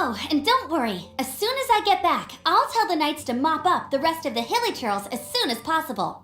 Oh, and don't worry. As soon as I get back, I'll tell the knights to mop up the rest of the hilly churls as soon as possible.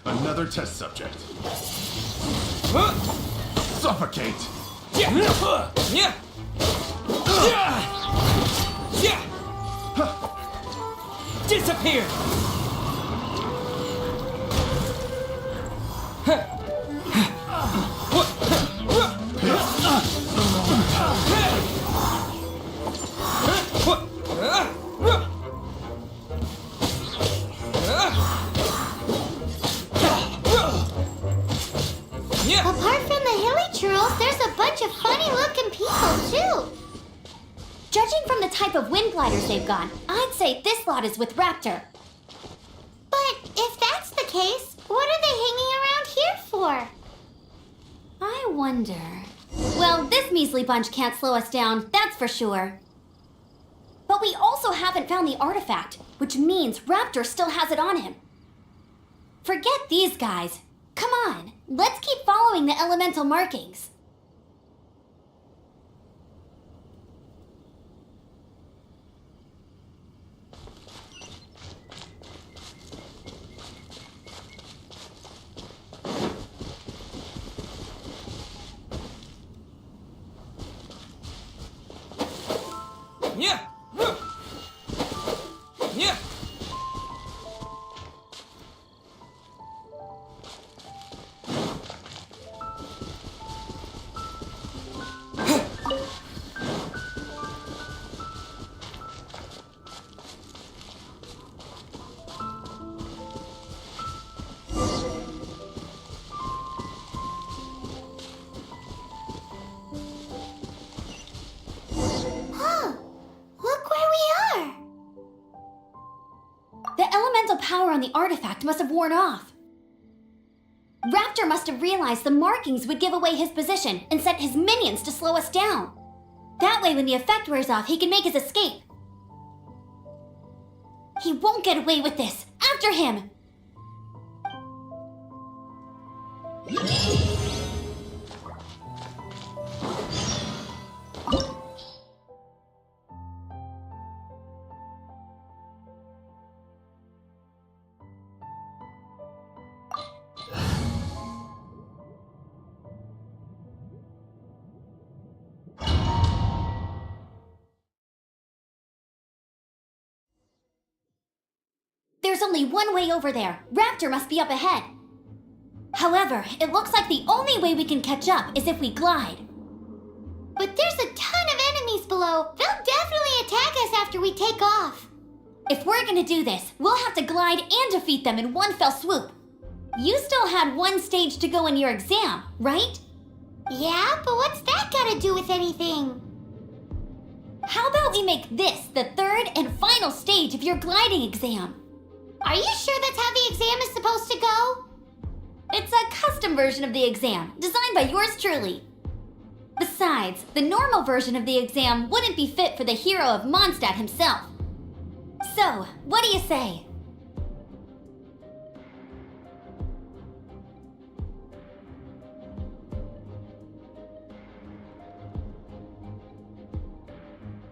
Another test subject. Suffocate! Disappear! Apart from the hilly churls, there's a bunch of funny-looking people, too. Judging from the type of wind gliders they've got, I'd say this lot is with Raptor. But if that's the case, what are they hanging around here for? I wonder... Well, this measly bunch can't slow us down, that's for sure. But we also haven't found the artifact, which means Raptor still has it on him. Forget these guys. Come on, let's keep following the elemental markings. Power on the artifact must have worn off. Raptor must have realized the markings would give away his position and sent his minions to slow us down. That way, when the effect wears off, he can make his escape. He won't get away with this. After him! There's only one way over there. Raptor must be up ahead. However, it looks like the only way we can catch up is if we glide. But there's a ton of enemies below. They'll definitely attack us after we take off. If we're gonna do this, we'll have to glide and defeat them in one fell swoop. You still had one stage to go in your exam, right? Yeah, but what's that gotta do with anything? How about we make this the third and final stage of your gliding exam? Are you sure that's how the exam is supposed to go? It's a custom version of the exam, designed by yours truly. Besides, the normal version of the exam wouldn't be fit for the hero of Mondstadt himself. So, what do you say?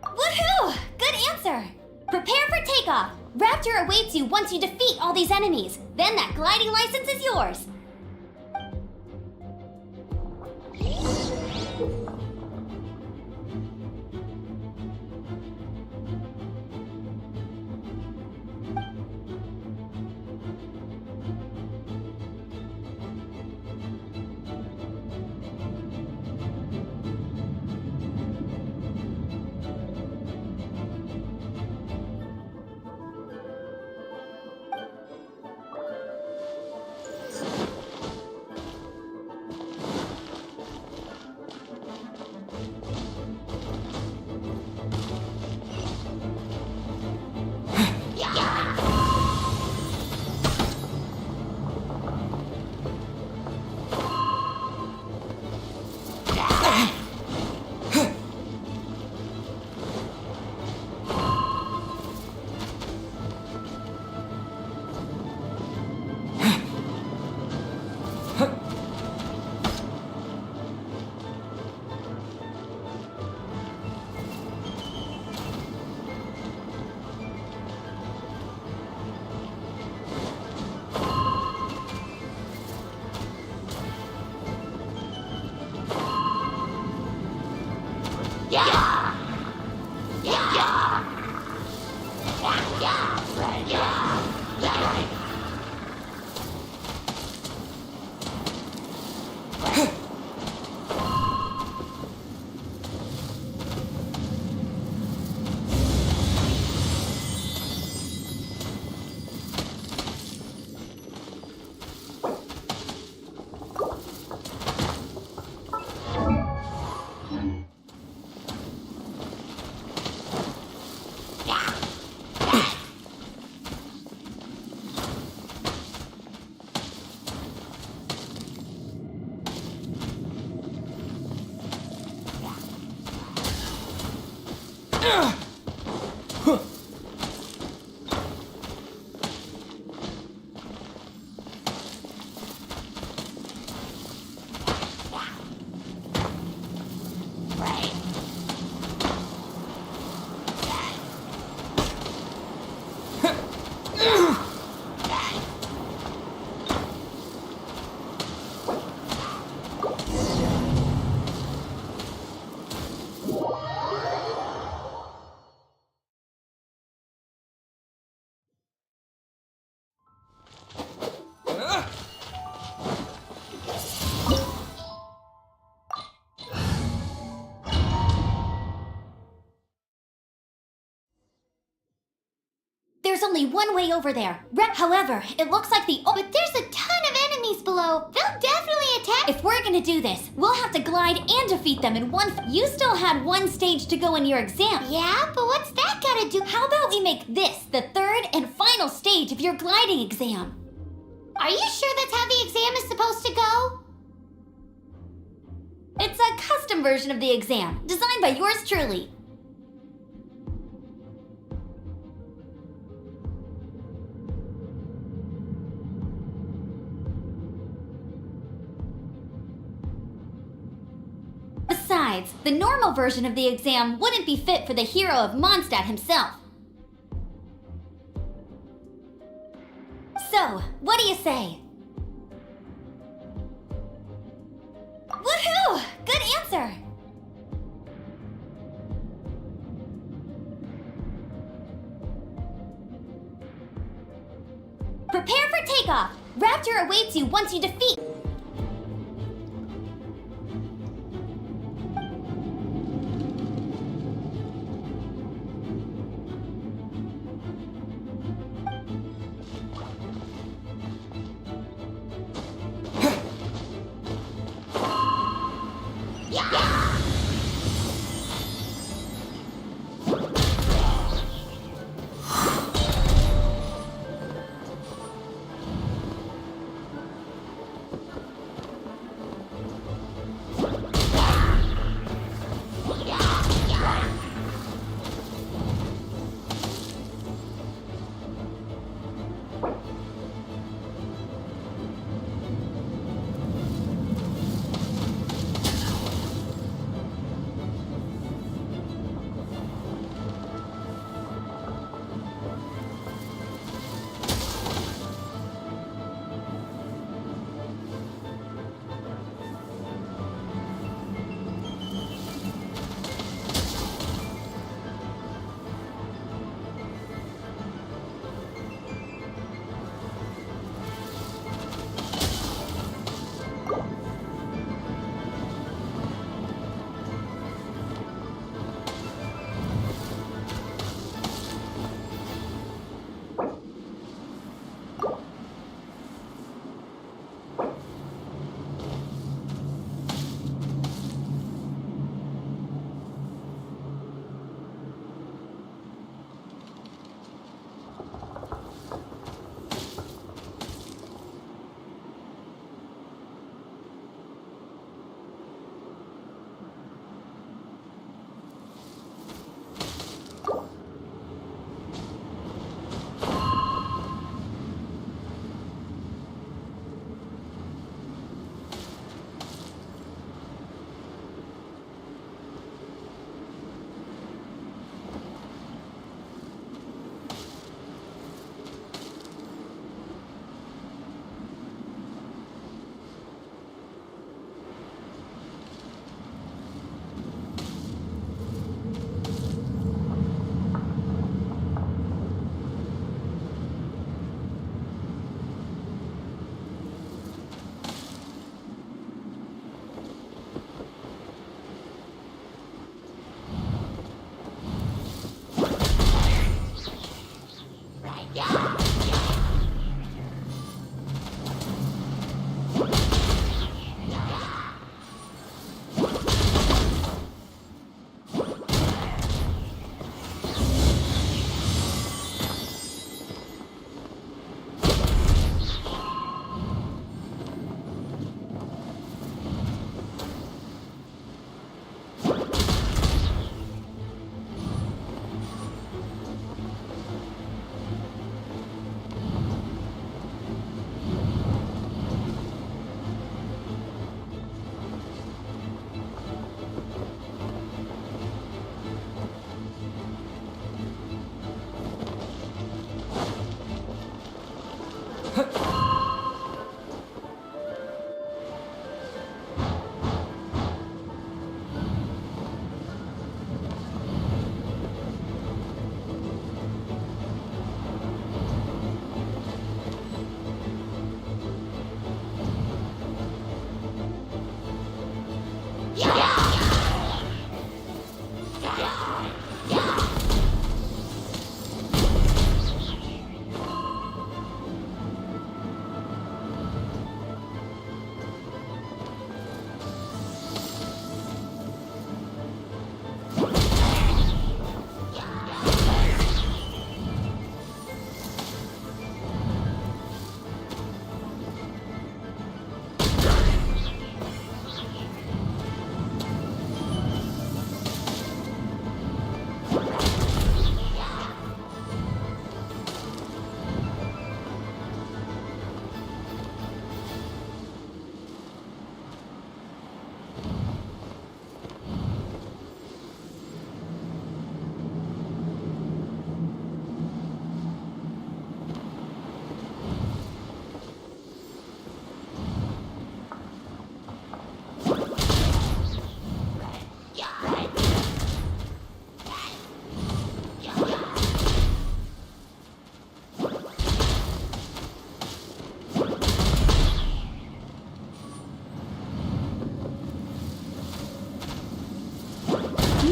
Woohoo! Good answer! Prepare for takeoff! Raptor awaits you once you defeat all these enemies. Then that gliding license is yours. There's only one way over there. However, it looks like the... But there's a ton of enemies below. They'll definitely attack... If we're gonna do this, we'll have to glide and defeat them in one... You still had one stage to go in your exam. Yeah, but what's that gotta do... How about we make this the third and final stage of your gliding exam? Are you sure that's how the exam is supposed to go? It's a custom version of the exam, designed by yours truly. Besides, the normal version of the exam wouldn't be fit for the hero of Mondstadt himself. So, what do you say? Woohoo! Good answer! Prepare for takeoff! Raptor awaits you once you defeat...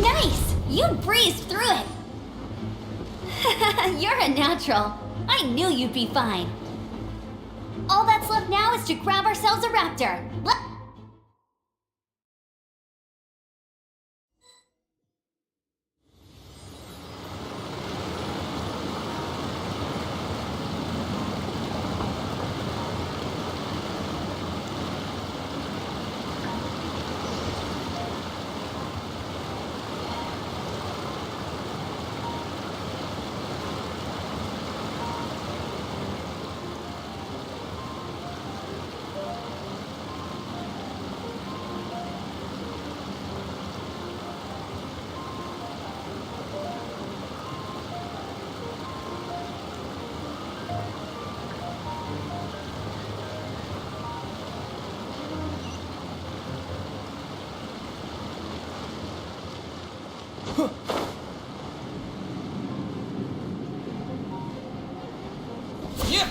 Nice! You breezed through it! You're a natural. I knew you'd be fine. All that's left now is to grab ourselves a raptor. Yeah!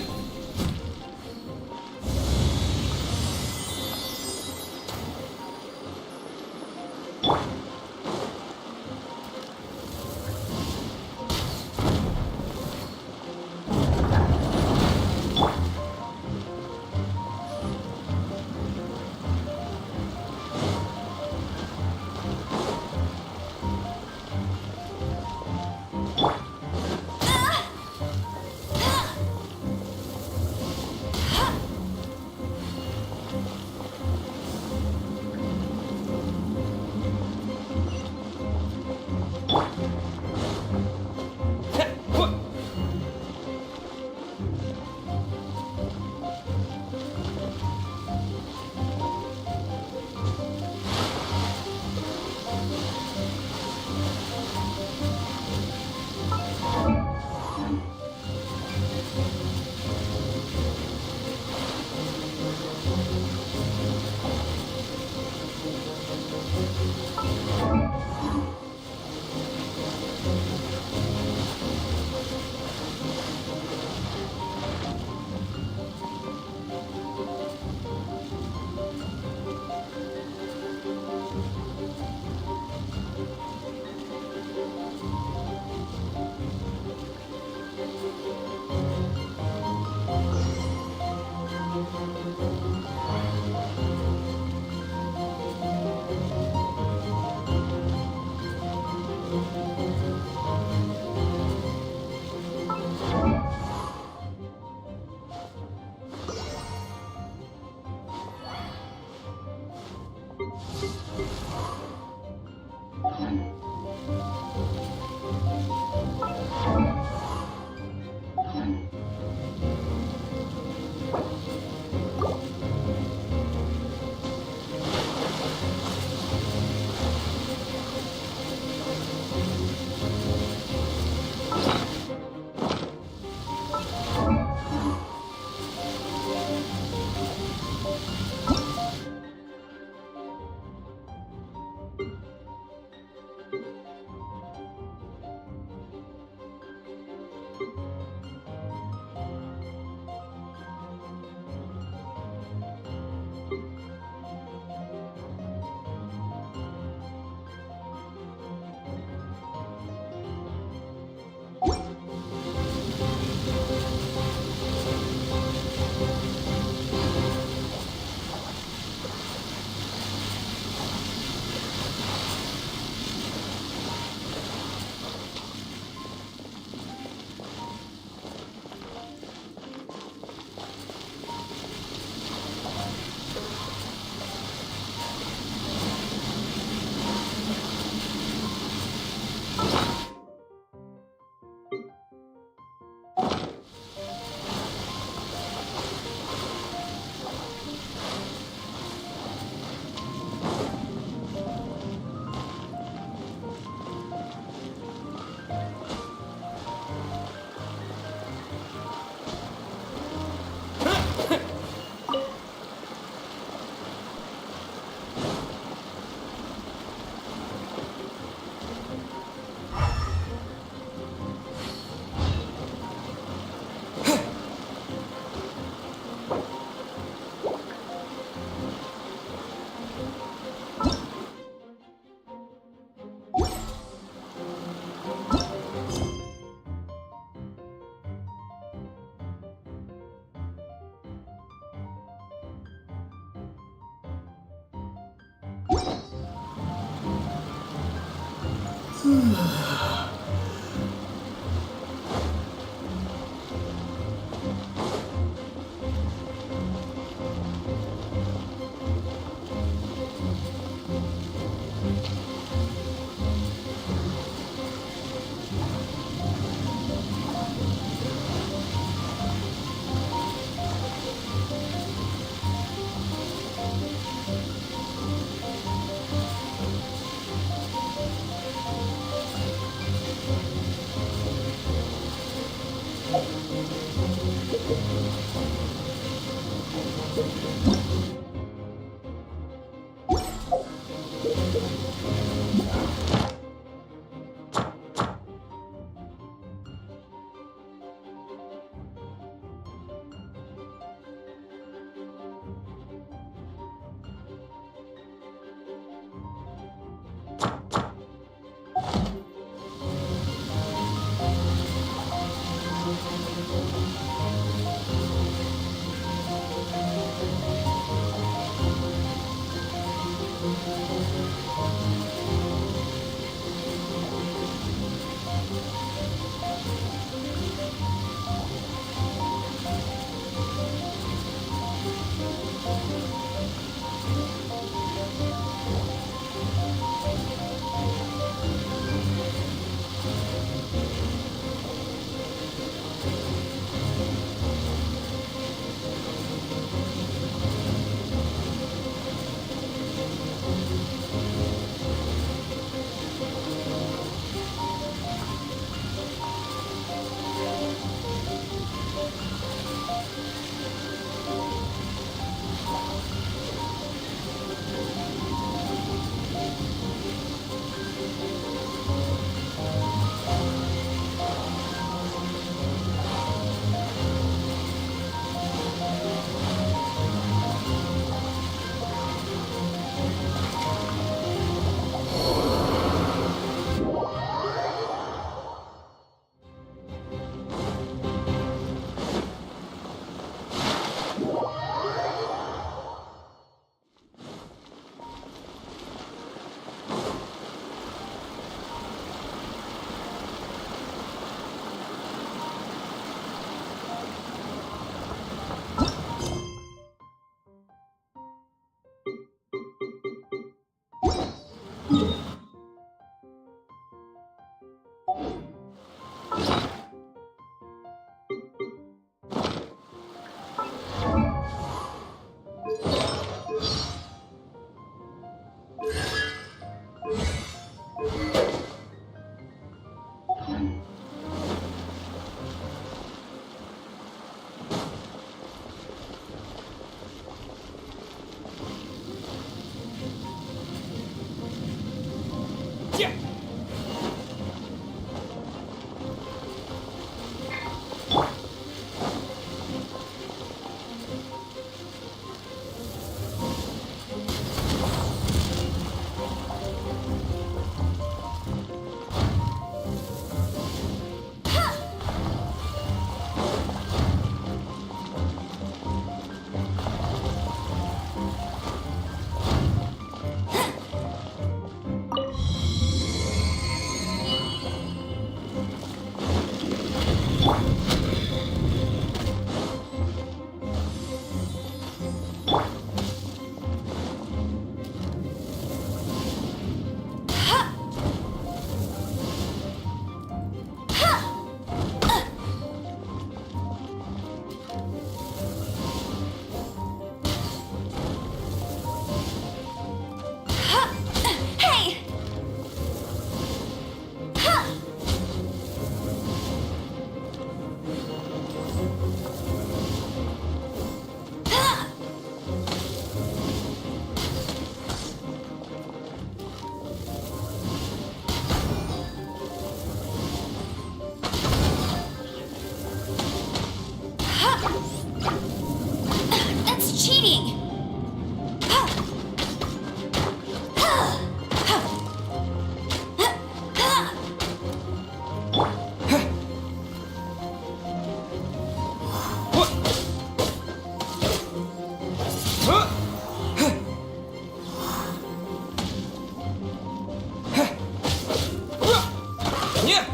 Yeah!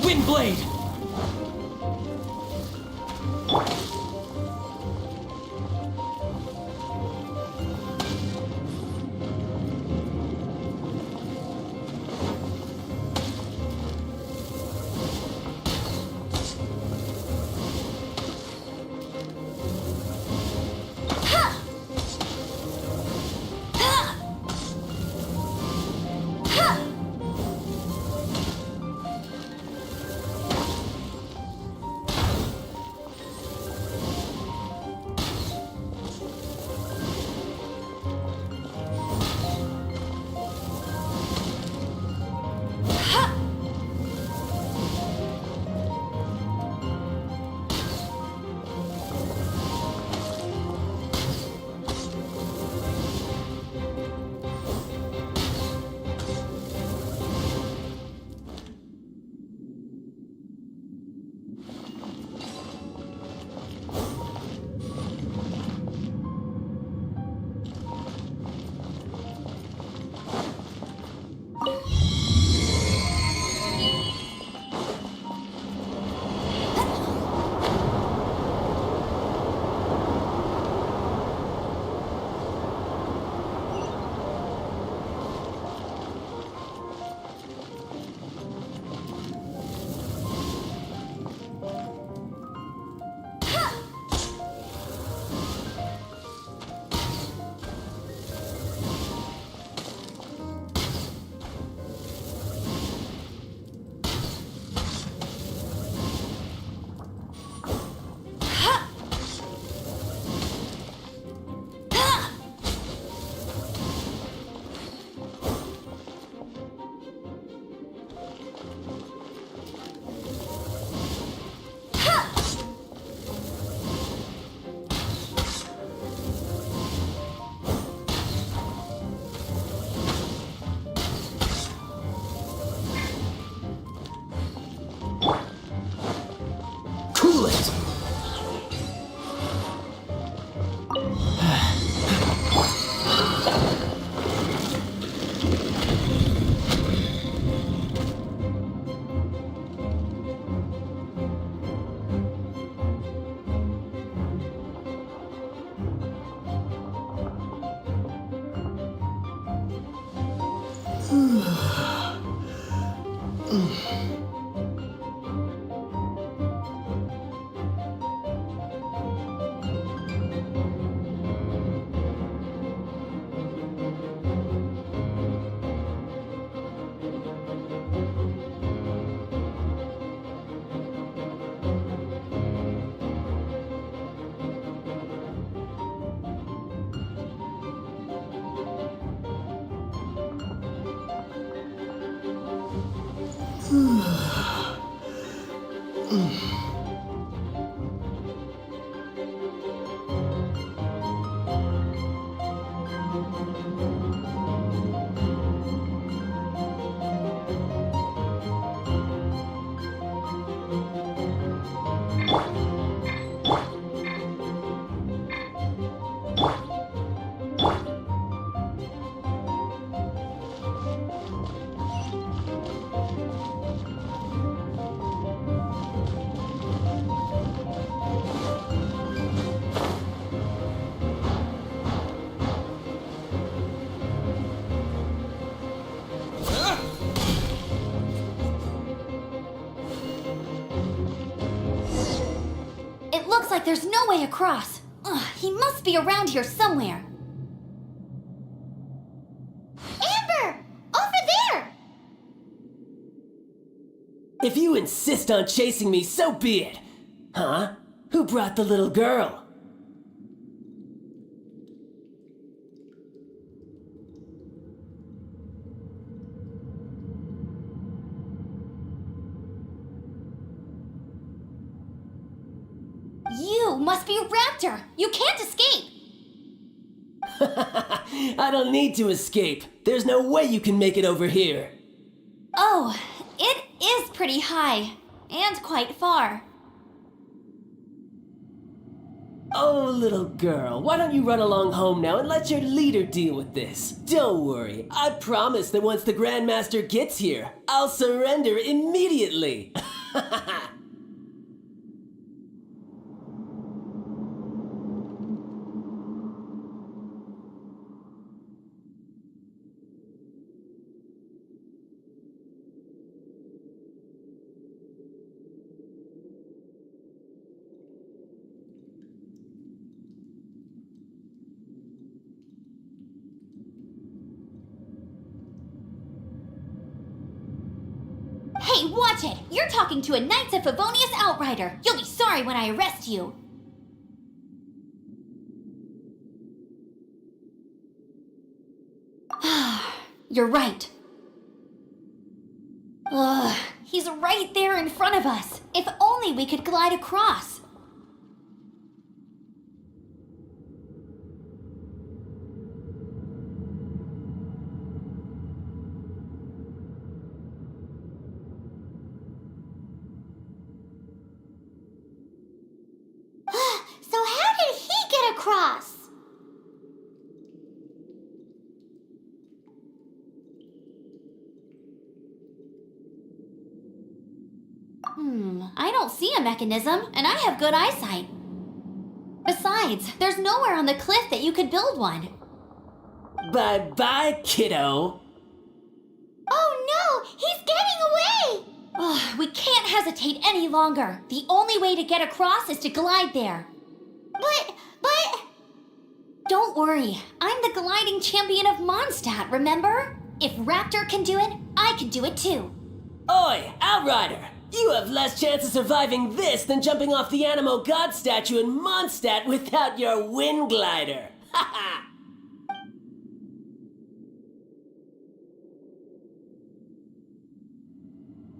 Wind blade! Cool it! It looks like there's no way across. Ugh, he must be around here somewhere. Amber! Over there! If you insist on chasing me, so be it. Huh? Who brought the little girl? You must be a raptor. You can't escape. I don't need to escape. There's no way you can make it over here. Oh, it is pretty high and quite far. Oh, little girl, why don't you run along home now and let your leader deal with this? Don't worry, I promise that once the Grandmaster gets here, I'll surrender immediately. Hey, watch it! You're talking to a Knights of Favonius outrider. You'll be sorry when I arrest you. You're right. Ugh, he's right there in front of us. If only we could glide across. So how did he get across? I don't see a mechanism, and I have good eyesight. Besides, there's nowhere on the cliff that you could build one. Bye-bye, kiddo. Oh no! He's getting away! Ugh, we can't hesitate any longer. The only way to get across is to glide there. But... Don't worry. I'm the gliding champion of Mondstadt, remember? If Raptor can do it, I can do it too. Oi, Outrider! You have less chance of surviving this than jumping off the Animo God statue in Mondstadt without your wind glider. Ha ha!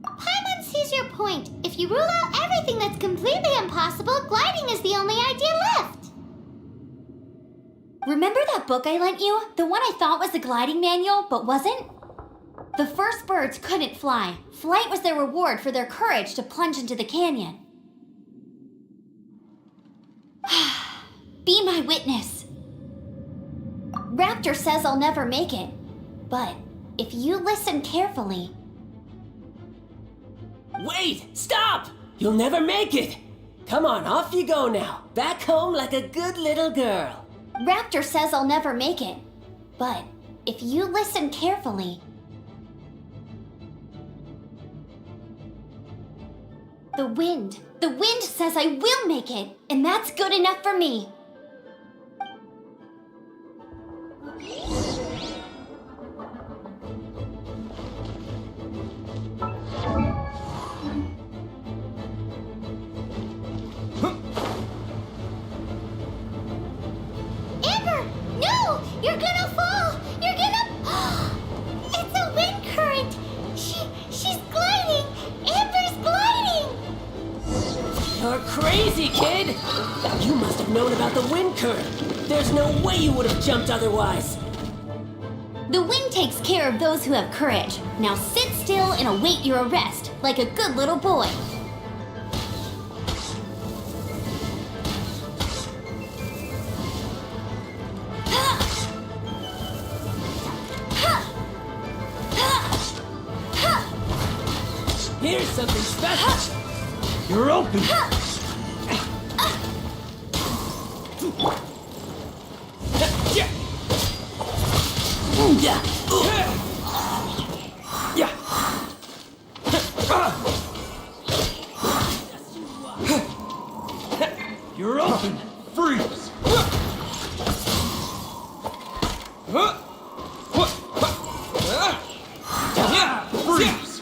Paimon sees your point. If you rule out everything that's completely impossible, gliding is the only idea left. Remember that book I lent you? The one I thought was the gliding manual, but wasn't? The first birds couldn't fly. Flight was their reward for their courage to plunge into the canyon. Be my witness. Raptor says I'll never make it. But if you listen carefully... Wait! Stop! You'll never make it! Come on, off you go now. Back home like a good little girl. Raptor says I'll never make it. But if you listen carefully... The wind says I will make it, and that's good enough for me. Amber, no! You're gonna fall! You're gonna... It's a wind current! She's gliding! Amber's gliding! You're crazy, kid! You must have known about the wind current. There's no way you would have jumped otherwise. The wind takes care of those who have courage. Now sit still and await your arrest, like a good little boy. Here's something special. You're open. You're open! Freeze! Freeze!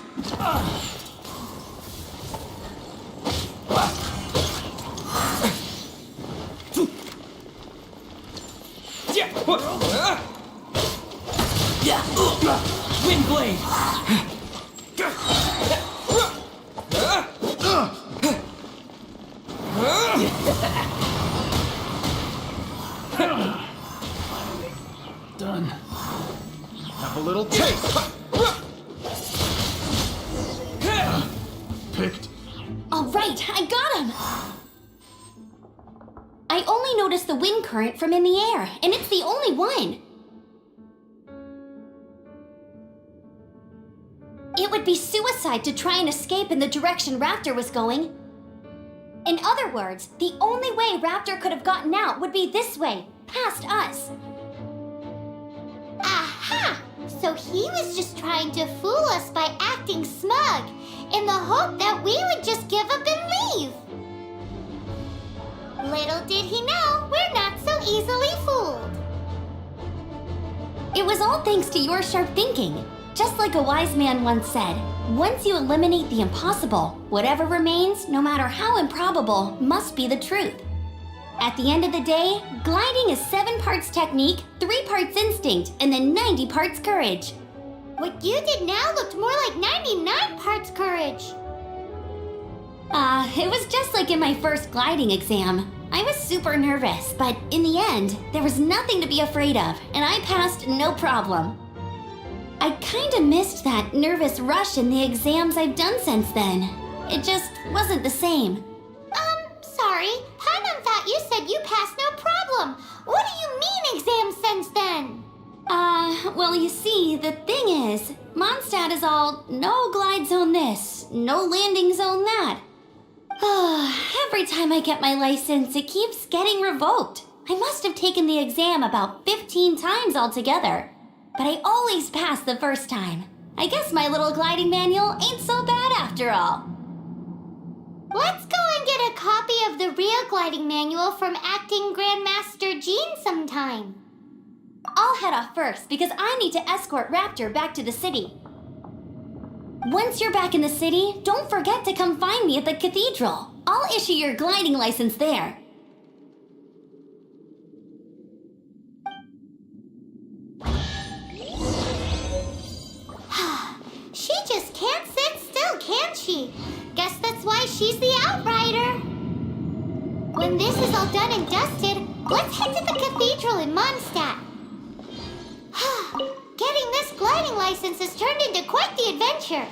Wind blade. Done. Have a little taste! Picked. All right, I got him! I I only noticed the wind current from in the air, and it's the only one. It would be suicide to try and escape in the direction Raptor was going. In other words, the only way Raptor could have gotten out would be this way, past us. Aha! So he was just trying to fool us by acting smug, in the hope that we would just give up and leave. Little did he know, we're not so easily fooled. It was all thanks to your sharp thinking. Just like a wise man once said, once you eliminate the impossible, whatever remains, no matter how improbable, must be the truth. At the end of the day, gliding is 7 parts technique, 3 parts instinct, and then 90 parts courage. What you did now looked more like 99 parts courage. It was just like in my first gliding exam. I was super nervous, but in the end, there was nothing to be afraid of, and I passed no problem. I kinda missed that nervous rush in the exams I've done since then. It just wasn't the same. Sorry. Paimon thought you said you passed no problem. What do you mean exams since then? Well, you see, the thing is, Mondstadt is all no glide zone this, no landing zone that. Every time I get my license, it keeps getting revoked. I must have taken the exam about 15 times altogether. But I always pass the first time. I guess my little gliding manual ain't so bad after all. Let's go and get a copy of the real gliding manual from Acting Grandmaster Jean sometime. I'll head off first because I need to escort Raptor back to the city. Once you're back in the city, don't forget to come find me at the cathedral. I'll issue your gliding license there. She just can't sit still, can she? Guess that's why she's the outrider. When this is all done and dusted, let's head to the cathedral in Mondstadt. Getting this gliding license has turned into quite the adventure.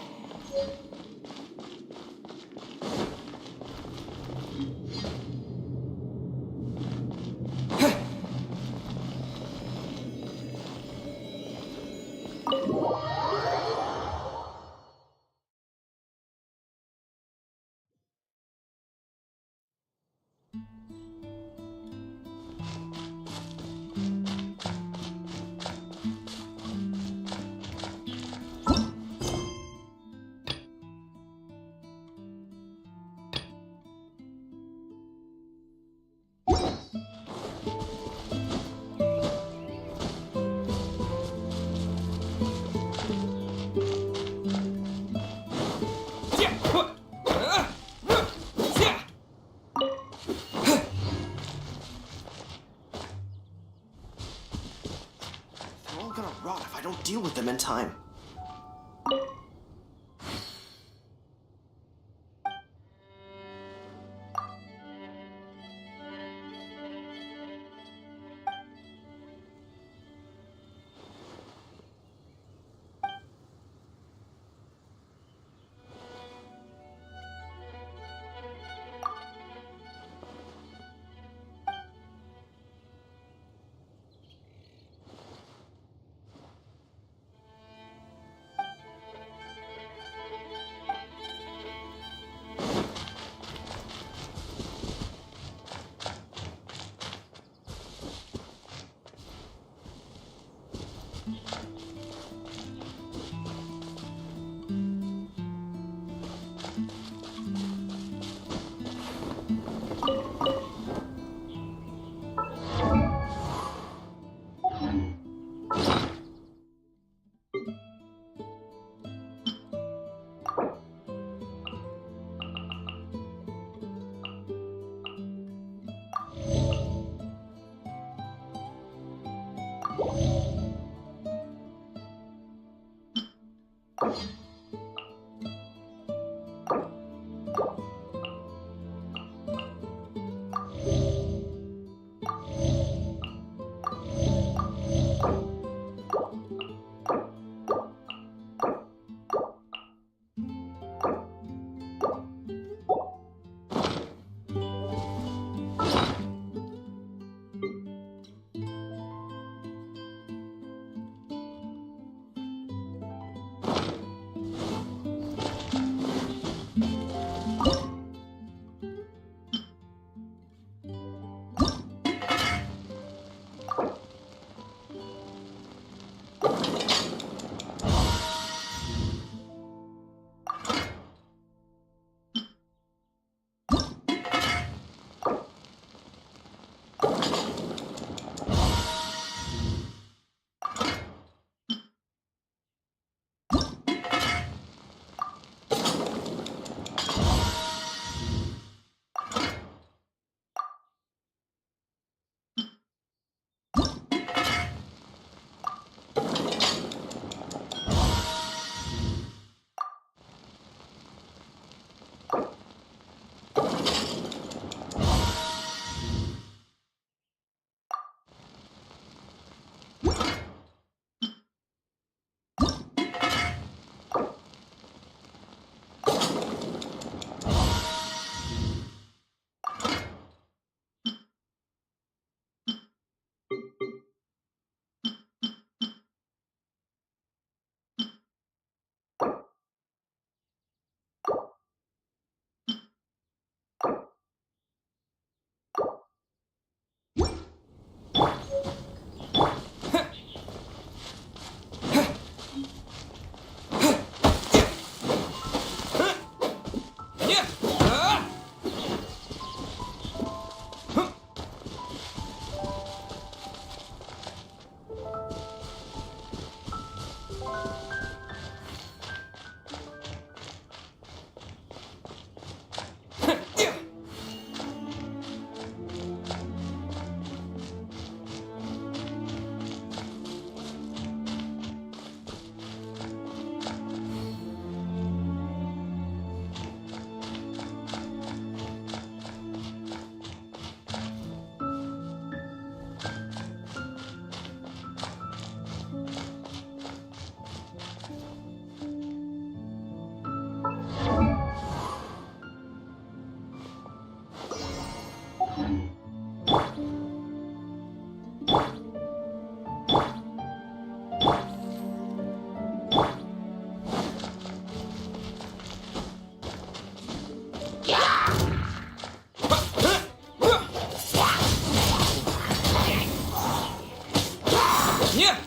Yeah.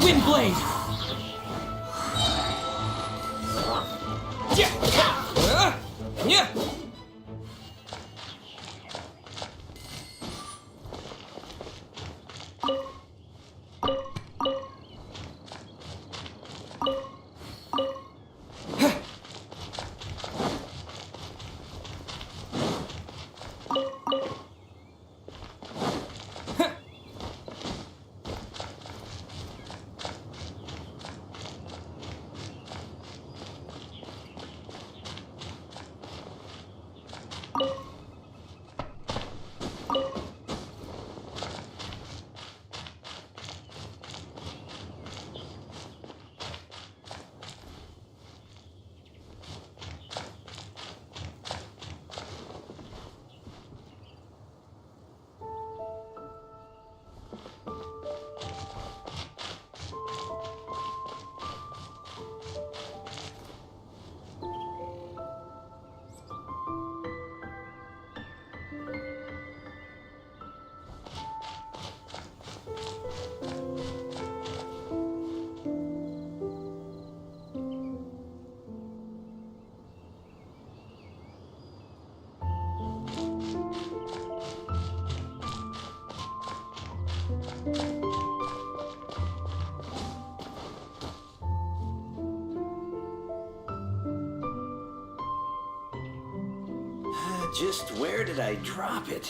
Wind blade. Yeah. Just where did I drop it?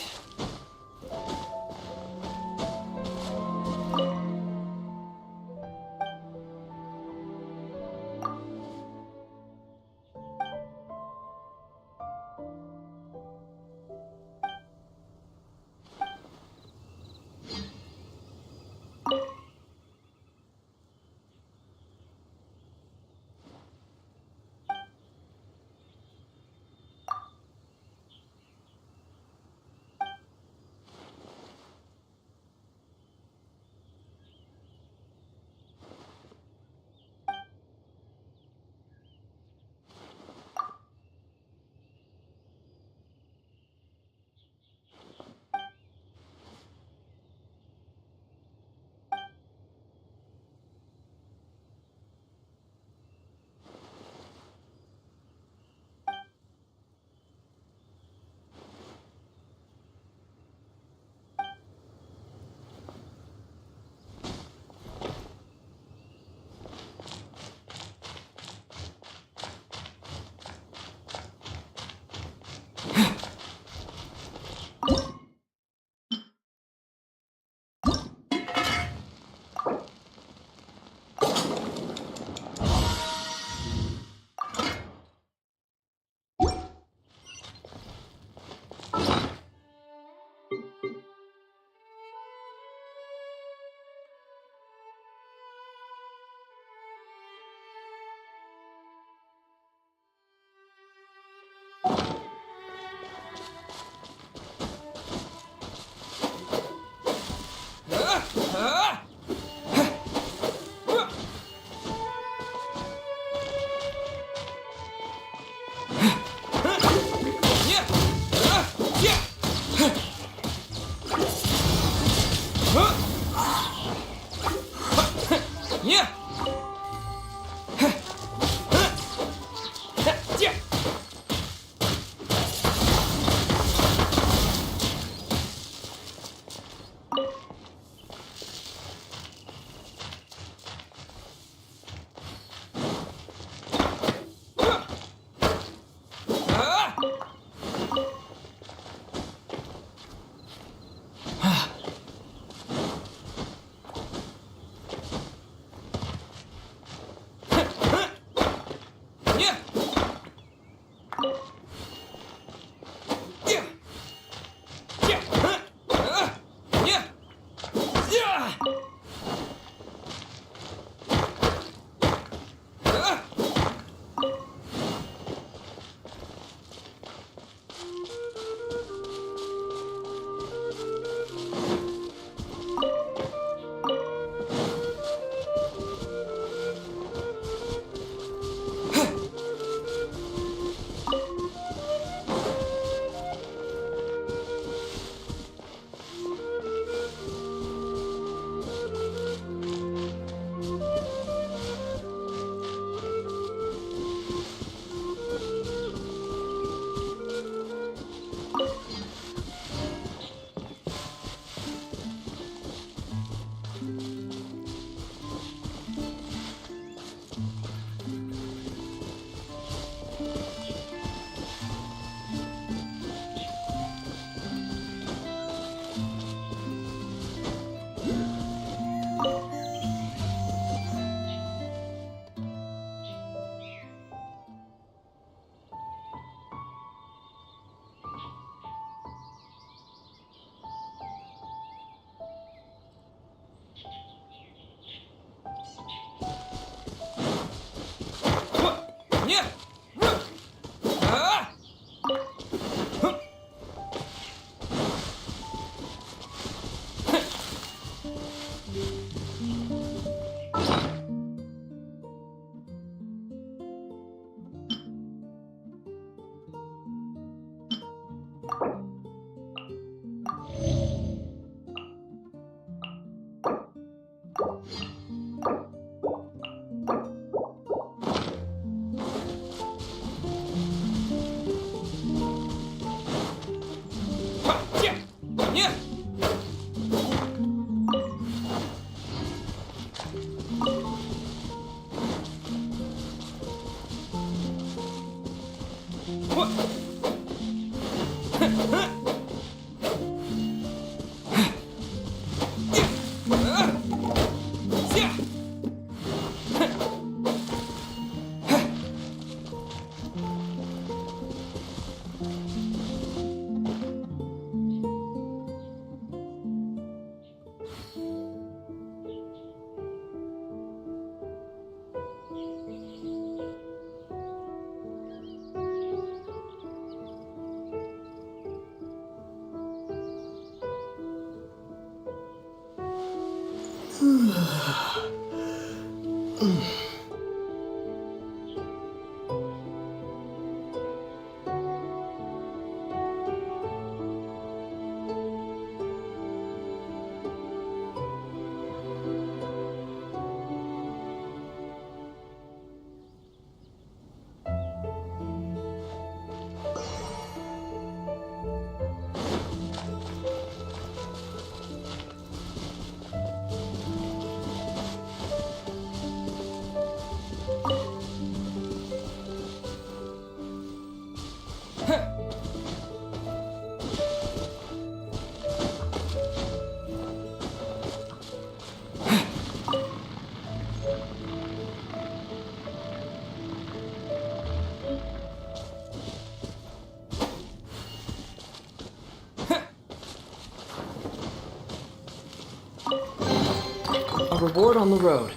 A reward on the road.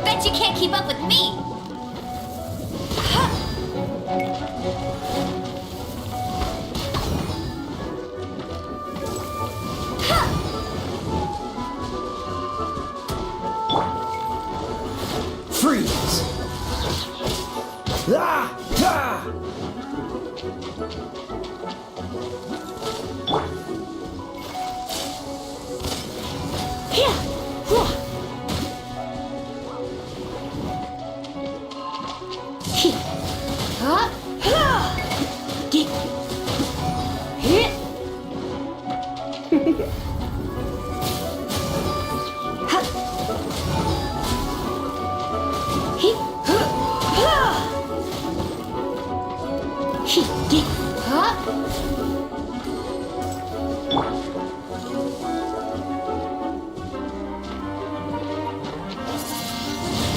Bet you can't keep up with me! Freeze! Ah! Ah!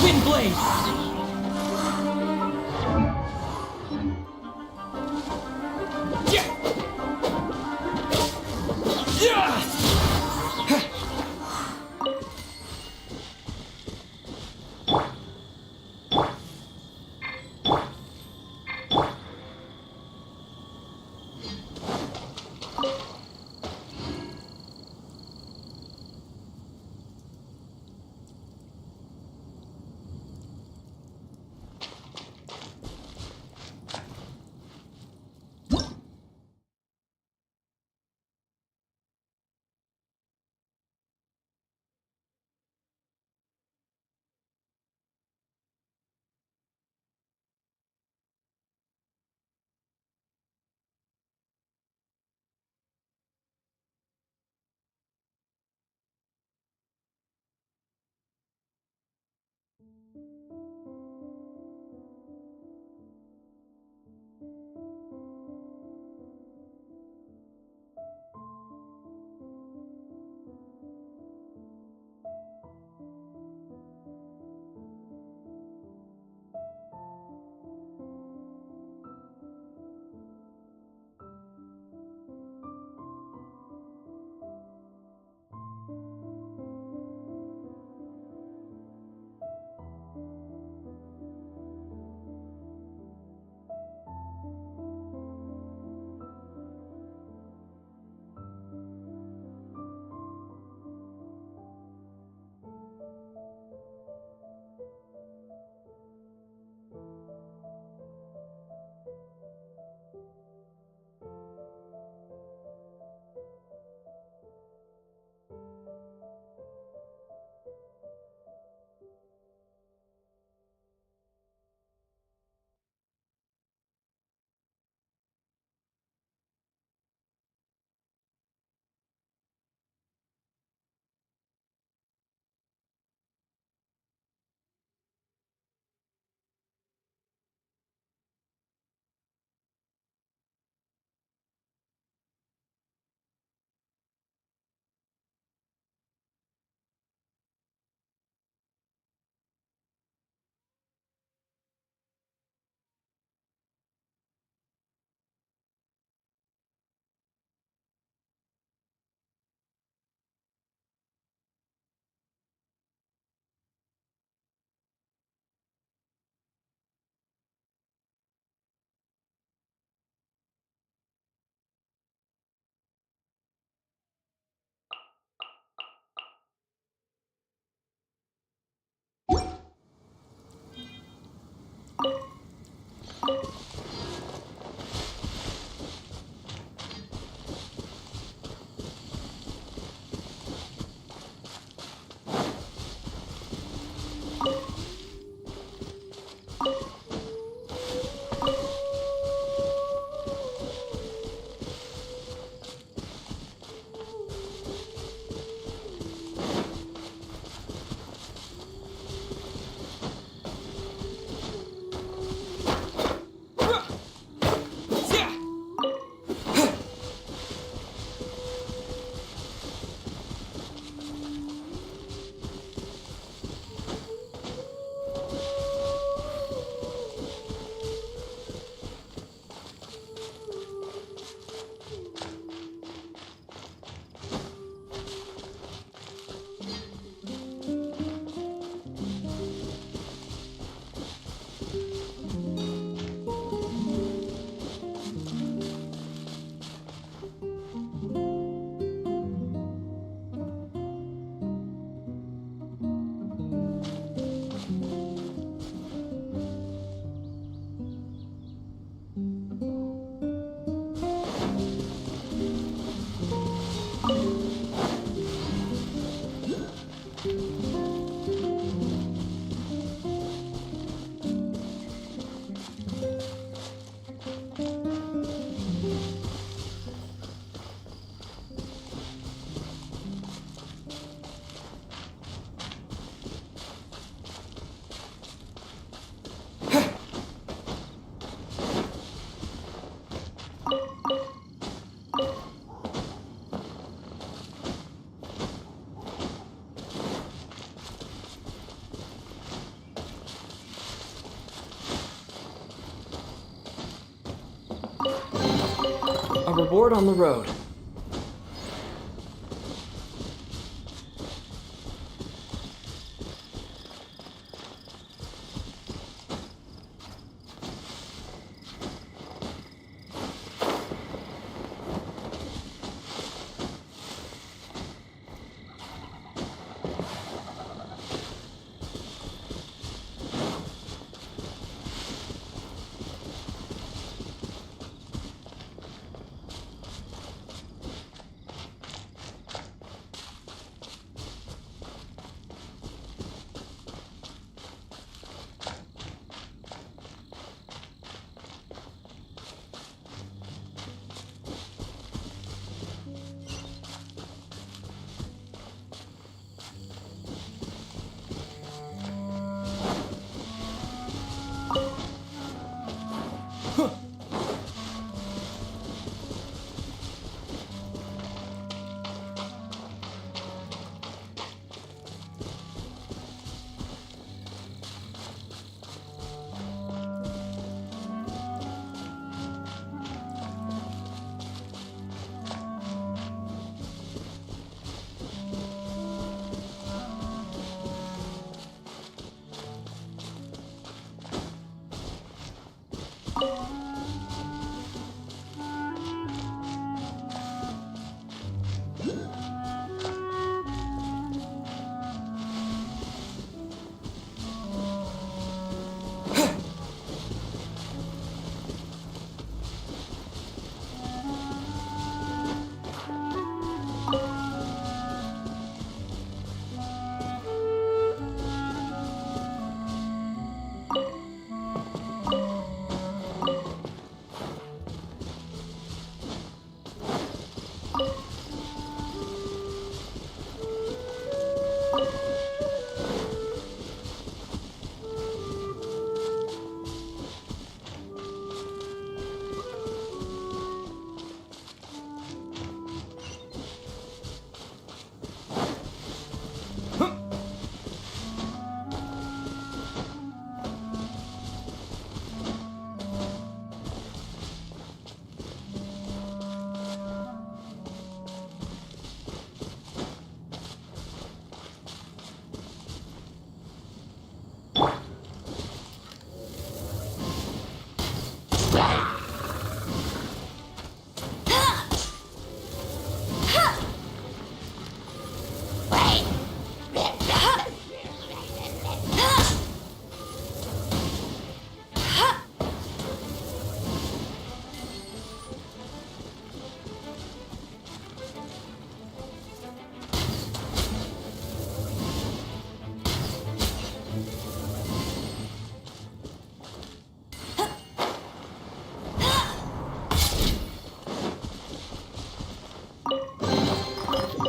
Wind blade! A reward on the road.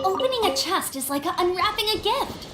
Opening a chest is like unwrapping a gift.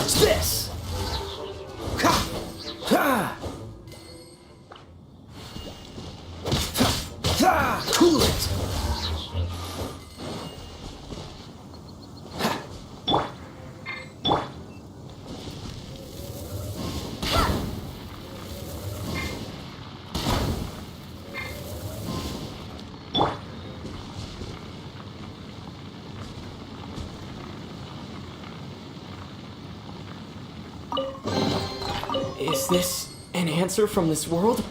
Dodge this! Ha! Ha! Ha! Cool it! Is this an answer from this world?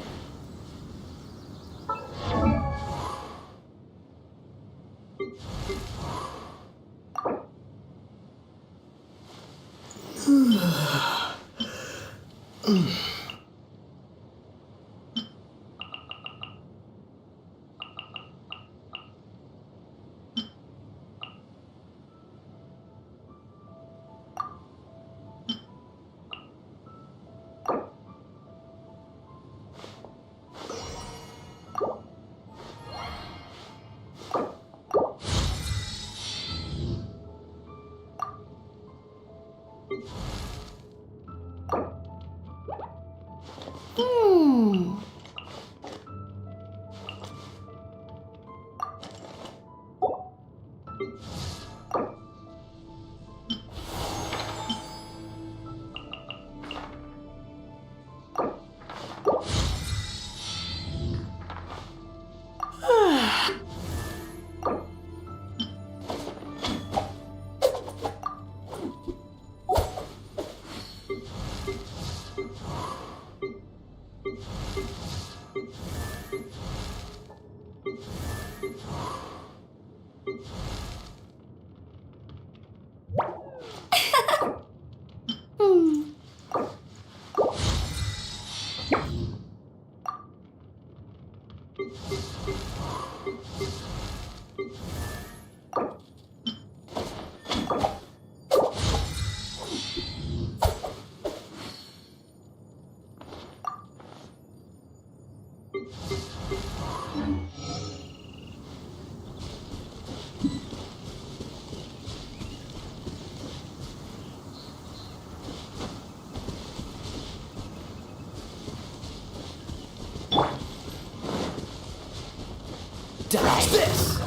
Dodge this!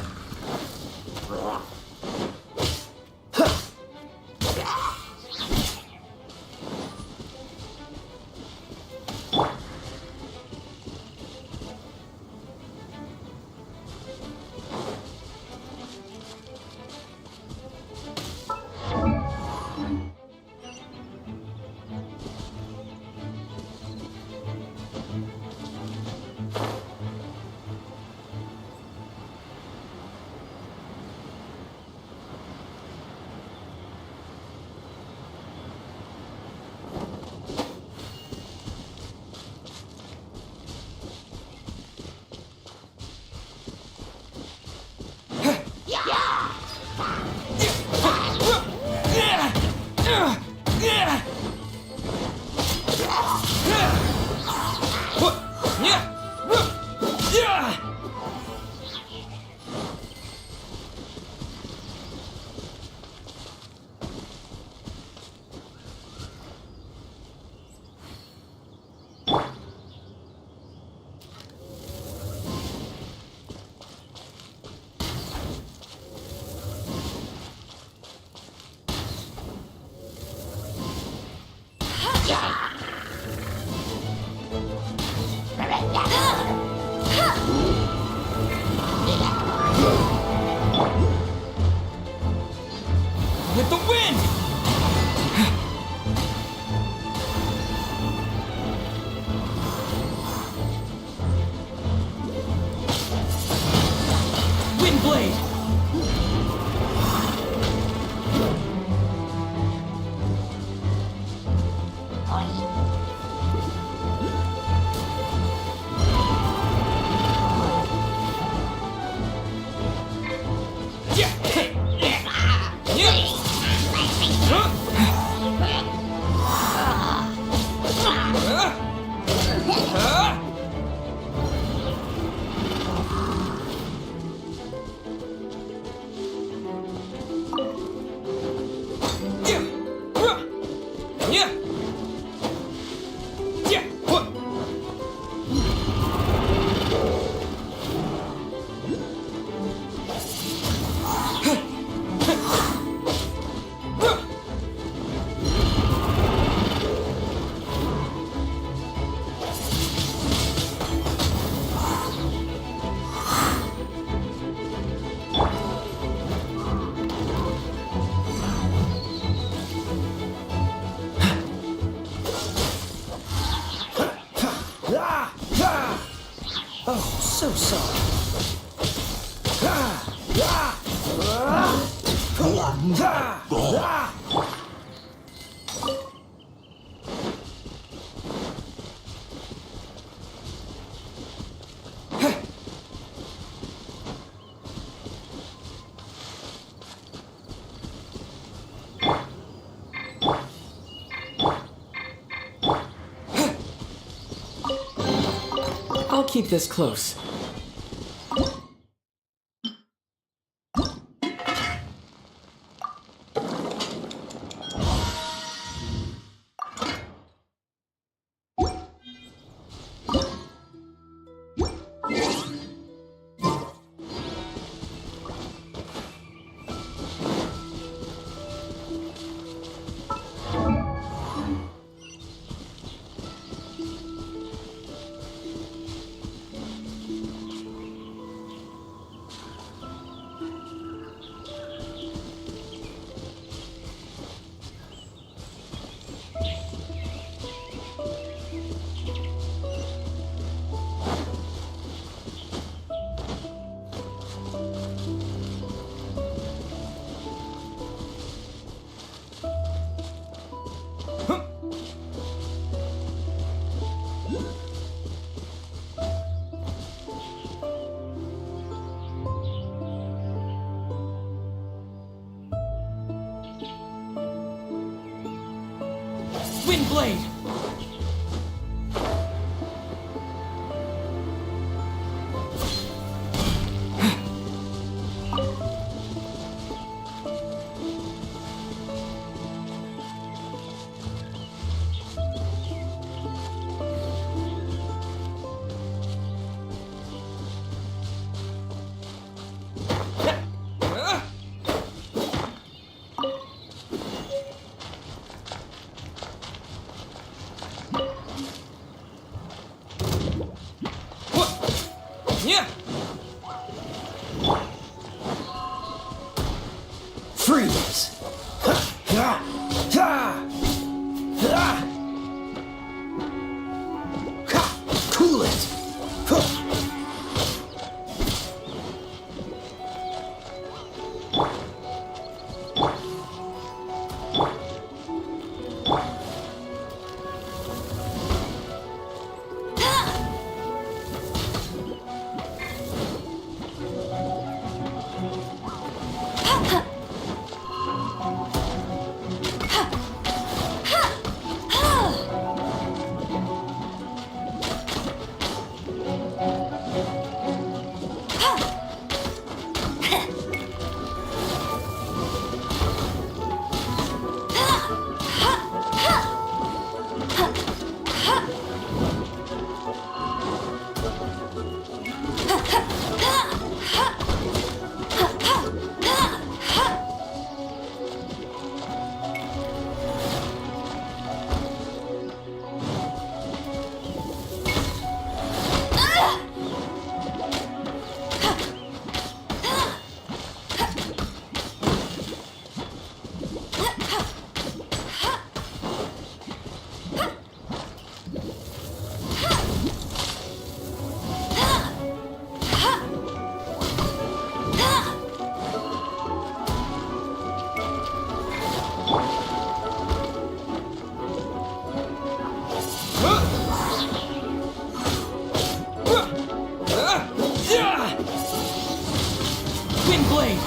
With the wind! Wind blade! I'll keep this close. Wind blade! Yeah! Freeze! Cool it! Wind blade!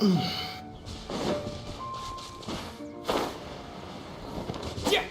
Yeah. Yeah.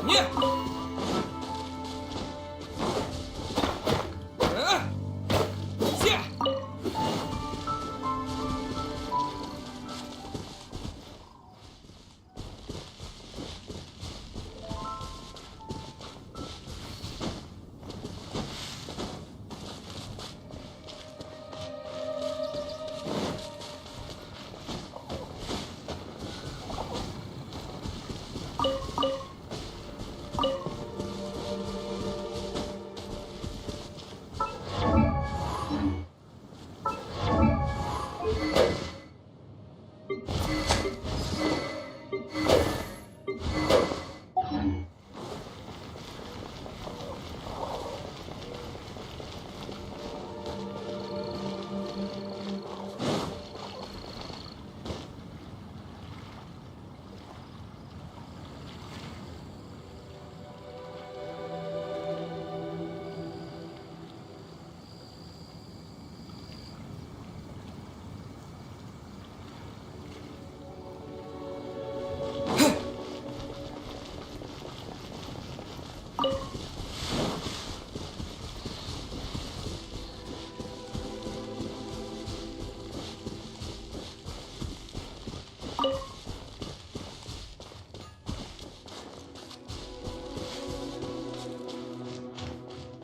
Yeah.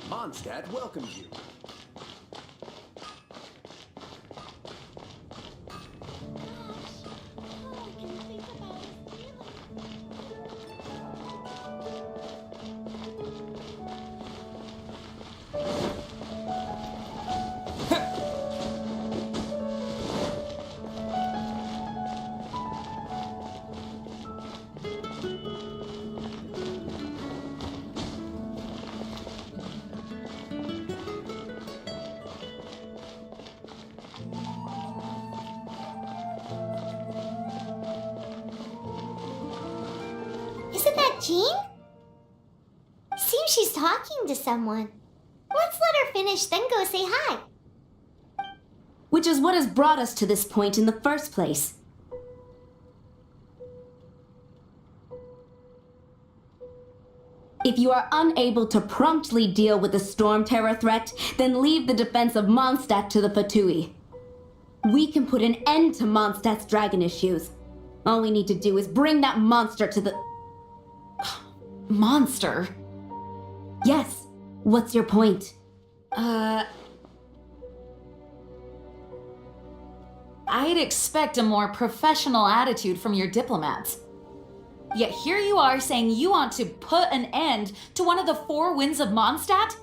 Mondstadt welcomes you. Isn't that Jean? Seems she's talking to someone. Let's let her finish, then go say hi. Which is what has brought us to this point in the first place. If you are unable to promptly deal with the storm terror threat, then leave the defense of Mondstadt to the Fatui. We can put an end to Mondstadt's dragon issues. All we need to do is bring that monster to the... Monster? Yes. What's your point? I'd expect a more professional attitude from your diplomats. Yet here you are saying you want to put an end to one of the four winds of Mondstadt?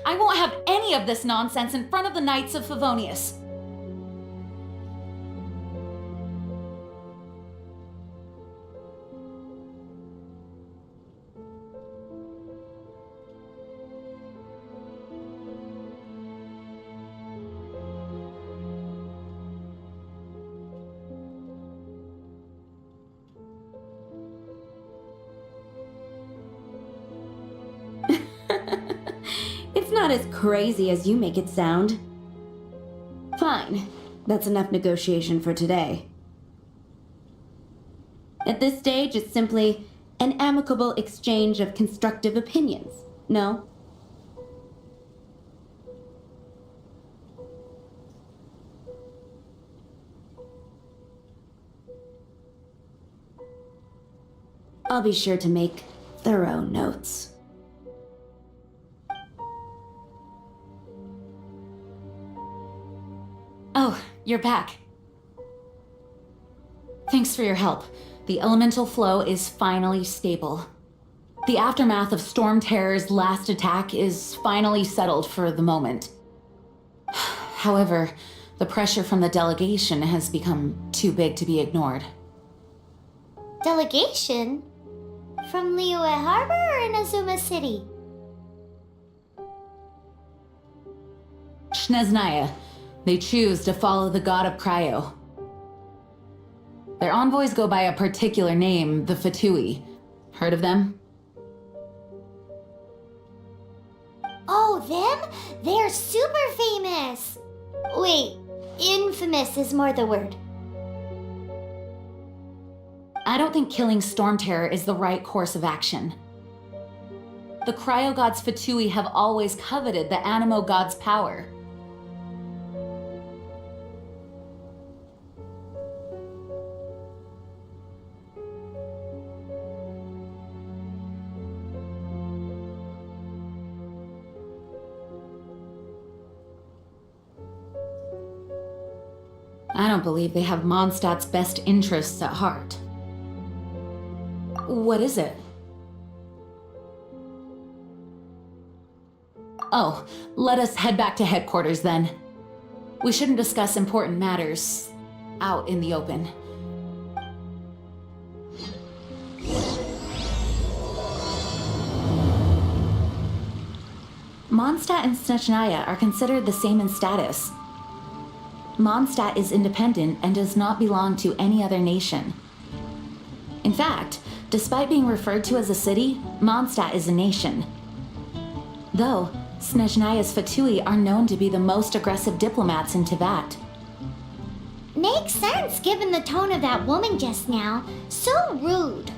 I won't have any of this nonsense in front of the Knights of Favonius. It's not as crazy as you make it sound. Fine. That's enough negotiation for today. At this stage, it's simply an amicable exchange of constructive opinions. No? I'll be sure to make thorough notes. Oh, you're back. Thanks for your help. The elemental flow is finally stable. The aftermath of Storm Terror's last attack is finally settled for the moment. However, the pressure from the delegation has become too big to be ignored. Delegation? From Liyue Harbor or Inazuma City? Shneznaya. They choose to follow the god of Cryo. Their envoys go by a particular name, the Fatui. Heard of them? Oh, them? They're super famous! Wait, infamous is more the word. I don't think killing Storm Terror is the right course of action. The Cryo God's Fatui have always coveted the Animo God's power. I don't believe they have Mondstadt's best interests at heart. What is it? Oh, let us head back to headquarters then. We shouldn't discuss important matters out in the open. Mondstadt and Snezhnaya are considered the same in status. Mondstadt is independent and does not belong to any other nation. In fact, despite being referred to as a city, Mondstadt is a nation. Though, Snezhnaya's Fatui are known to be the most aggressive diplomats in Teyvat. Makes sense given the tone of that woman just now. So rude.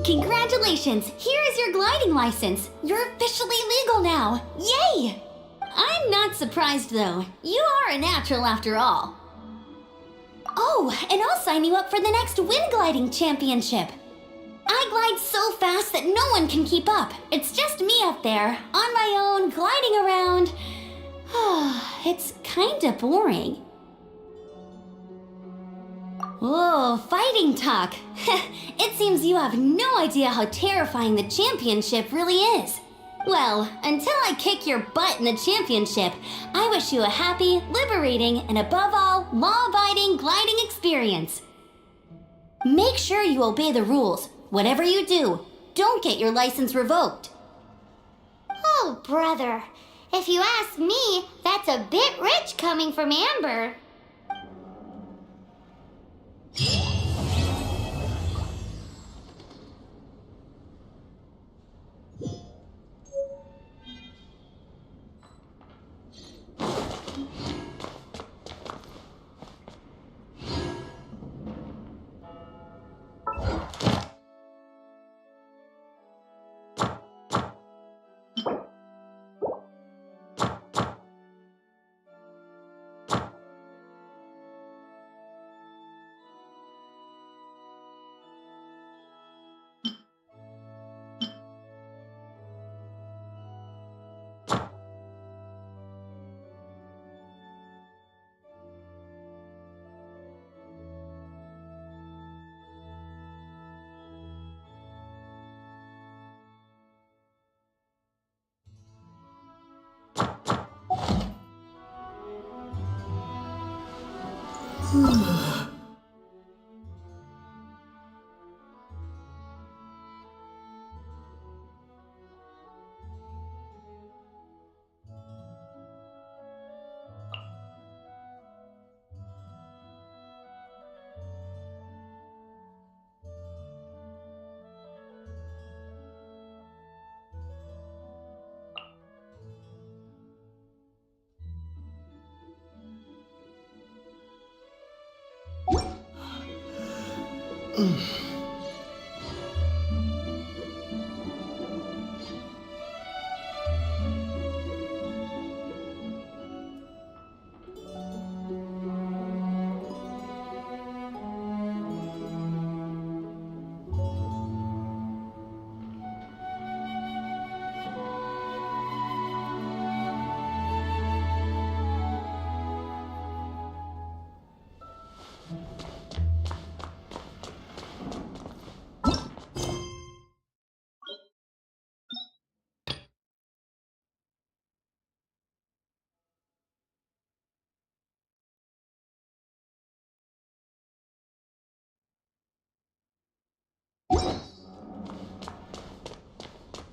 Congratulations! Here is your gliding license. You're officially legal now. Yay! I'm not surprised though. You are a natural after all. Oh, and I'll sign you up for the next wind gliding championship. I glide so fast that no one can keep up. It's just me up there, on my own, gliding around. It's kinda boring. Whoa, fighting talk. It seems you have no idea how terrifying the championship really is. Well, until I kick your butt in the championship, I wish you a happy, liberating, and above all, law-abiding gliding experience. Make sure you obey the rules. Whatever you do, don't get your license revoked. Oh, brother. If you ask me, that's a bit rich coming from Amber.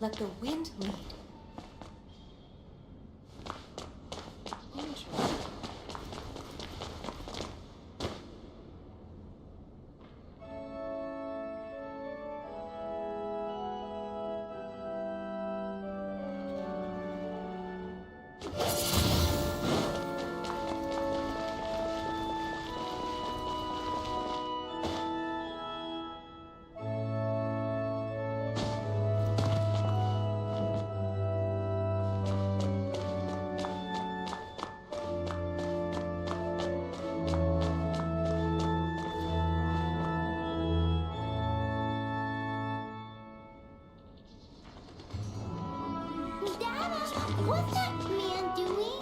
Let the wind lead. What's that man doing?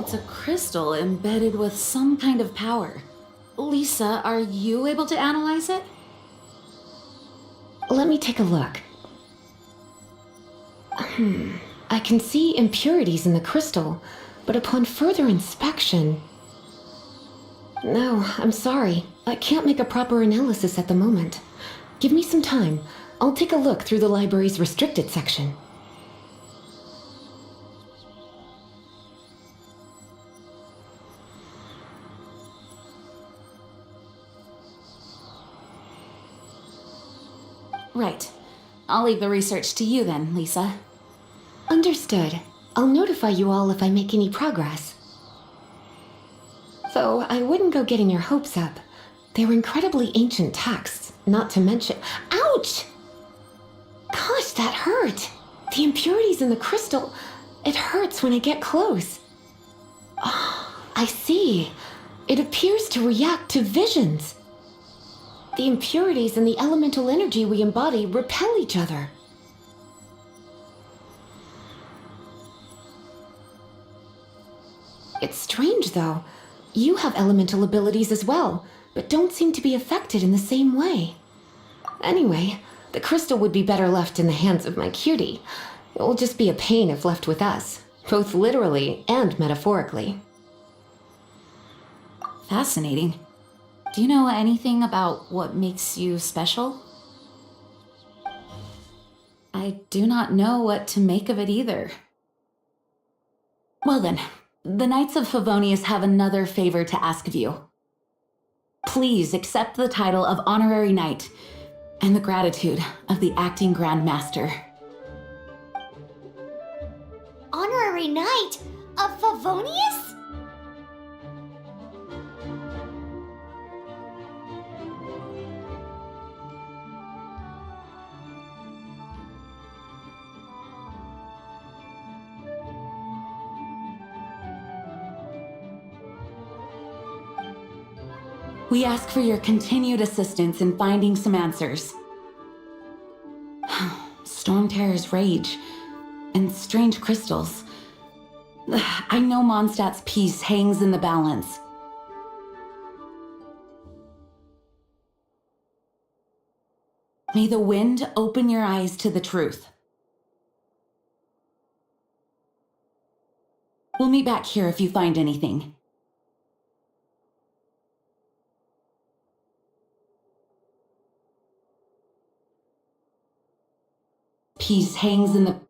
It's a crystal embedded with some kind of power. Lisa, are you able to analyze it? Let me take a look. I can see impurities in the crystal, but upon further inspection... No, I'm sorry. I can't make a proper analysis at the moment. Give me some time. I'll take a look through the library's restricted section. Right. I'll leave the research to you then, Lisa. Understood. I'll notify you all if I make any progress. Though I wouldn't go getting your hopes up. They're incredibly ancient texts, not to mention... Ouch! Gosh, that hurt. The impurities in the crystal... It hurts when I get close. Oh, I see. It appears to react to visions. The impurities and the elemental energy we embody repel each other. It's strange, though. You have elemental abilities as well, but don't seem to be affected in the same way. Anyway, the crystal would be better left in the hands of my cutie. It will just be a pain if left with us, both literally and metaphorically. Fascinating. Do you know anything about what makes you special? I do not know what to make of it either. Well then, the Knights of Favonius have another favor to ask of you. Please accept the title of Honorary Knight and the gratitude of the Acting Grand Master. Honorary Knight of Favonius? We ask for your continued assistance in finding some answers. Storm Terror's rage and strange crystals. I know Mondstadt's peace hangs in the balance. May the wind open your eyes to the truth. We'll meet back here if you find anything. Peace hangs in the...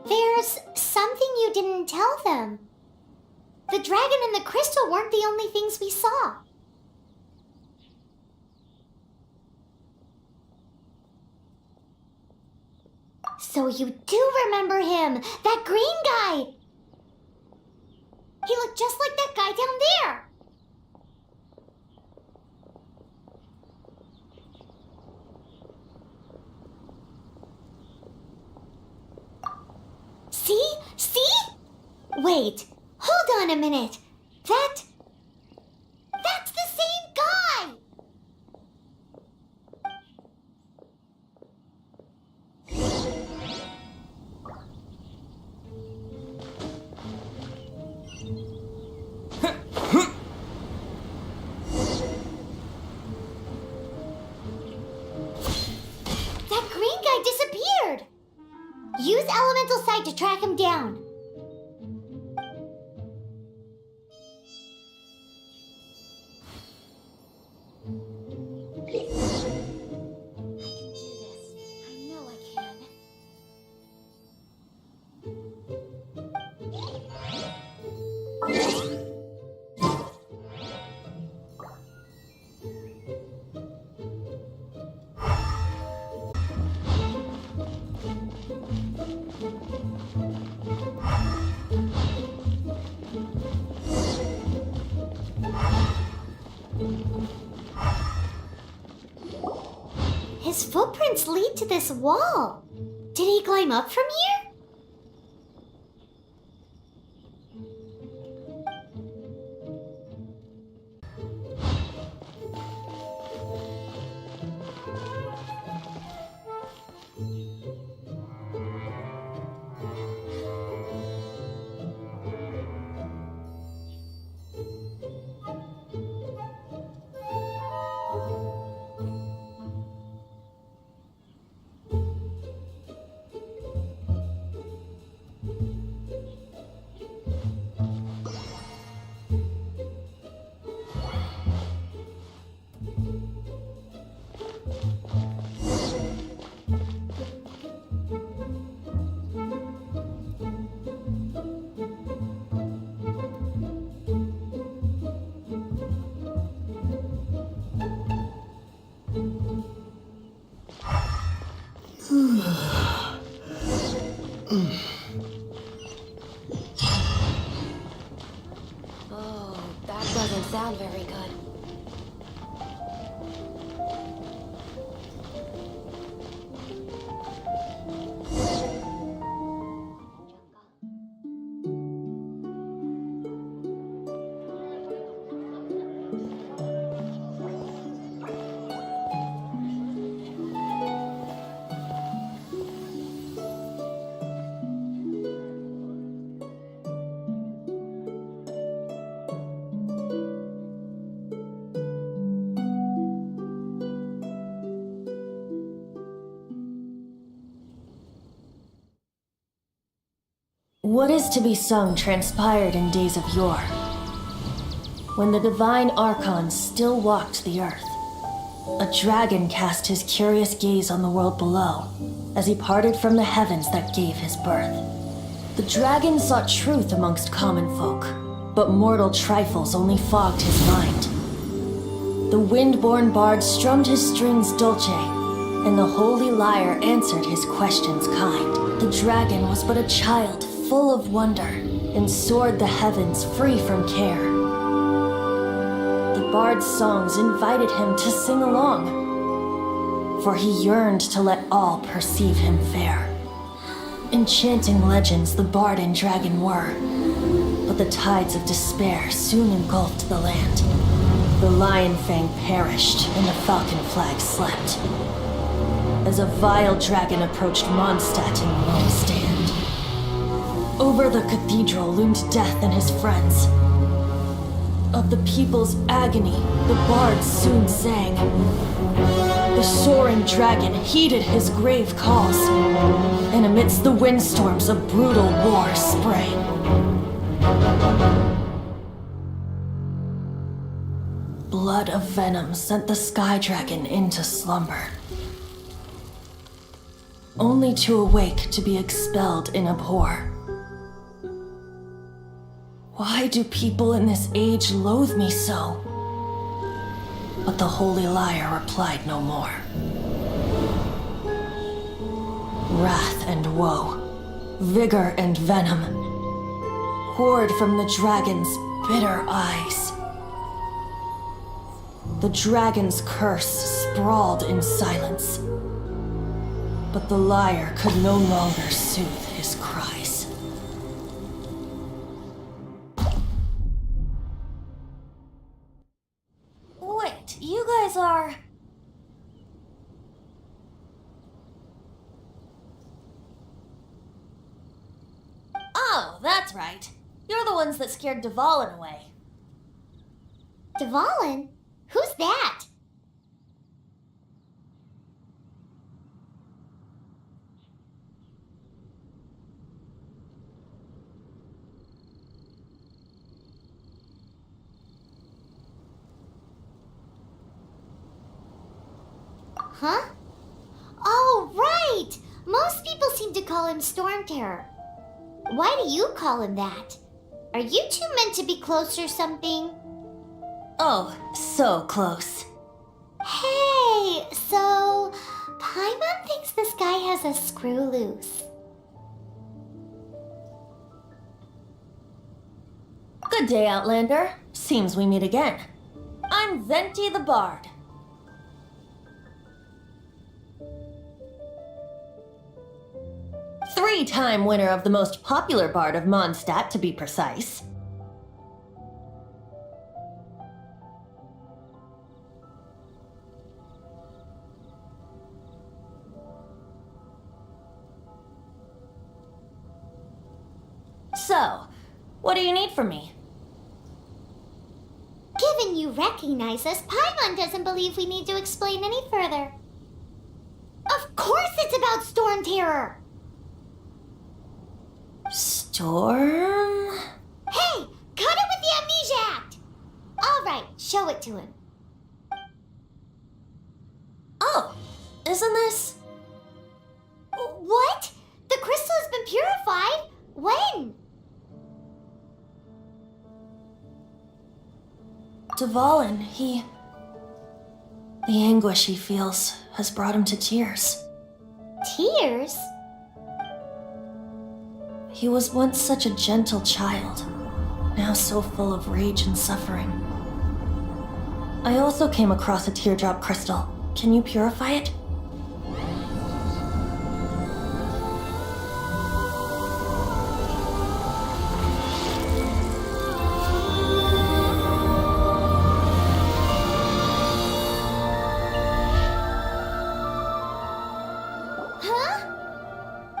There's something you didn't tell them. The dragon and the crystal weren't the only things we saw. So you do remember him, that green guy! He looked just like that guy down there! See? See? Wait, hold on a minute. That's the same guy! That green guy disappeared! Use Elemental Sight to track him down. I can do this. I know I can. footprints lead to this wall. Did he climb up from here? Oh, that doesn't sound very good. What is to be sung transpired in days of yore, when the divine archons still walked the earth. A dragon cast his curious gaze on the world below, as he parted from the heavens that gave his birth. The dragon sought truth amongst common folk, but mortal trifles only fogged his mind. The wind-born bard strummed his strings dulce, and the holy lyre answered his questions kind. The dragon was but a child, full of wonder, and soared the heavens free from care. The bard's songs invited him to sing along, for he yearned to let all perceive him fair. Enchanting legends the bard and dragon were, but the tides of despair soon engulfed the land. The lion fang perished, and the falcon flag slept, as a vile dragon approached Mondstadt in lone stand. Over the cathedral loomed death and his friends. Of the people's agony, the bards soon sang. The soaring dragon heeded his grave calls, and amidst the windstorms a brutal war sprang. Blood of venom sent the sky dragon into slumber, only to awake to be expelled in abhor. Why do people in this age loathe me so? But the holy lyre replied no more. Wrath and woe, vigor and venom, poured from the dragon's bitter eyes. The dragon's curse sprawled in silence, but the lyre could no longer soothe his cries. Wait, you guys are... Oh, that's right. You're the ones that scared Dvalin away. Dvalin? Who's that? Huh? Oh, right! Most people seem to call him Storm Terror. Why do you call him that? Are you two meant to be close or something? Oh, so close. Hey, so Paimon thinks this guy has a screw loose. Good day, Outlander. Seems we meet again. I'm Venti the Bard. three-time winner of the most popular bard of Mondstadt, to be precise. So, what do you need from me? Given you recognize us, Paimon doesn't believe we need to explain any further. Of course it's about Storm Terror! Storm? Hey! Cut it with the Amnesia Act! Alright, show it to him. Oh, isn't this? What? The crystal has been purified? When? Dvalin, the anguish he feels has brought him to tears. Tears? He was once such a gentle child, now so full of rage and suffering. I also came across a teardrop crystal. Can you purify it?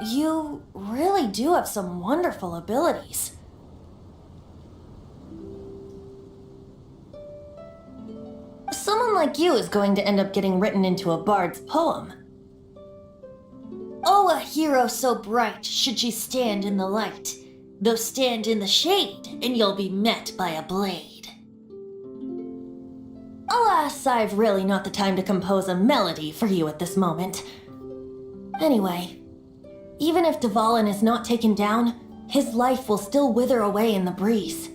You really do have some wonderful abilities. Someone like you is going to end up getting written into a bard's poem. Oh, a hero so bright should she stand in the light, though stand in the shade, and you'll be met by a blade. Alas, I've really not the time to compose a melody for you at this moment. Anyway, even if Dvalin is not taken down, his life will still wither away in the breeze.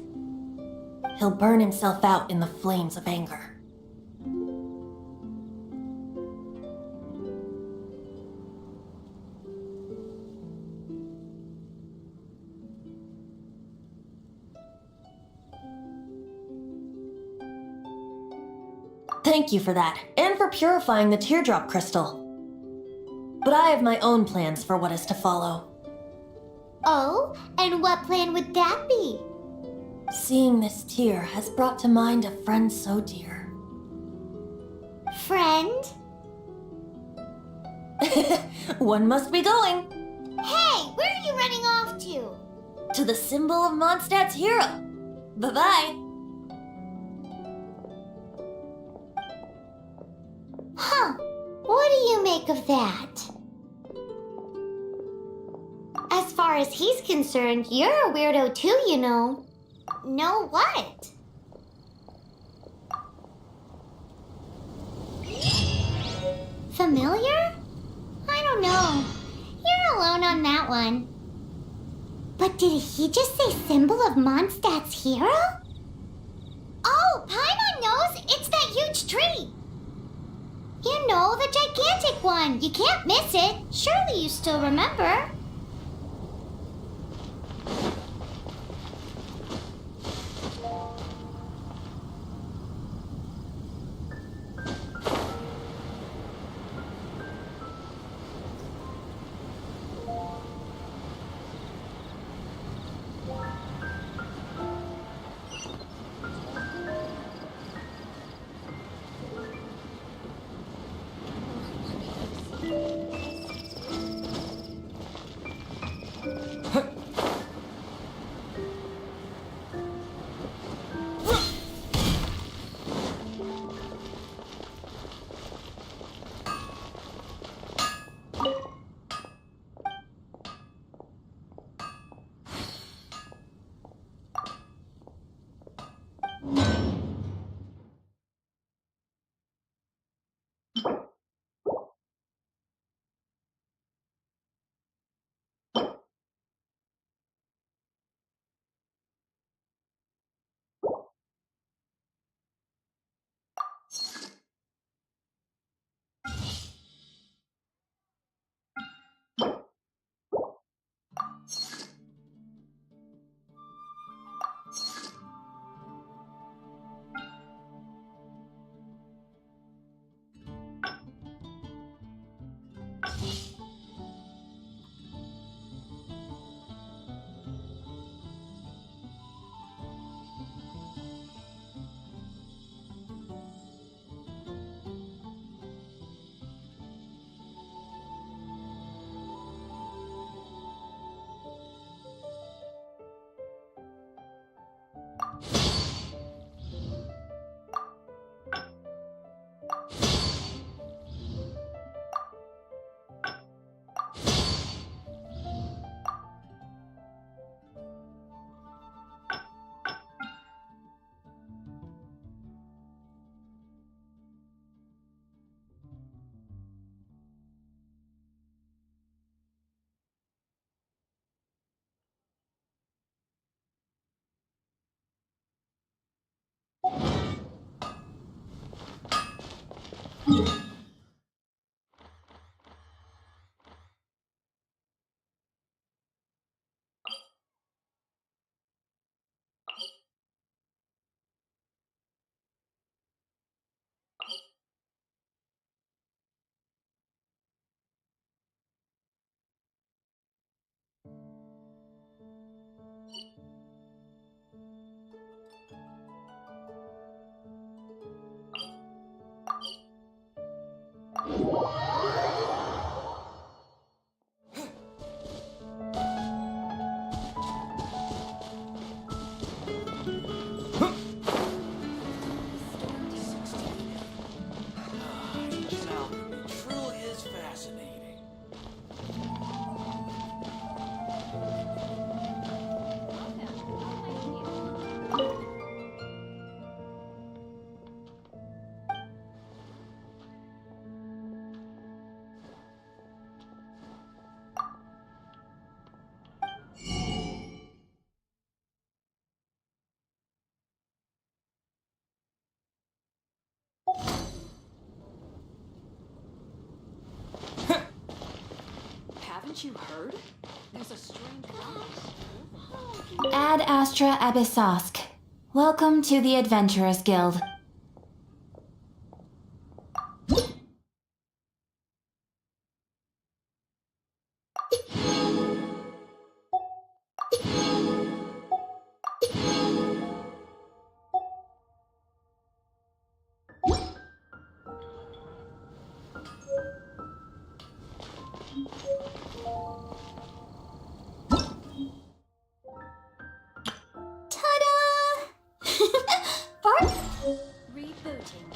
He'll burn himself out in the flames of anger. Thank you for that, and for purifying the teardrop crystal. But I have my own plans for what is to follow. Oh, and what plan would that be? Seeing this tear has brought to mind a friend so dear. Friend? One must be going. Hey, where are you running off to? To the symbol of Mondstadt's hero. Bye-bye. Huh. What do you make of that? As far as he's concerned, you're a weirdo too, you know. Know what? Familiar? I don't know. You're alone on that one. But did he just say symbol of Mondstadt's hero? Oh, Paimon knows! It's that huge tree! You know, the gigantic one! You can't miss it! Surely you still remember? Truly is fascinating. Haven't you heard? There's a strange Ad Astra Abyssosk. Welcome to the Adventurers Guild. Ta-da! Bart? rebooting.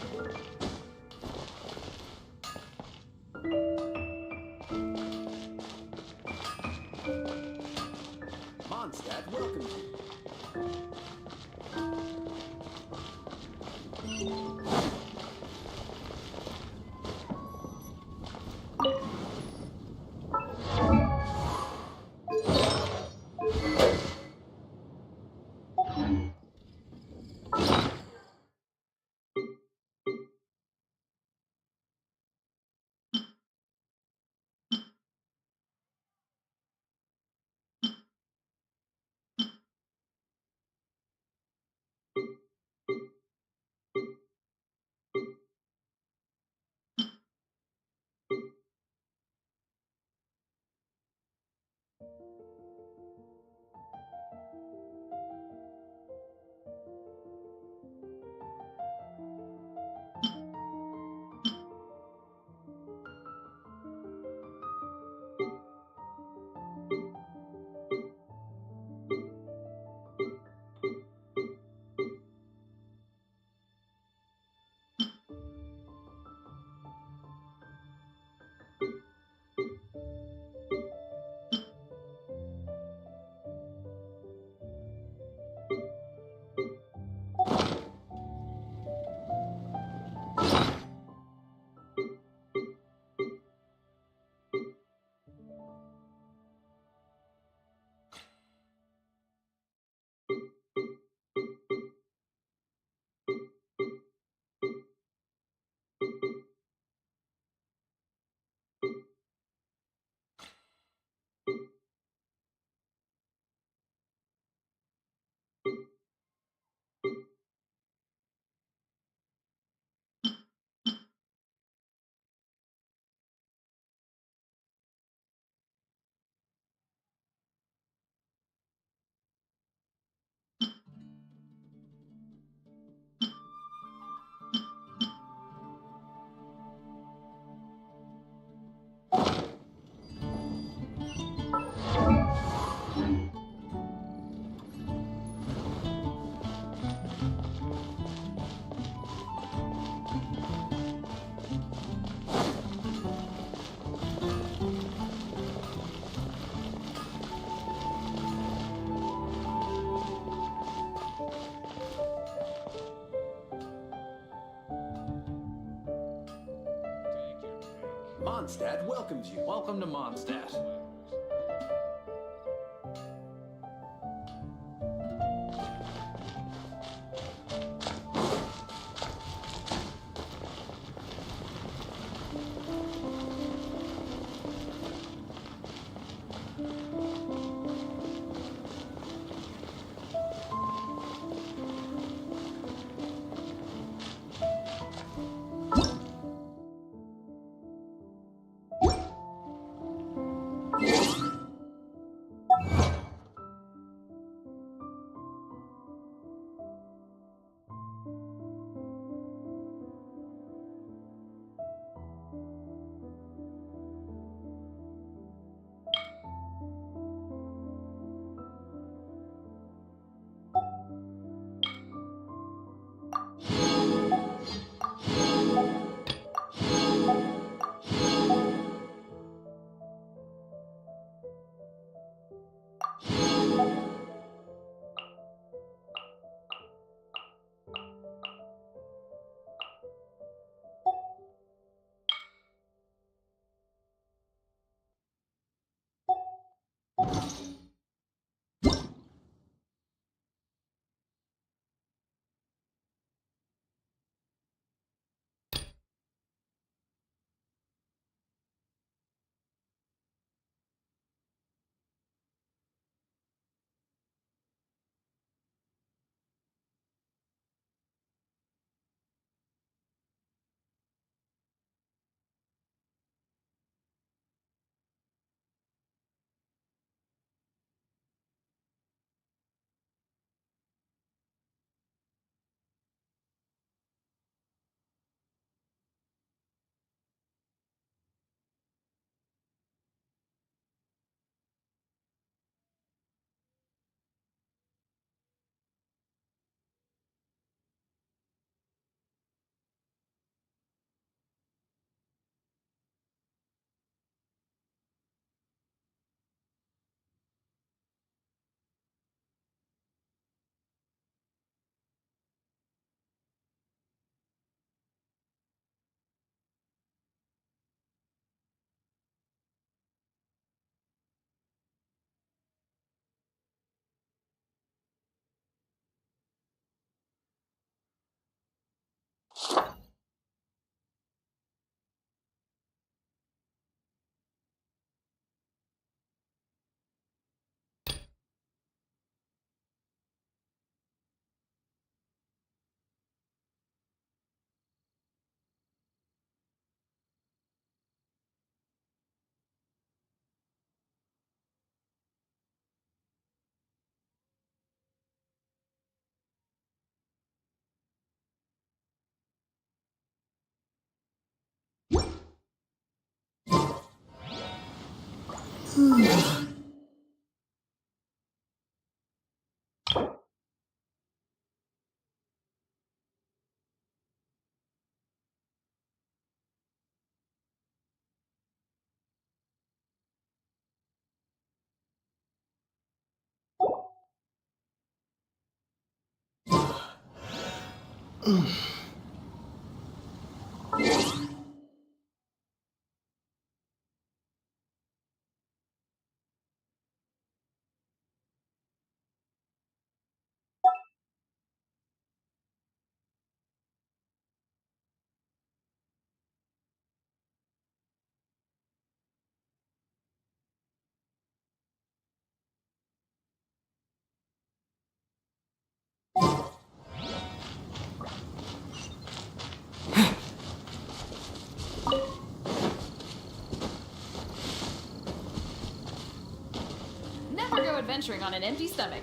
Mondstadt welcomes you. Mondstadt welcomes you. Welcome to Mondstadt. Never go adventuring on an empty stomach.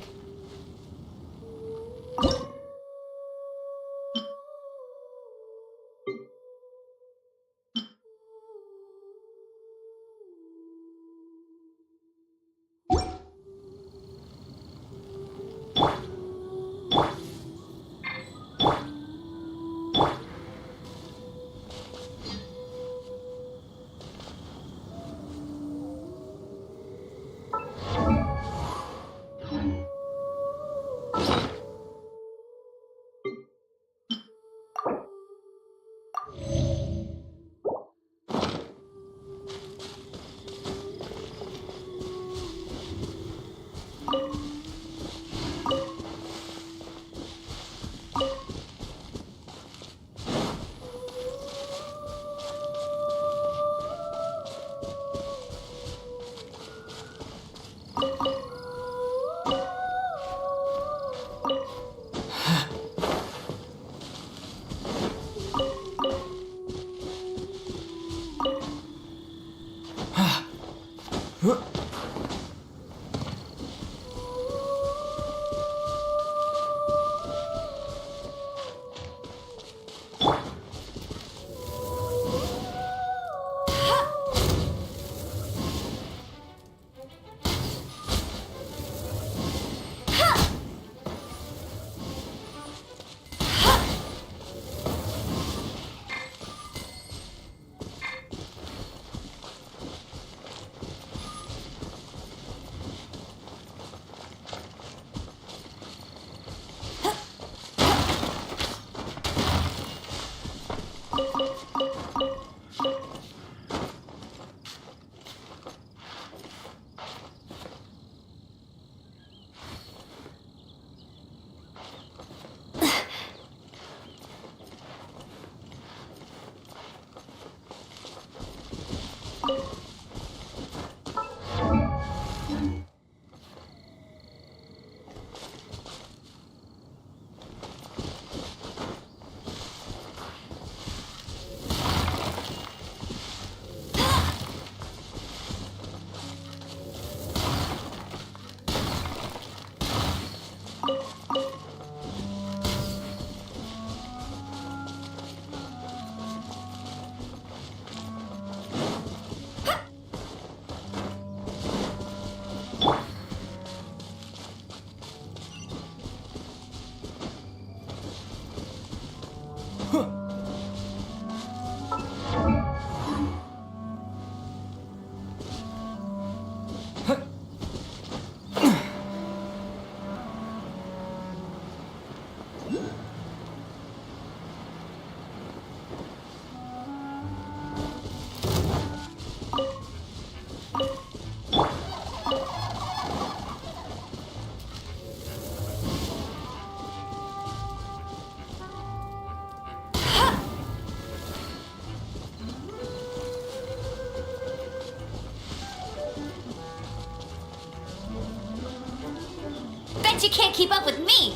Bet you can't keep up with me!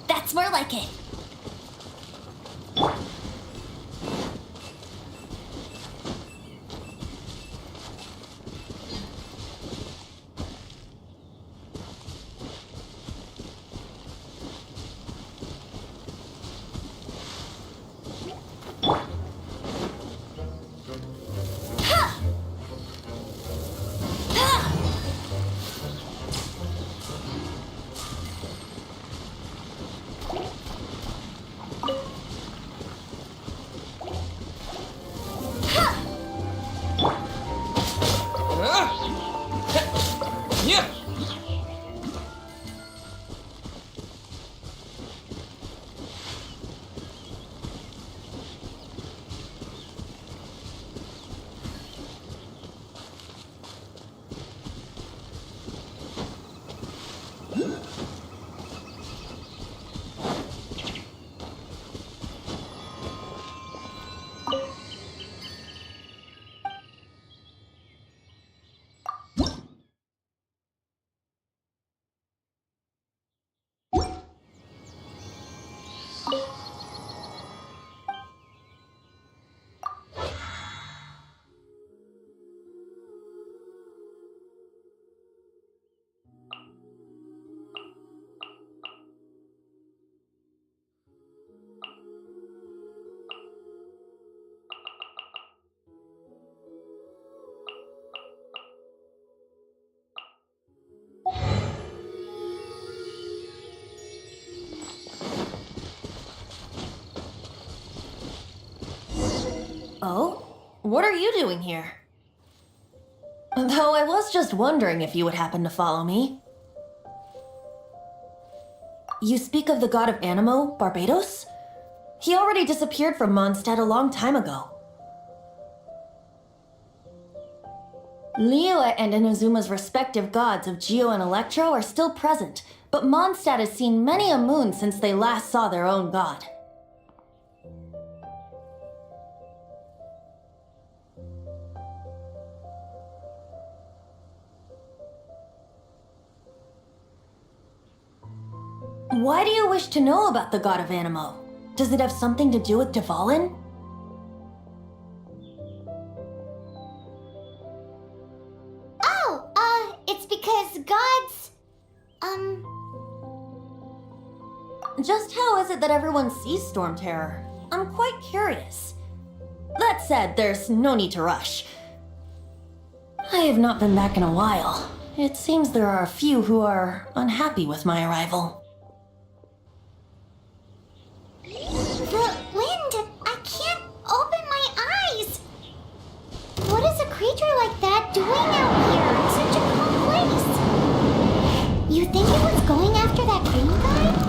That's more like it. Oh? What are you doing here? Though I was just wondering if you would happen to follow me. You speak of the god of Animo, Barbados? He already disappeared from Mondstadt a long time ago. Liyue and Inazuma's respective gods of Geo and Electro are still present, but Mondstadt has seen many a moon since they last saw their own god. Why do you wish to know about the god of Animo? Does it have something to do with Dvalin? Oh, it's because gods, Just how is it that everyone sees Storm Terror? I'm quite curious. That said, there's no need to rush. I have not been back in a while. It seems there are a few who are unhappy with my arrival. The wind! I can't open my eyes! What is a creature like that doing out here in such a cold place? You think it was going after that green guy?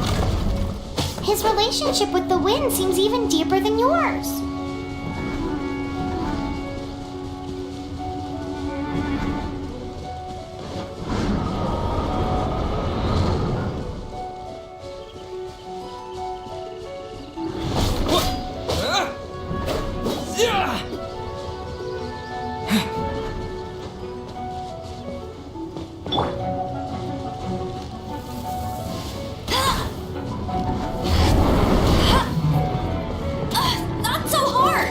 His relationship with the wind seems even deeper than yours. Not so hard!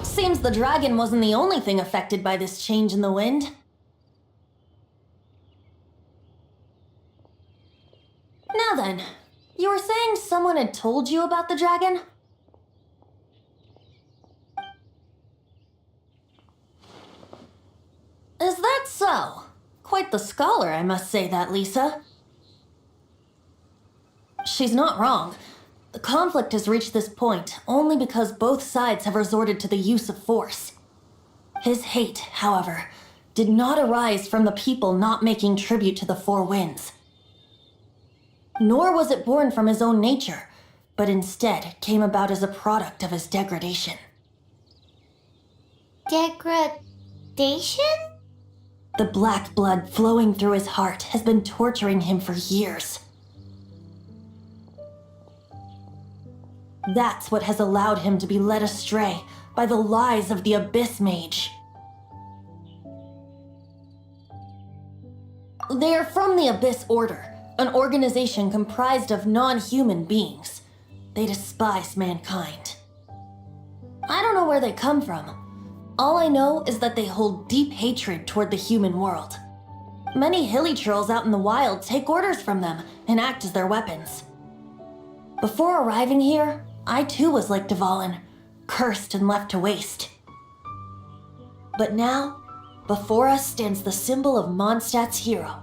Seems the dragon wasn't the only thing affected by this change in the wind. Now then, you were saying someone had told you about the dragon? Is that so? Quite the scholar, I must say that, Lisa. She's not wrong. The conflict has reached this point only because both sides have resorted to the use of force. His hate, however, did not arise from the people not making tribute to the Four Winds. Nor was it born from his own nature, but instead came about as a product of his degradation. Degradation? The black blood flowing through his heart has been torturing him for years. That's what has allowed him to be led astray by the lies of the Abyss Mage. They are from the Abyss Order, an organization comprised of non-human beings. They despise mankind. I don't know where they come from. All I know is that they hold deep hatred toward the human world. Many hilly trolls out in the wild take orders from them and act as their weapons. Before arriving here, I too was like Dvalin, cursed and left to waste. But now, before us stands the symbol of Mondstadt's hero,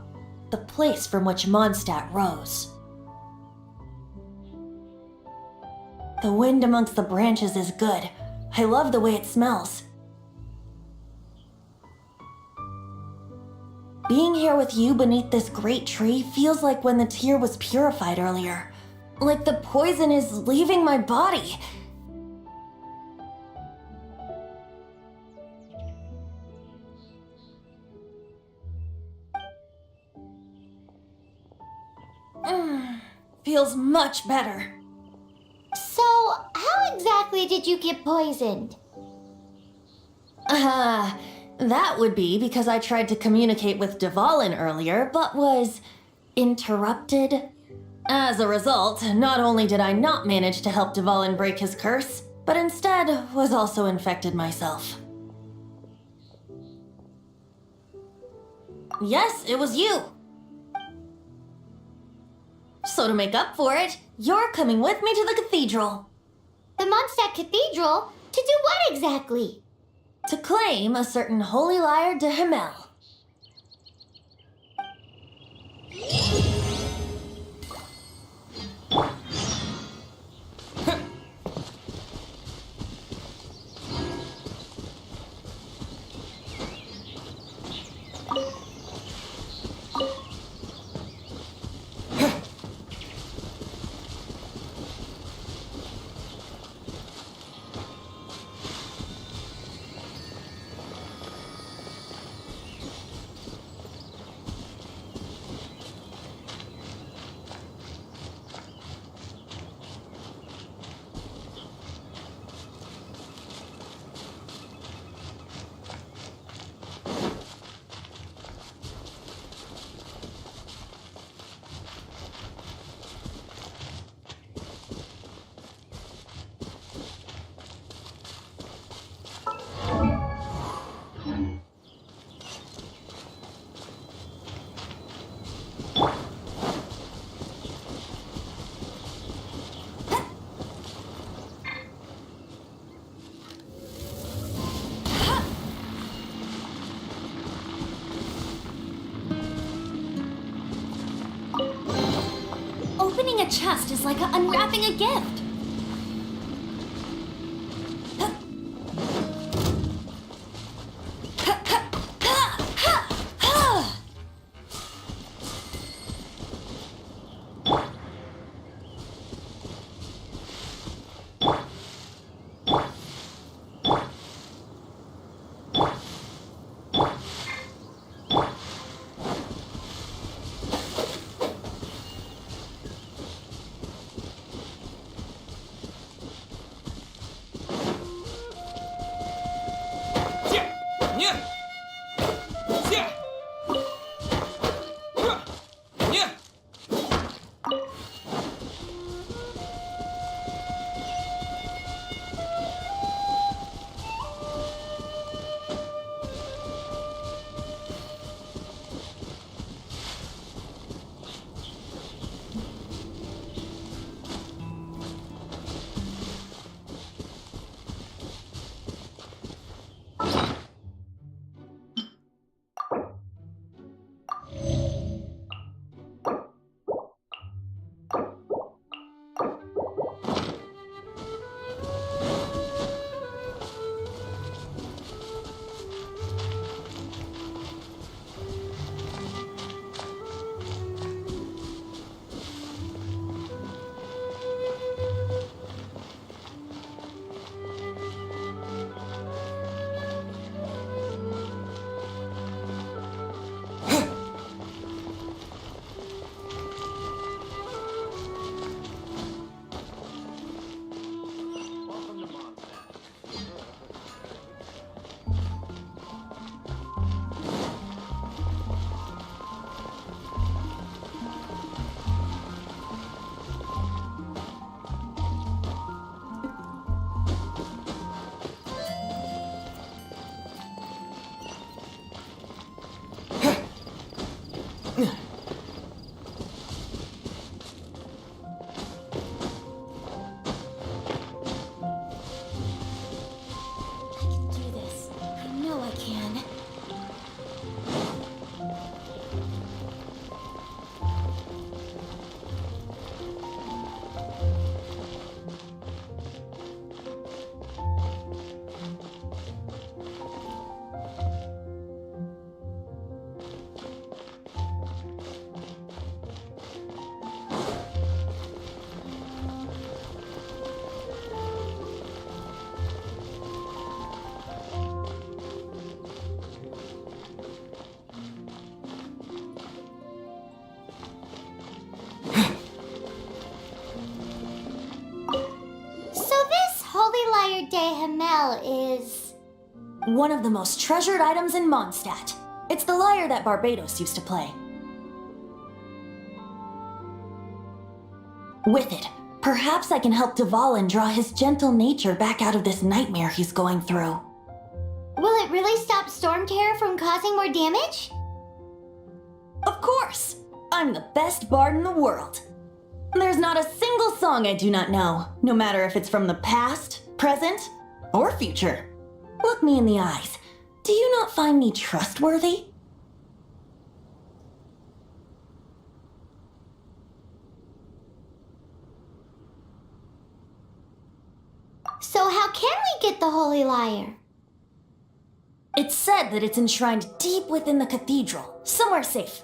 the place from which Mondstadt rose. The wind amongst the branches is good. I love the way it smells. Being here with you beneath this great tree feels like when the tear was purified earlier. Like the poison is leaving my body. Feels much better. So, how exactly did you get poisoned? That would be because I tried to communicate with Dvalin earlier, but was interrupted. As a result, not only did I not manage to help Dvalin break his curse, but instead was also infected myself. Yes, it was you. So to make up for it, you're coming with me to the cathedral. The Mondstadt Cathedral? To do what exactly? To claim a certain holy lyre de Himmel. Opening a chest is like unwrapping a gift. Do this. I know I can. Hamel is... One of the most treasured items in Mondstadt. It's the lyre that Barbados used to play. With it, perhaps I can help Dvalin draw his gentle nature back out of this nightmare he's going through. Will it really stop Storm Terror from causing more damage? Of course! I'm the best bard in the world. There's not a single song I do not know, no matter if it's from the past, present, or future. Look me in the eyes. Do you not find me trustworthy? So how can we get the Holy Lyre? It's said that it's enshrined deep within the cathedral, somewhere safe.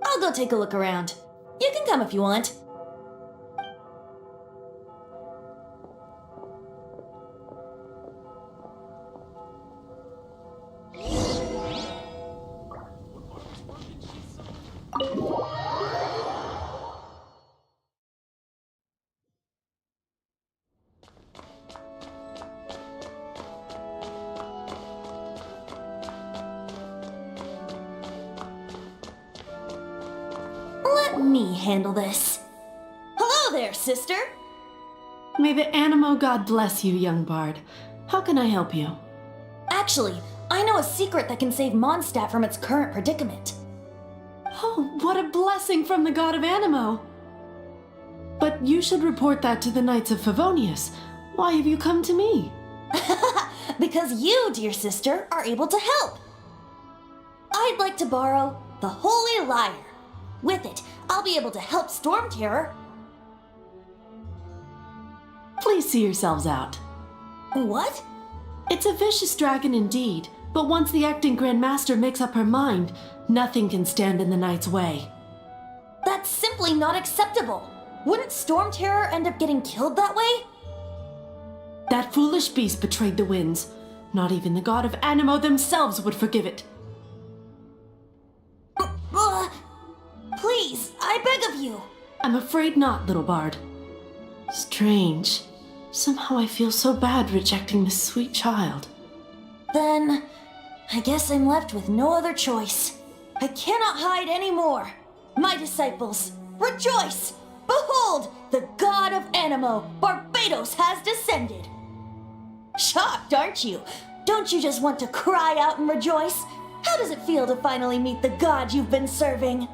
I'll go take a look around. You can come if you want. Let me handle this. Hello there, sister! May the Animo God bless you, young bard. How can I help you? Actually, I know a secret that can save Mondstadt from its current predicament. Oh, what a blessing from the god of Animo! But you should report that to the Knights of Favonius. Why have you come to me? Because you, dear sister, are able to help. I'd like to borrow the Holy Lyre. With it, I'll be able to help Storm Terror. Please see yourselves out. What? It's a vicious dragon indeed, but once the acting Grand Master makes up her mind, nothing can stand in the Knight's way. That's simply not acceptable. Wouldn't Storm Terror end up getting killed that way? That foolish beast betrayed the winds. Not even the god of Animo themselves would forgive it. Please, I beg of you. I'm afraid not, little bard. Strange. Somehow I feel so bad rejecting this sweet child. Then, I guess I'm left with no other choice. I cannot hide anymore. My disciples, rejoice! Behold, the god of Animo, Barbados, has descended. Shocked, aren't you? Don't you just want to cry out and rejoice? How does it feel to finally meet the god you've been serving?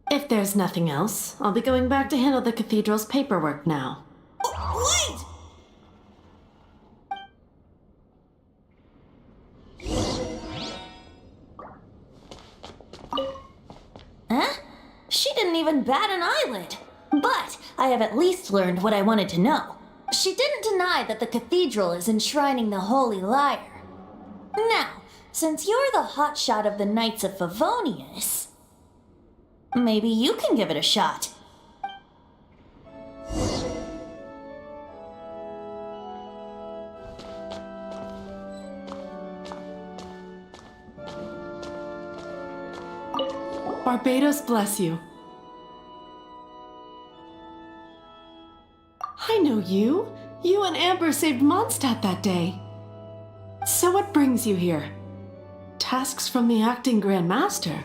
If there's nothing else, I'll be going back to handle the cathedral's paperwork now. Wait! Huh? She didn't even bat an eyelid. But I have at least learned what I wanted to know. She didn't deny that the cathedral is enshrining the Holy Lyre. Now, since you're the hotshot of the Knights of Favonius, maybe you can give it a shot. Barbados bless you. I know you. You and Amber saved Mondstadt that day. So what brings you here? Tasks from the acting Grand Master?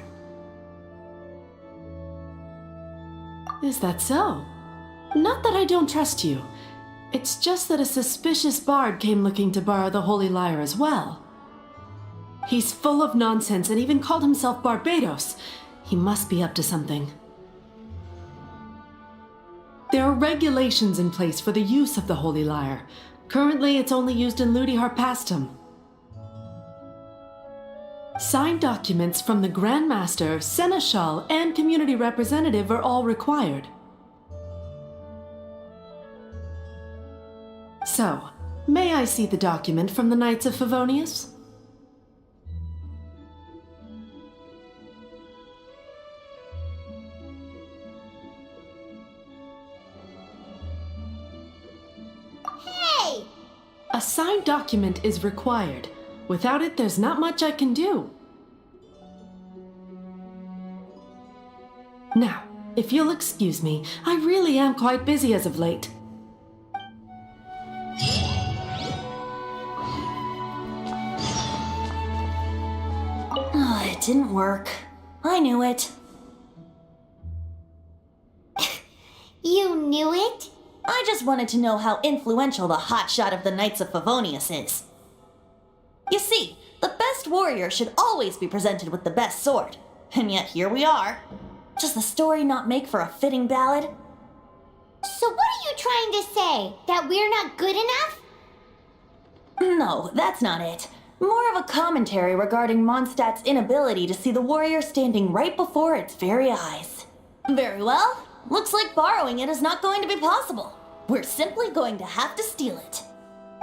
Is that so? Not that I don't trust you. It's just that a suspicious bard came looking to borrow the Holy Lyre as well. He's full of nonsense and even called himself Barbados. He must be up to something. There are regulations in place for the use of the Holy Lyre. Currently, it's only used in Ludi Harpastum. Signed documents from the Grand Master, Seneschal, and Community Representative are all required. So, may I see the document from the Knights of Favonius? Hey! A signed document is required. Without it, there's not much I can do. Now, if you'll excuse me, I really am quite busy as of late. It didn't work. I knew it. You knew it? I just wanted to know how influential the hotshot of the Knights of Favonius is. You see, the best warrior should always be presented with the best sword. And yet here we are. Does the story not make for a fitting ballad? So what are you trying to say? That we're not good enough? No, that's not it. More of a commentary regarding Mondstadt's inability to see the warrior standing right before its very eyes. Very well. Looks like borrowing it is not going to be possible. We're simply going to have to steal it.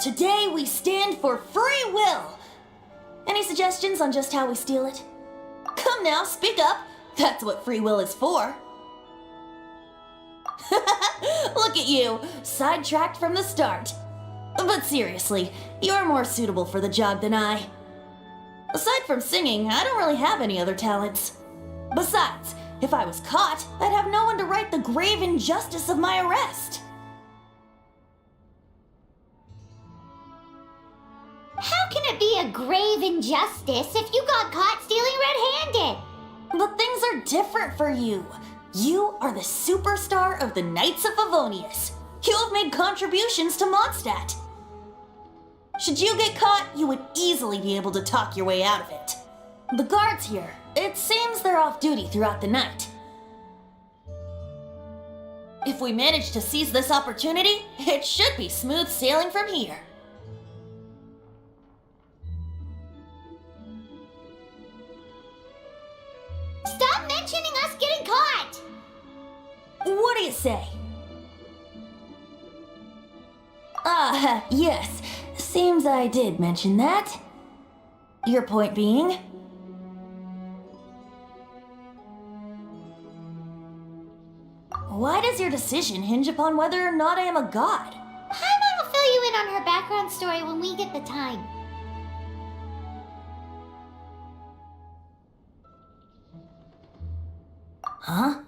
Today we stand for free will. Any suggestions on just how we steal it? Come now, speak up. That's what free will is for. Look at you, sidetracked from the start. But seriously, you're more suitable for the job than I. Aside from singing, I don't really have any other talents. Besides, if I was caught, I'd have no one to right the grave injustice of my arrest. How can it be a grave injustice if you got caught stealing red-handed? But things are different for you. You are the superstar of the Knights of Favonius. You have made contributions to Mondstadt. Should you get caught, you would easily be able to talk your way out of it. The guards here, it seems they're off duty throughout the night. If we manage to seize this opportunity, it should be smooth sailing from here. Stop mentioning us getting caught! What do you say? Yes. Seems I did mention that. Your point being? Why does your decision hinge upon whether or not I am a god? Paimon will fill you in on her background story when we get the time. Huh?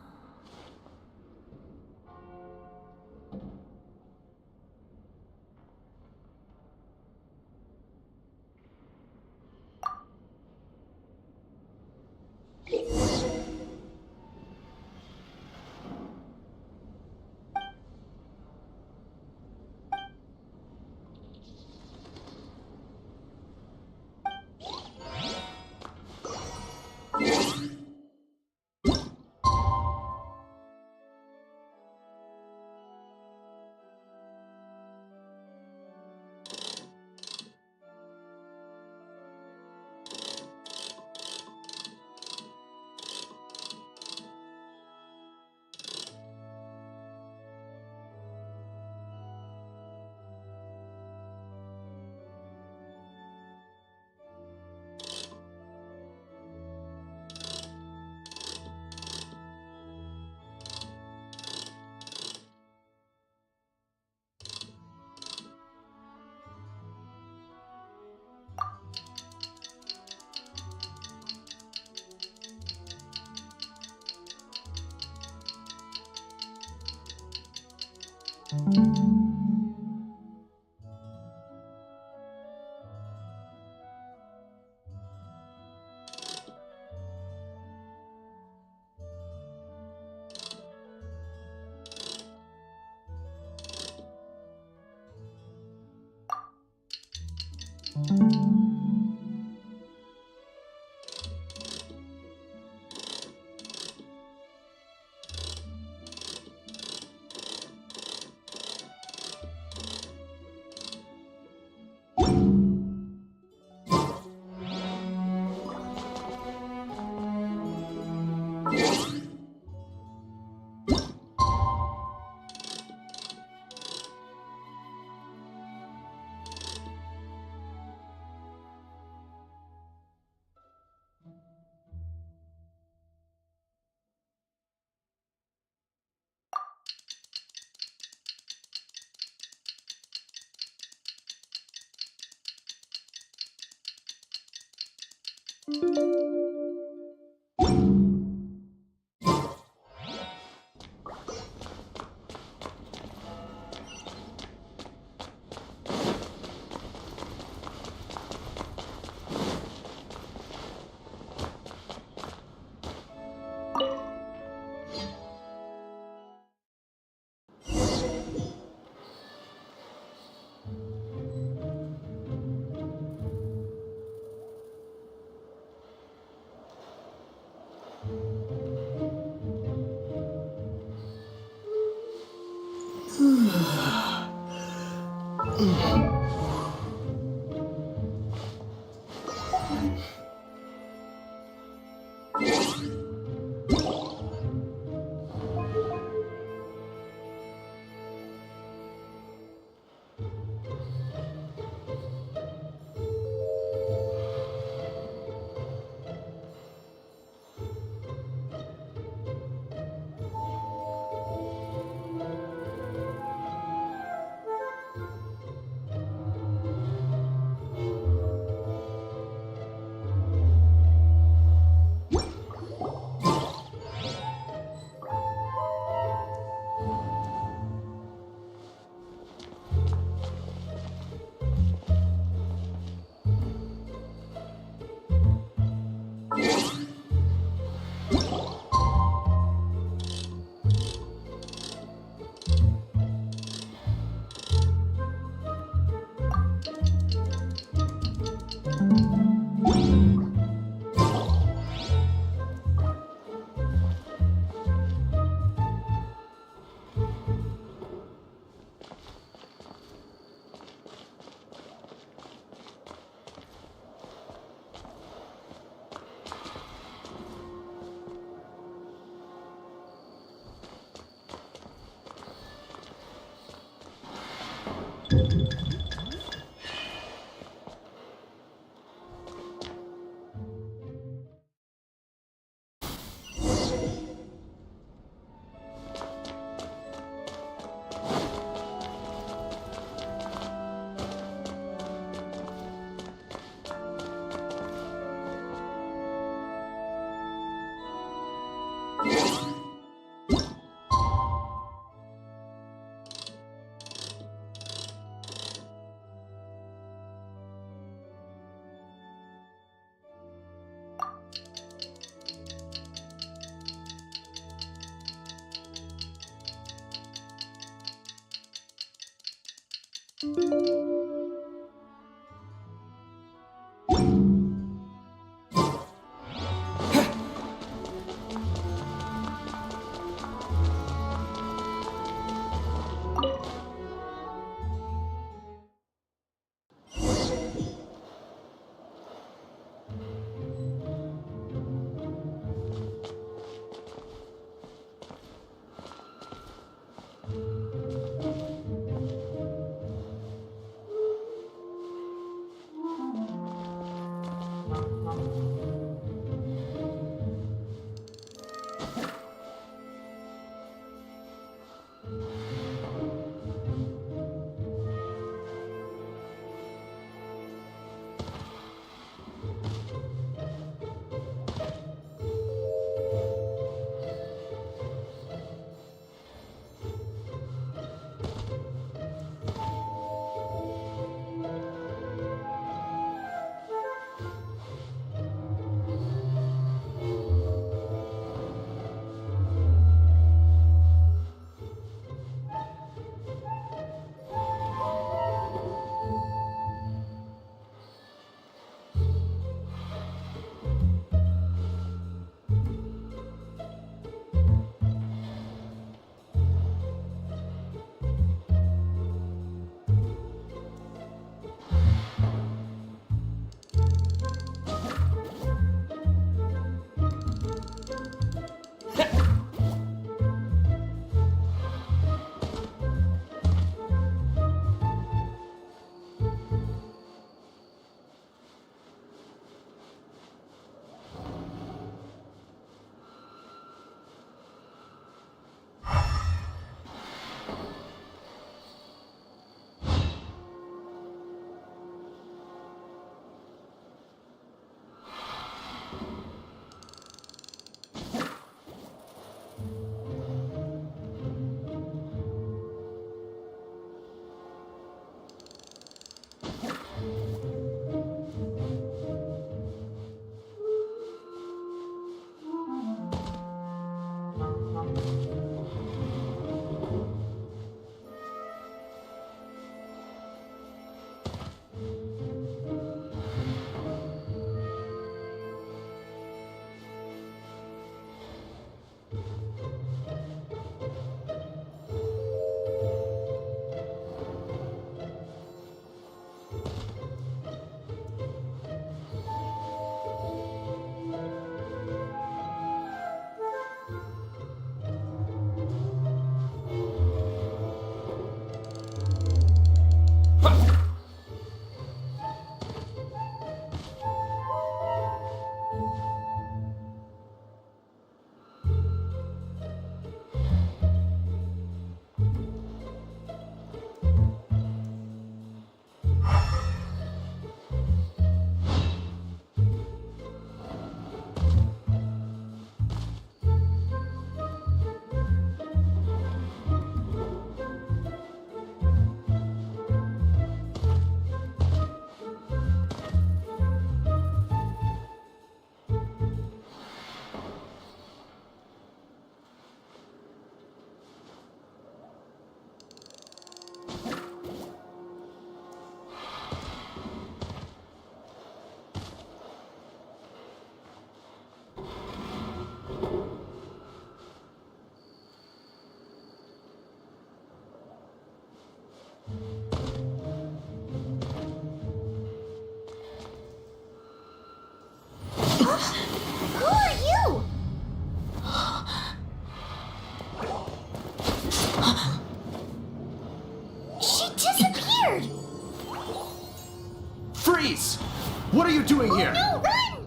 doing here? No, run!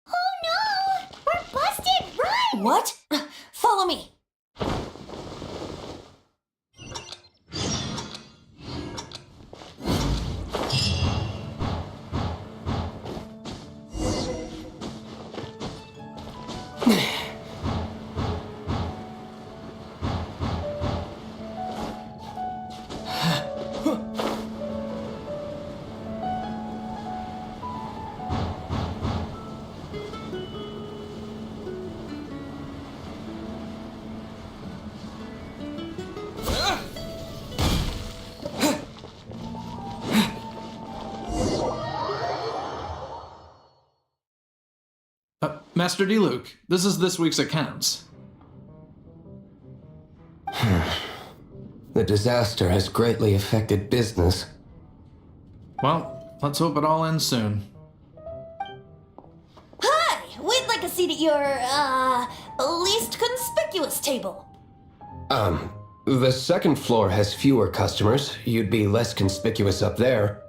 Oh no! We're busted! Run! What? Follow me. Master D. Luke, this is this week's accounts. The disaster has greatly affected business. Well, let's hope it all ends soon. Hi! We'd like a seat at your, least conspicuous table. The second floor has fewer customers. You'd be less conspicuous up there.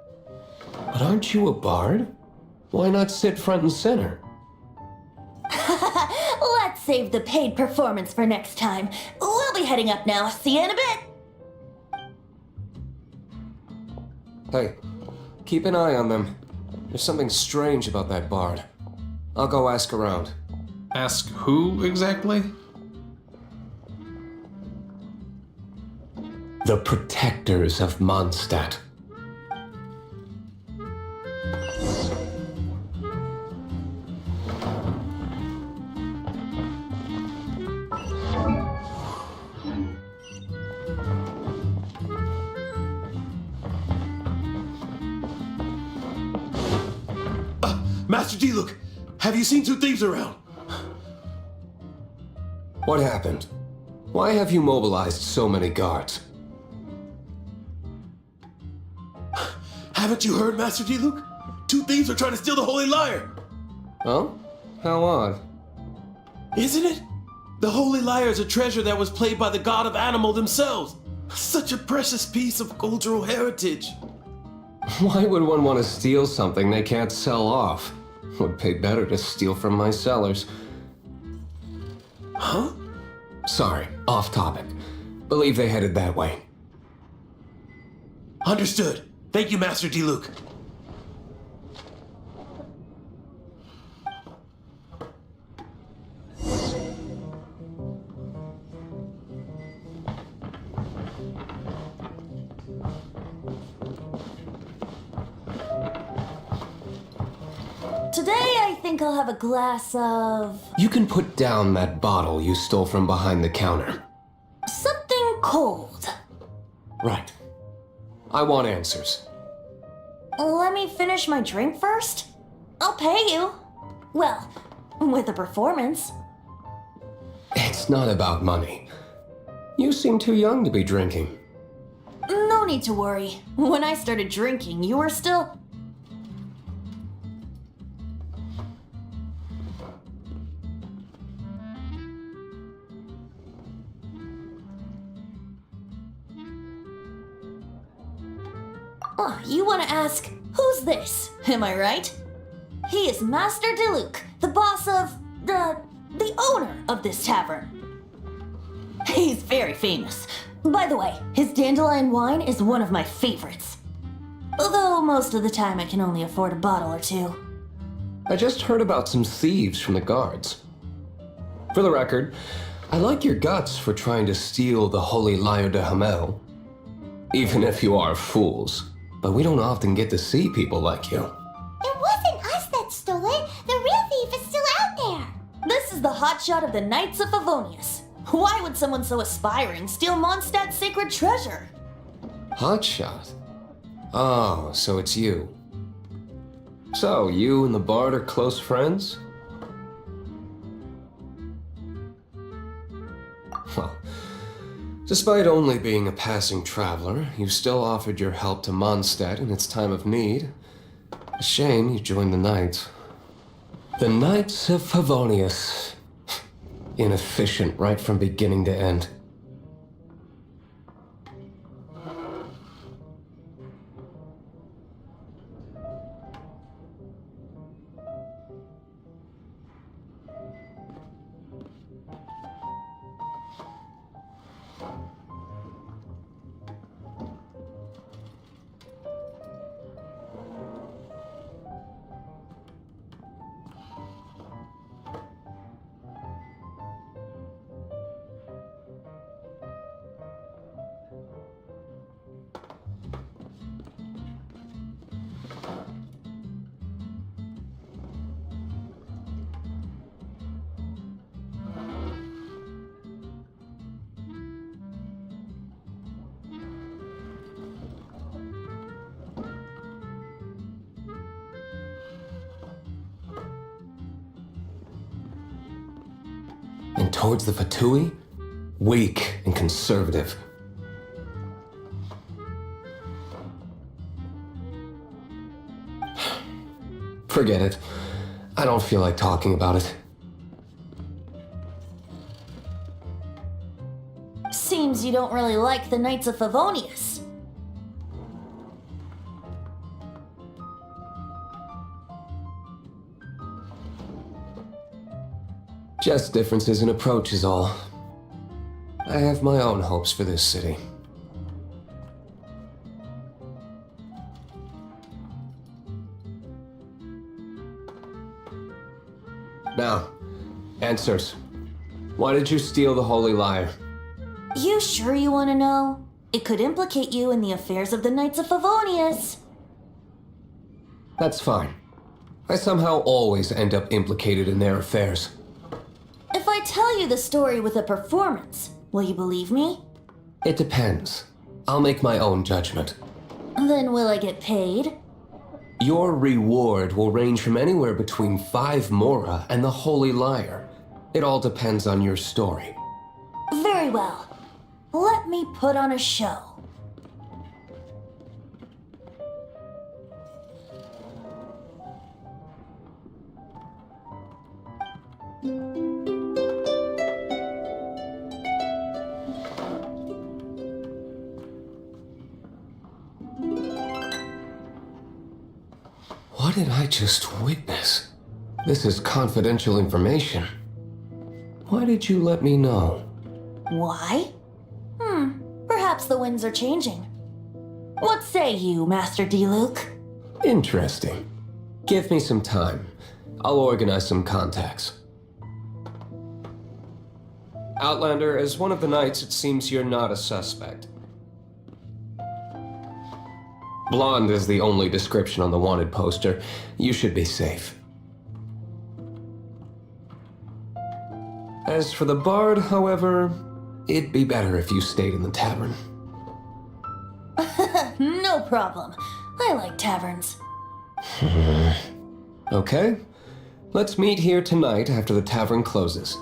But aren't you a bard? Why not sit front and center? Let's save the paid performance for next time. We'll be heading up now. See you in a bit. Hey, keep an eye on them. There's something strange about that bard. I'll go ask around. Ask who exactly? The protectors of Mondstadt. Master D. Luke, have you seen two thieves around? What happened? Why have you mobilized so many guards? Haven't you heard, Master D. Luke? Two thieves are trying to steal the Holy Lyre. Oh? How odd. Isn't it? The Holy Lyre is a treasure that was played by the god of animal themselves. Such a precious piece of cultural heritage. Why would one want to steal something they can't sell off? Would pay better to steal from my sellers. Huh? Sorry, off topic. Believe they headed that way. Understood. Thank you, Master D. Luke. Today, I think I'll have a glass of... You can put down that bottle you stole from behind the counter. something cold. Right. I want answers. Let me finish my drink first. I'll pay you. Well, with a performance. It's not about money. You seem too young to be drinking. No need to worry. When I started drinking, you were still... Oh, you want to ask, who's this? Am I right? He is Master Diluc, the boss of... the owner of this tavern. He's very famous. By the way, his dandelion wine is one of my favorites. Although most of the time I can only afford a bottle or two. I just heard about some thieves from the guards. For the record, I like your guts for trying to steal the Holy Lyre de Hamel. Even if you are fools. But we don't often get to see people like you. It wasn't us that stole it. The real thief is still out there. This is the hotshot of the Knights of Favonius. Why would someone so aspiring steal Mondstadt's sacred treasure? Hotshot? Oh, so it's you. So, you and the Bard are close friends? Well, despite only being a passing traveler, you still offered your help to Mondstadt in its time of need. A shame you joined the Knights. The Knights of Favonius. Inefficient right from beginning to end. towards the Fatui? Weak and conservative. Forget it. I don't feel like talking about it. Seems you don't really like the Knights of Favonius. Just differences in approach is all. I have my own hopes for this city. Now, answers. Why did you steal the Holy Lyre? You sure you want to know? It could implicate you in the affairs of the Knights of Favonius. That's fine. I somehow always end up implicated in their affairs. If I tell you the story with a performance, will you believe me? It depends. I'll make my own judgment. Then will I get paid? Your reward will range from anywhere between 5 Mora and the Holy Lyre. It all depends on your story. Very well. Let me put on a show. What did I just witness? This is confidential information. Why did you let me know? Why? Perhaps the winds are changing. What say you, Master Diluc? Interesting. Give me some time. I'll organize some contacts. Outlander, as one of the knights, it seems you're not a suspect. Blonde is the only description on the wanted poster. You should be safe. As for the bard, however, it'd be better if you stayed in the tavern. No problem. I like taverns. Okay. Let's meet here tonight after the tavern closes.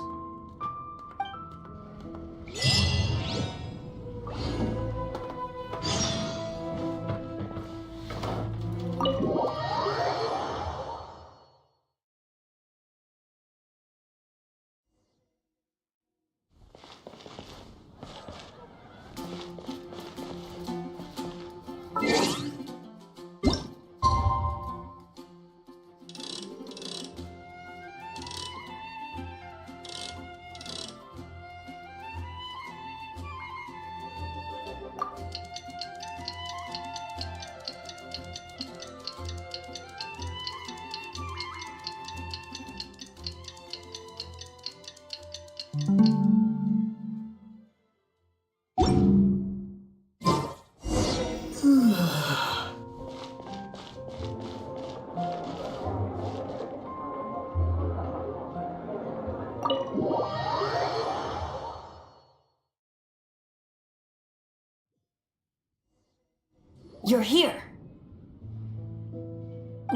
You're here.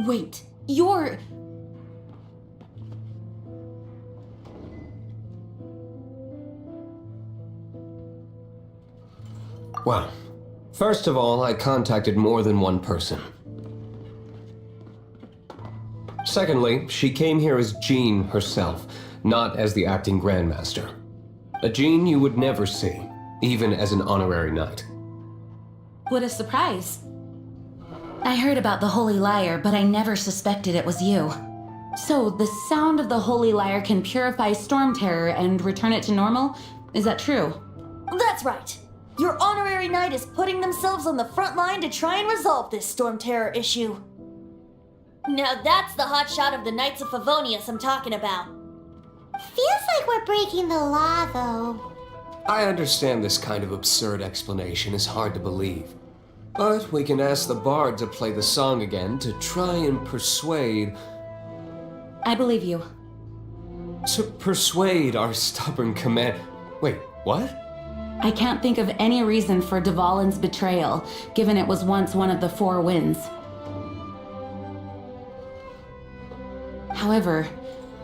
Wait, you're... Well, first of all, I contacted more than one person. Secondly, she came here as Jean herself, not as the acting Grandmaster. A Jean you would never see, even as an honorary knight. What a surprise. I heard about the Holy Lyre, but I never suspected it was you. So, the sound of the Holy Lyre can purify Storm Terror and return it to normal? Is that true? That's right. Your honorary knight is putting themselves on the front line to try and resolve this Storm Terror issue. Now that's the hotshot of the Knights of Favonius I'm talking about. Feels like we're breaking the law, though. I understand this kind of absurd explanation is hard to believe. But we can ask the bard to play the song again to try and persuade... I believe you. To persuade our stubborn command... Wait, what? I can't think of any reason for Dvalin's betrayal, given it was once one of the 4 winds. However,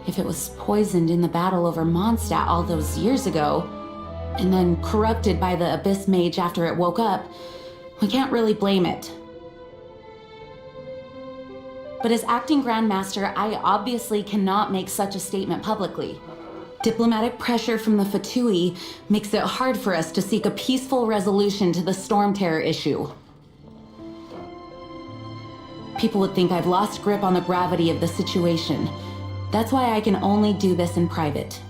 If it was poisoned in the battle over Mondstadt all those years ago, and then corrupted by the Abyss Mage after it woke up, we can't really blame it. But as acting Grandmaster, I obviously cannot make such a statement publicly. Diplomatic pressure from the Fatui makes it hard for us to seek a peaceful resolution to the Storm Terror issue. People would think I've lost grip on the gravity of the situation. That's why I can only do this in private.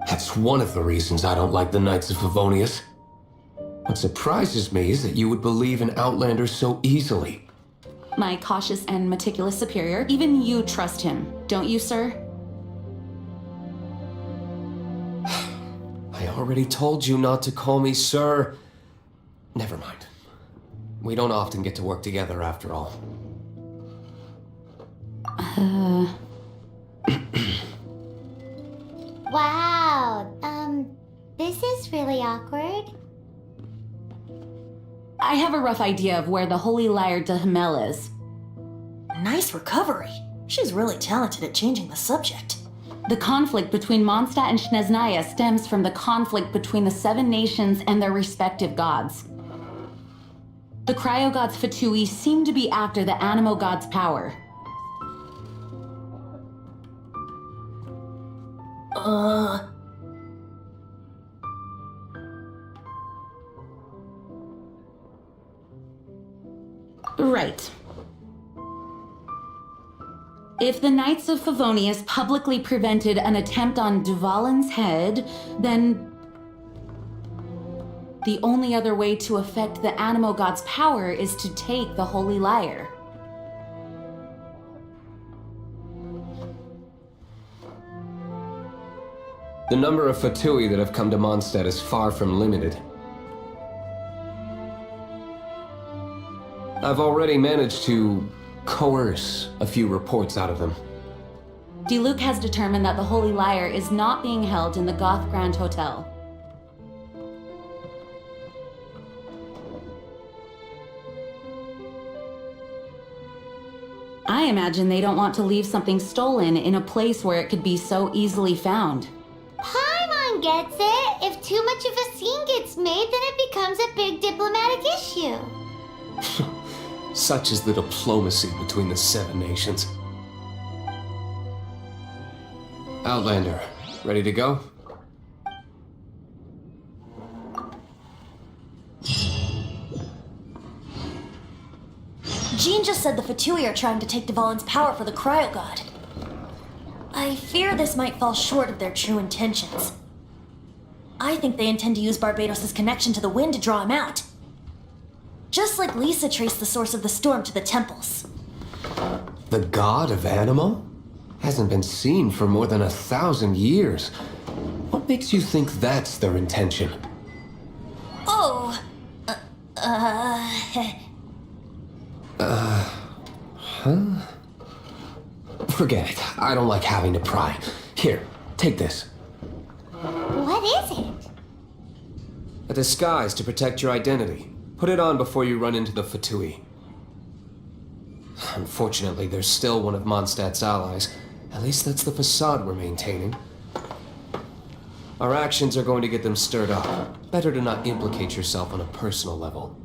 That's one of the reasons I don't like the Knights of Favonius. What surprises me is that you would believe in Outlanders so easily. My cautious and meticulous superior, even you trust him, don't you, sir? I already told you not to call me sir. Never mind. We don't often get to work together after all. Wow, this is really awkward. I have a rough idea of where the Holy Lyre de Hamel is. Nice recovery. She's really talented at changing the subject. The conflict between Mondstadt and Snezhnaya stems from the conflict between the 7 nations and their respective gods. The cryo-gods Fatui seem to be after the Animo god's power. Right. If the Knights of Favonius publicly prevented an attempt on Dvalin's head, then the only other way to affect the Animo god's power is to take the Holy Lyre. The number of Fatui that have come to Mondstadt is far from limited. I've already managed to coerce a few reports out of them. Diluc has determined that the Holy Lyre is not being held in the Goth Grand Hotel. I imagine they don't want to leave something stolen in a place where it could be so easily found. Paimon gets it. If too much of a scene gets made, then it becomes a big diplomatic issue. Such is the diplomacy between the 7 nations. Outlander, ready to go? Jean just said the Fatui are trying to take Dvalin's power for the Cryo God. I fear this might fall short of their true intentions. I think they intend to use Barbados' connection to the wind to draw him out. Just like Lisa traced the source of the storm to the temples. The god of Animo? Hasn't been seen for more than 1,000 years. What makes you think that's their intention? Oh, Forget it. I don't like having to pry. Here, take this. What is it? A disguise to protect your identity. Put it on before you run into the Fatui. Unfortunately, there's still one of Mondstadt's allies. At least that's the facade we're maintaining. Our actions are going to get them stirred up. Better to not implicate yourself on a personal level.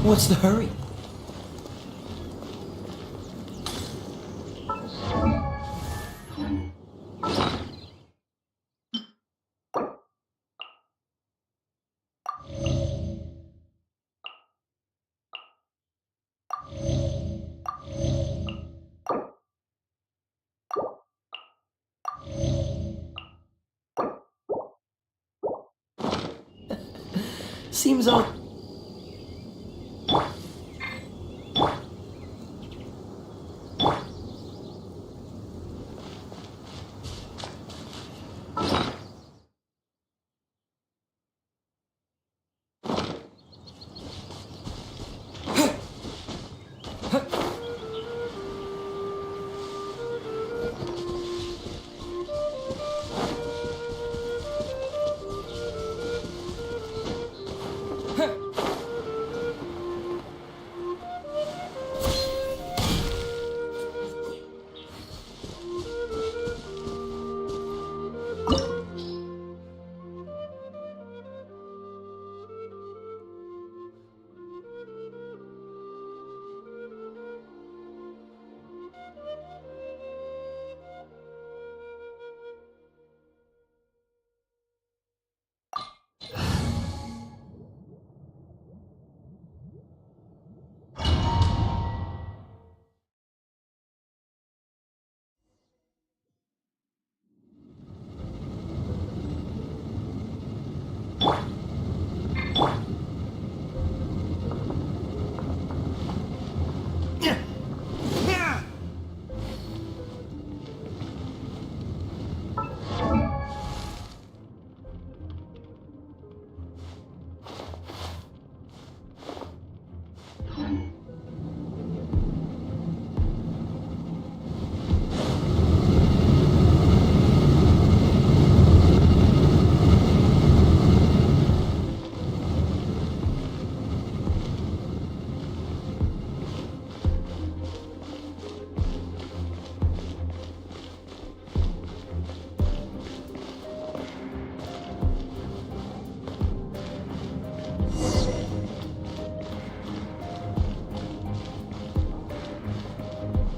What's the hurry? Seems all...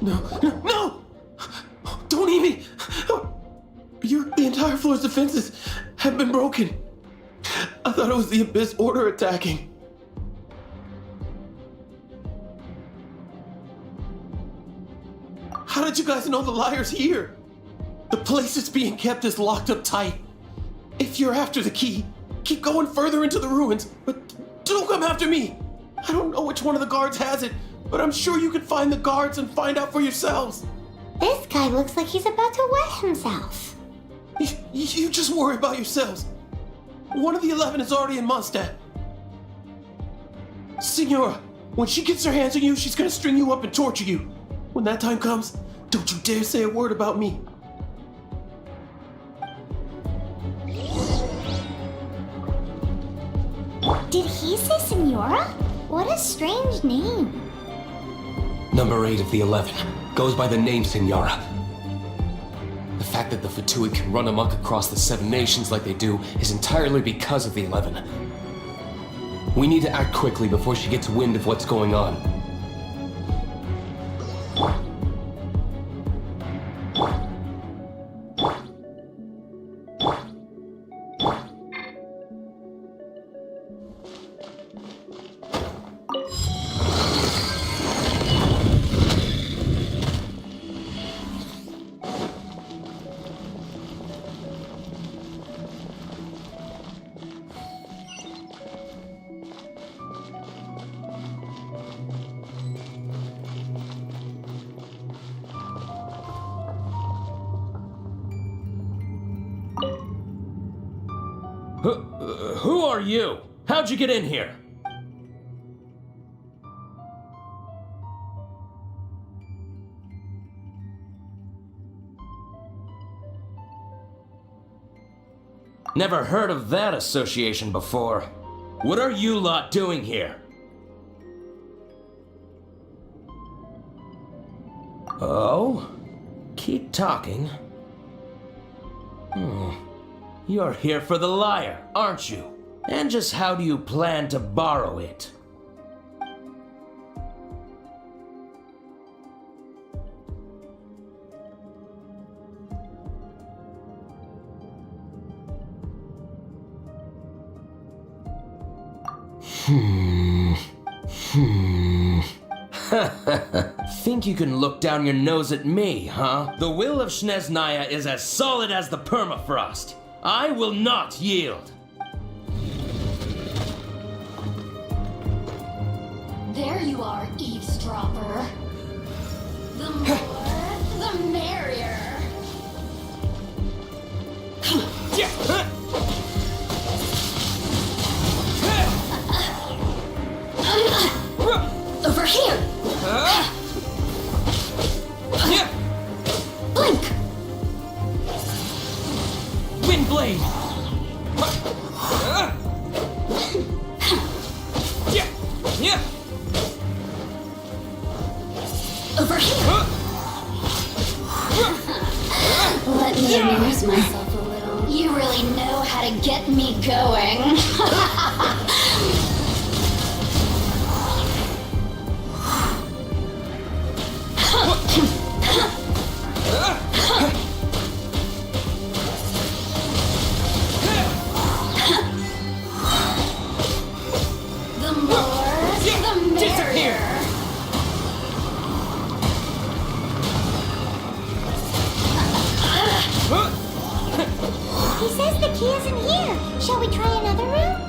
No! Don't eat me! The entire floor's defenses have been broken. I thought it was the Abyss Order attacking. How did you guys know the liar's here? The place it's being kept is locked up tight. If you're after the key, keep going further into the ruins, but don't come after me. I don't know which one of the guards has it, but I'm sure you can find the guards and find out for yourselves. This guy looks like he's about to wet himself. You just worry about yourselves. One of the 11 is already in Mondstadt. Signora, when she gets her hands on you, she's gonna string you up and torture you. When that time comes, don't you dare say a word about me. Did he say Senora? What a strange name. Number 8 of the 11 goes by the name Signora. The fact that the Fatui can run amok across the 7 nations like they do is entirely because of the 11. We need to act quickly before she gets wind of what's going on. Who are you? How'd you get in here? Never heard of that association before. What are you lot doing here? Oh? Keep talking. You're here for the lyre, aren't you? And just how do you plan to borrow it? Think you can look down your nose at me, huh? The will of Snezhnaya is as solid as the permafrost. I will not yield. There you are, eavesdropper. The more, the merrier. Over here! Blink! Windblade! Over here! Let me amuse myself a little. You really know how to get me going. He says the key isn't here. Shall we try another room?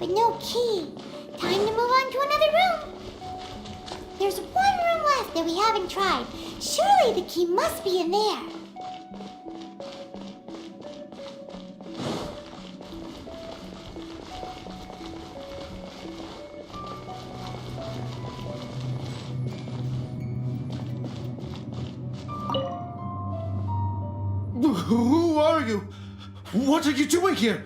but no key. Time to move on to another room. There's one room left that we haven't tried. Surely the key must be in there. Who are you? What are you doing here?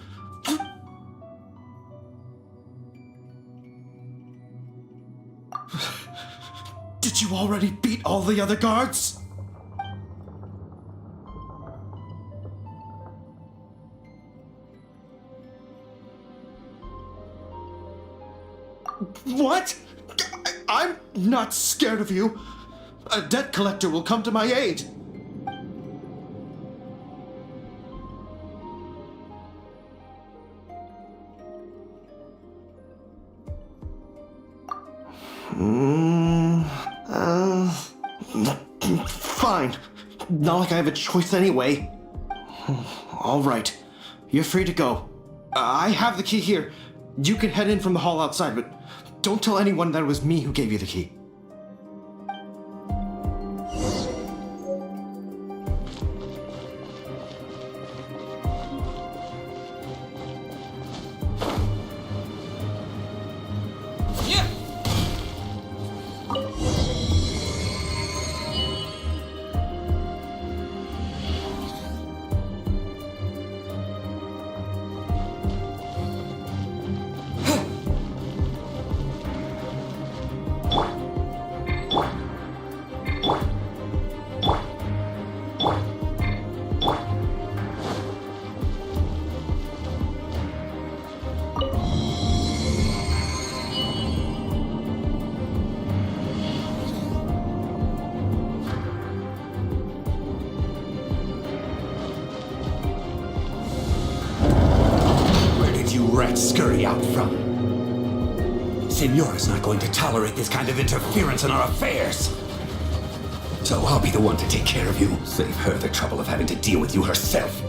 Did you already beat all the other guards? What? I'm not scared of you. A debt collector will come to my aid. Fine. Not like I have a choice anyway. All right. You're free to go. I have the key here. You can head in from the hall outside, but don't tell anyone that it was me who gave you the key. Rats scurry out from. Signora's not going to tolerate this kind of interference in our affairs. So I'll be the one to take care of you. Save her the trouble of having to deal with you herself.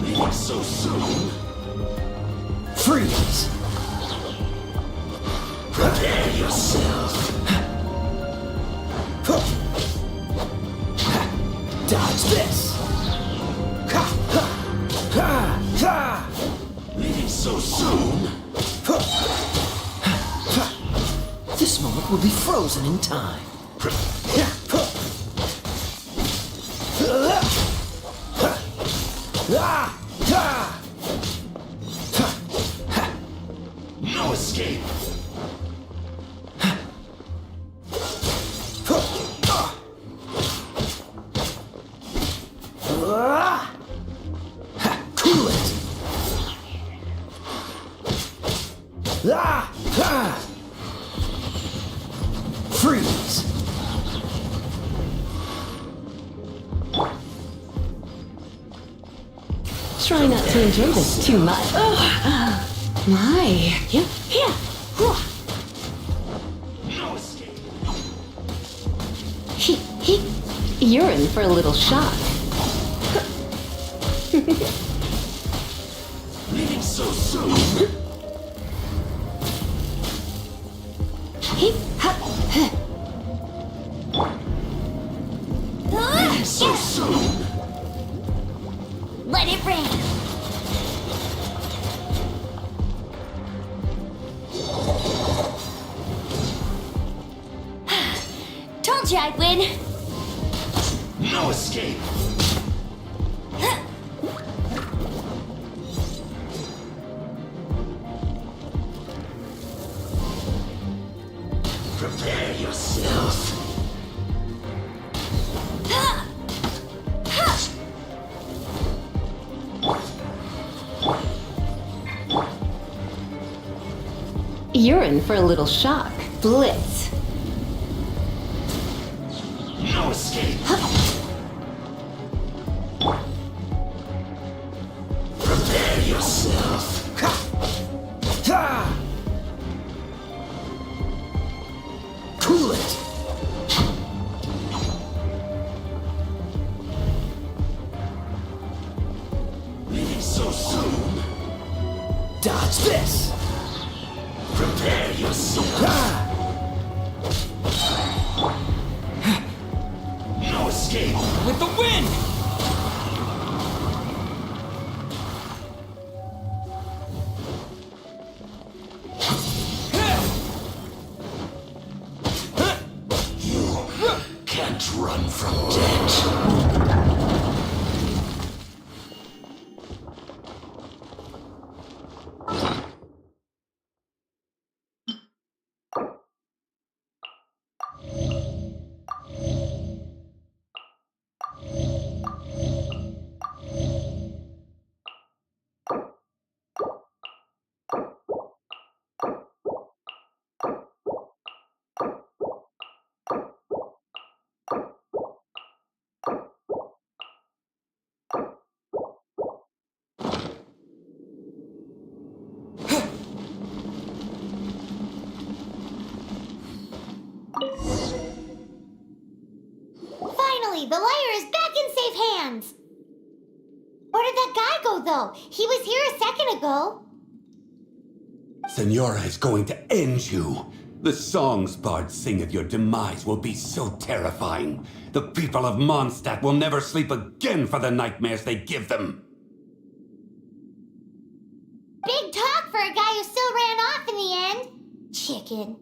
Leaving so soon? Freeze! Prepare yourself. Dodge this! Leaving so soon? This moment will be frozen in time. No escape! Cool it! Freeze! Try not to enjoy this too much. My. Yeah. No escape! You're in for a little shock. Leaving so soon? Leaving so soon? Let it rain. Told you I'd win. No escape! Prepare yourself. You're in for a little shock. Blitz. No escape. Prepare yourself. Cool it. with the wind! Can't run from death. Finally, the lyre is back in safe hands! Where did that guy go, though? He was here a second ago. Senora is going to end you. The songs bards sing of your demise will be so terrifying. The people of Mondstadt will never sleep again for the nightmares they give them. Big talk for a guy who still ran off in the end. Chicken.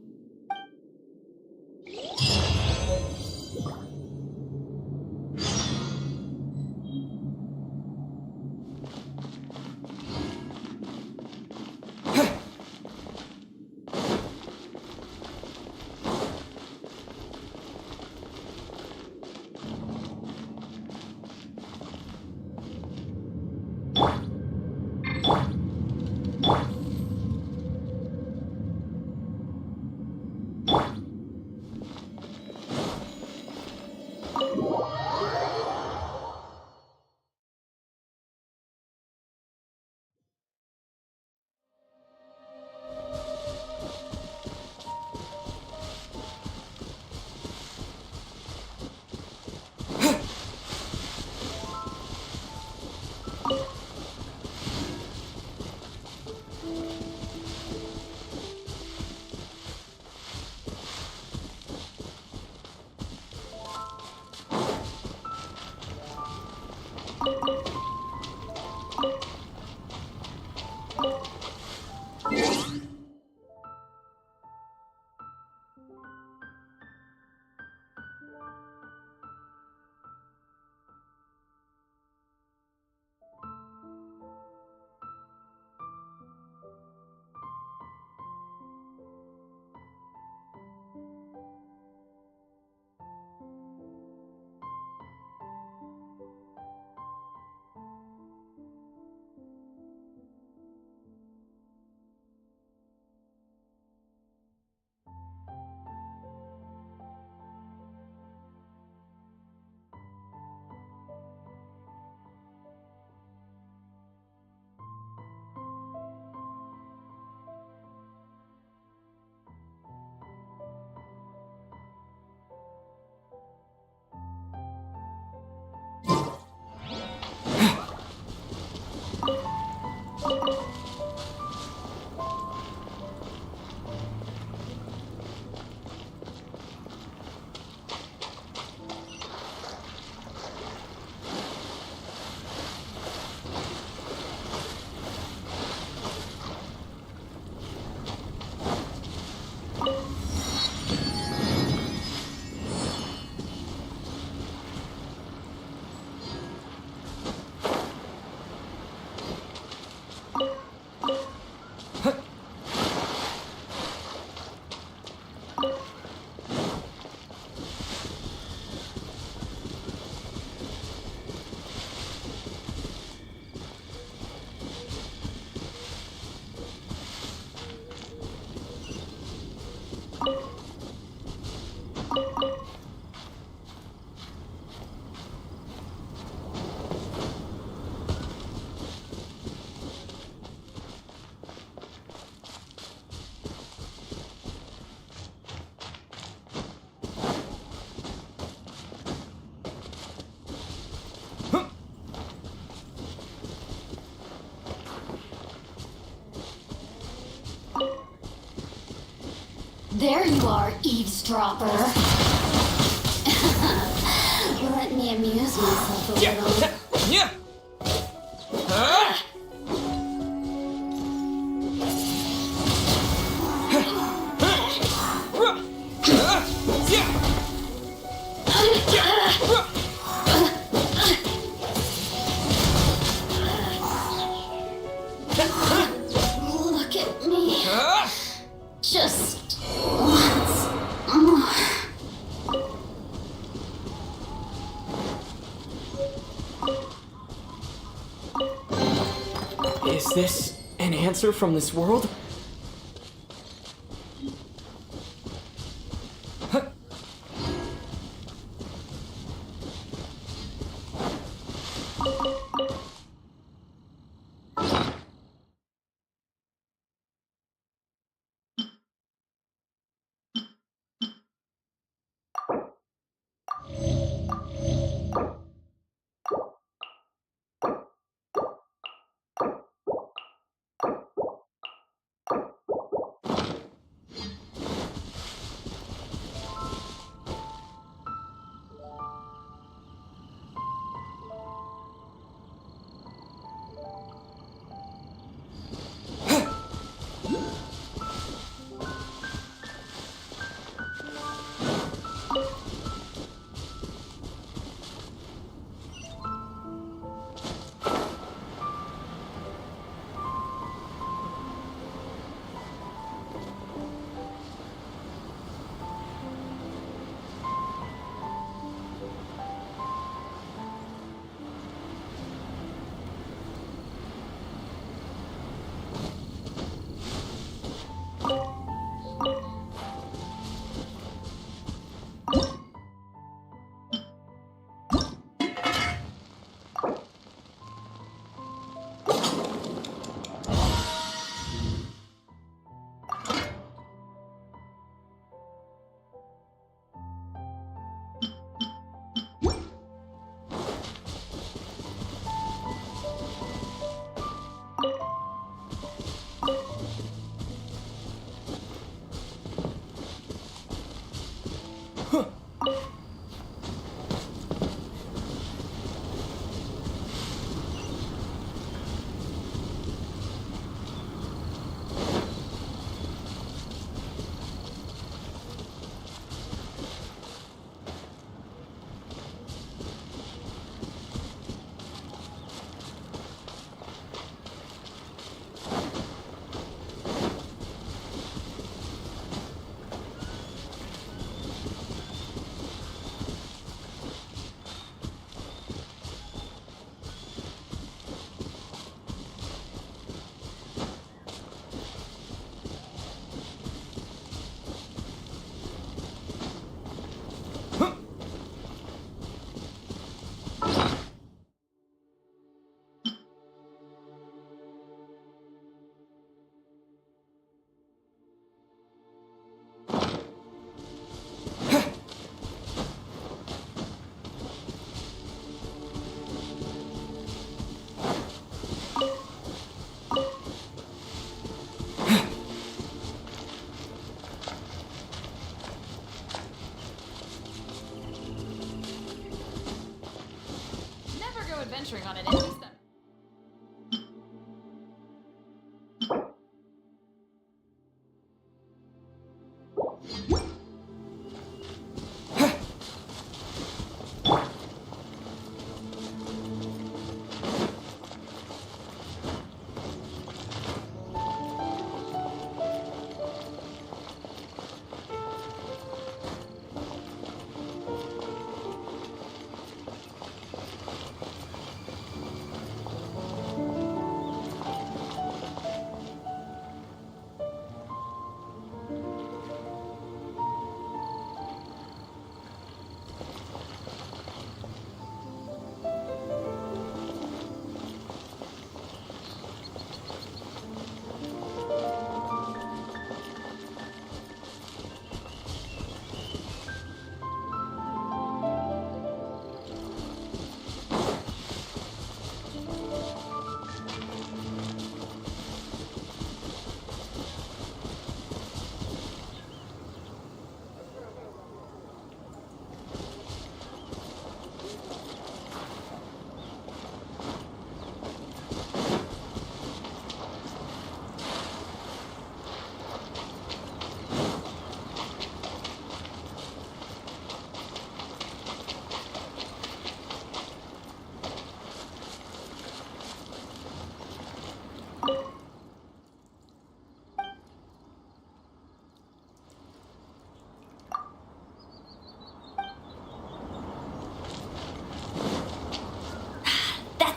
There you are, eavesdropper. Let me amuse myself a little. Yeah. Look at me. Just once more. Is this an answer from this world? Adventuring on an empty stomach.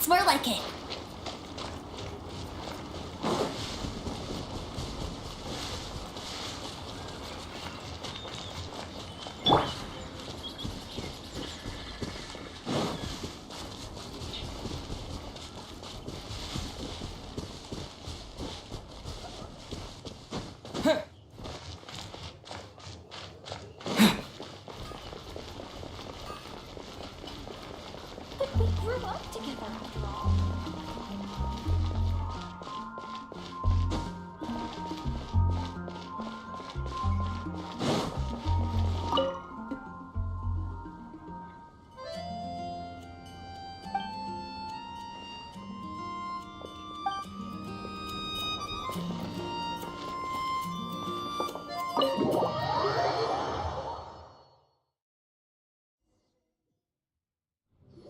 That's more like it. We grew up together after all.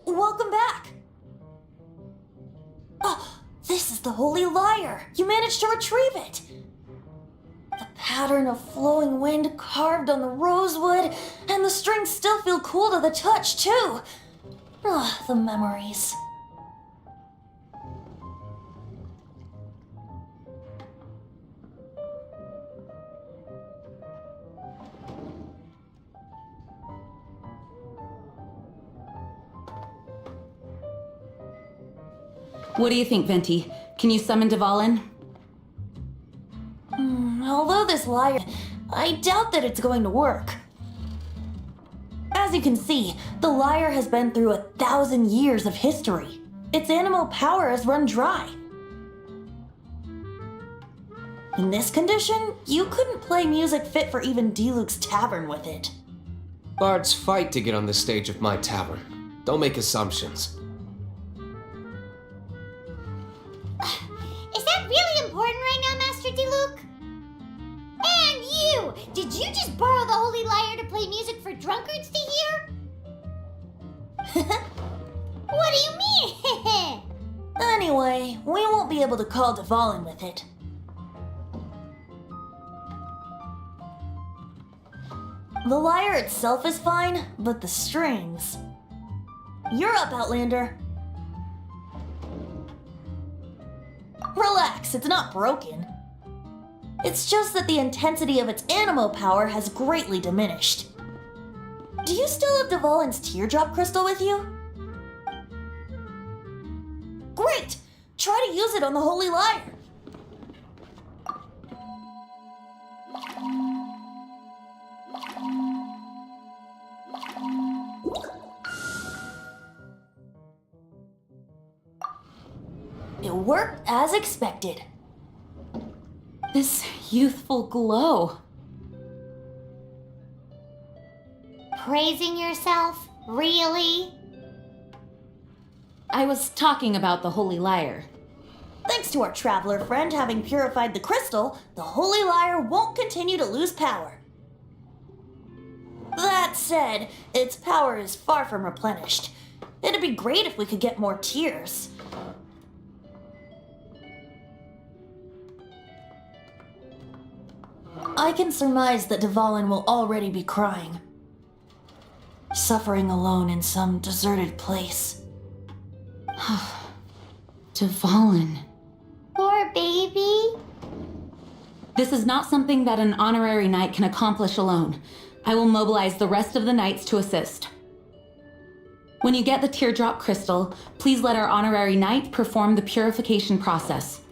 Welcome back! Oh, this is the Holy Lyre! You managed to retrieve it! The pattern of flowing wind carved on the rosewood, and the strings still feel cool to the touch, too! Ah, the memories. What do you think, Venti? Can you summon Dvalin? Although this lyre, I doubt that it's going to work. As you can see, the lyre has been through 1,000 years of history. Its animal power has run dry. In this condition, you couldn't play music fit for even Diluc's tavern with it. Bards fight to get on the stage of my tavern. Don't make assumptions. Is that really important right now, Master Diluc? And you! Did you just borrow the Holy Lyre to play music for drunkards to hear? What do you mean? Anyway, we won't be able to call Dvalin with it. The lyre itself is fine, but the strings... You're up, Outlander. Relax, it's not broken. It's just that the intensity of its animal power has greatly diminished. Do you still have Dvalin's teardrop crystal with you? Great! Try to use it on the Holy Lyre. It worked as expected. This youthful glow. Praising yourself? Really? I was talking about the Holy Lyre. Thanks to our traveler friend having purified the crystal, the Holy Lyre won't continue to lose power. That said, its power is far from replenished. It'd be great if we could get more tears. I can surmise that Dvalin will already be crying. Suffering alone in some deserted place. Dvalin. Poor baby. This is not something that an honorary knight can accomplish alone. I will mobilize the rest of the knights to assist. When you get the teardrop crystal, please let our honorary knight perform the purification process.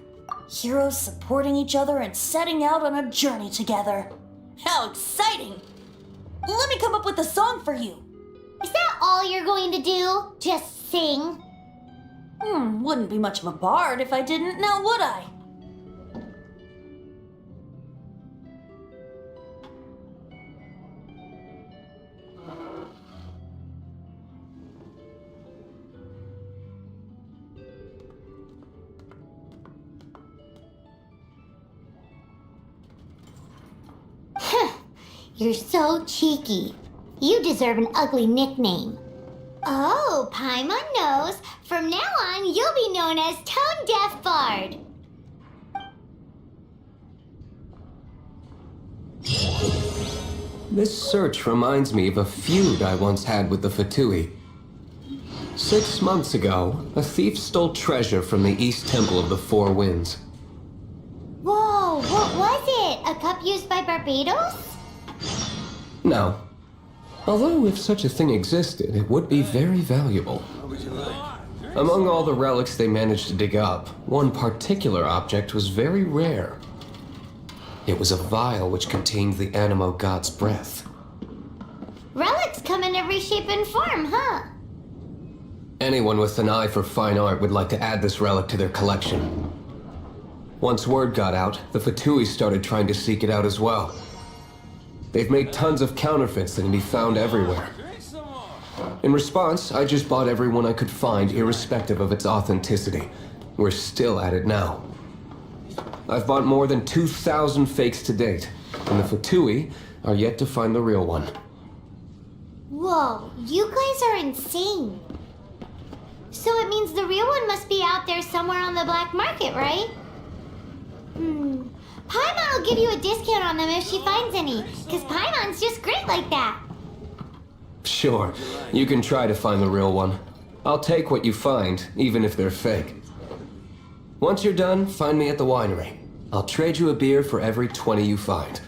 Heroes supporting each other and setting out on a journey together. How exciting! Let me come up with a song for you. Is that all you're going to do? Just sing? Wouldn't be much of a bard if I didn't, now would I? You're so cheeky. You deserve an ugly nickname. Oh, Paimon knows. From now on, you'll be known as Tone Deaf Bard. This search reminds me of a feud I once had with the Fatui. 6 months ago, a thief stole treasure from the East Temple of the Four Winds. Whoa, what was it? A cup used by Barbados? No. Although if such a thing existed, it would be very valuable. Among all the relics they managed to dig up, one particular object was very rare. It was a vial which contained the Animo god's breath. Relics come in every shape and form, huh? Anyone with an eye for fine art would like to add this relic to their collection. Once word got out, the Fatui started trying to seek it out as well. They've made tons of counterfeits that can be found everywhere. In response, I just bought every one I could find, irrespective of its authenticity. We're still at it now. I've bought more than 2,000 fakes to date, and the Fatui are yet to find the real one. Whoa, you guys are insane. So it means the real one must be out there somewhere on the black market, right? Paimon will give you a discount on them if she finds any, because Paimon's just great like that. Sure, you can try to find the real one. I'll take what you find, even if they're fake. Once you're done, find me at the winery. I'll trade you a beer for every 20 you find.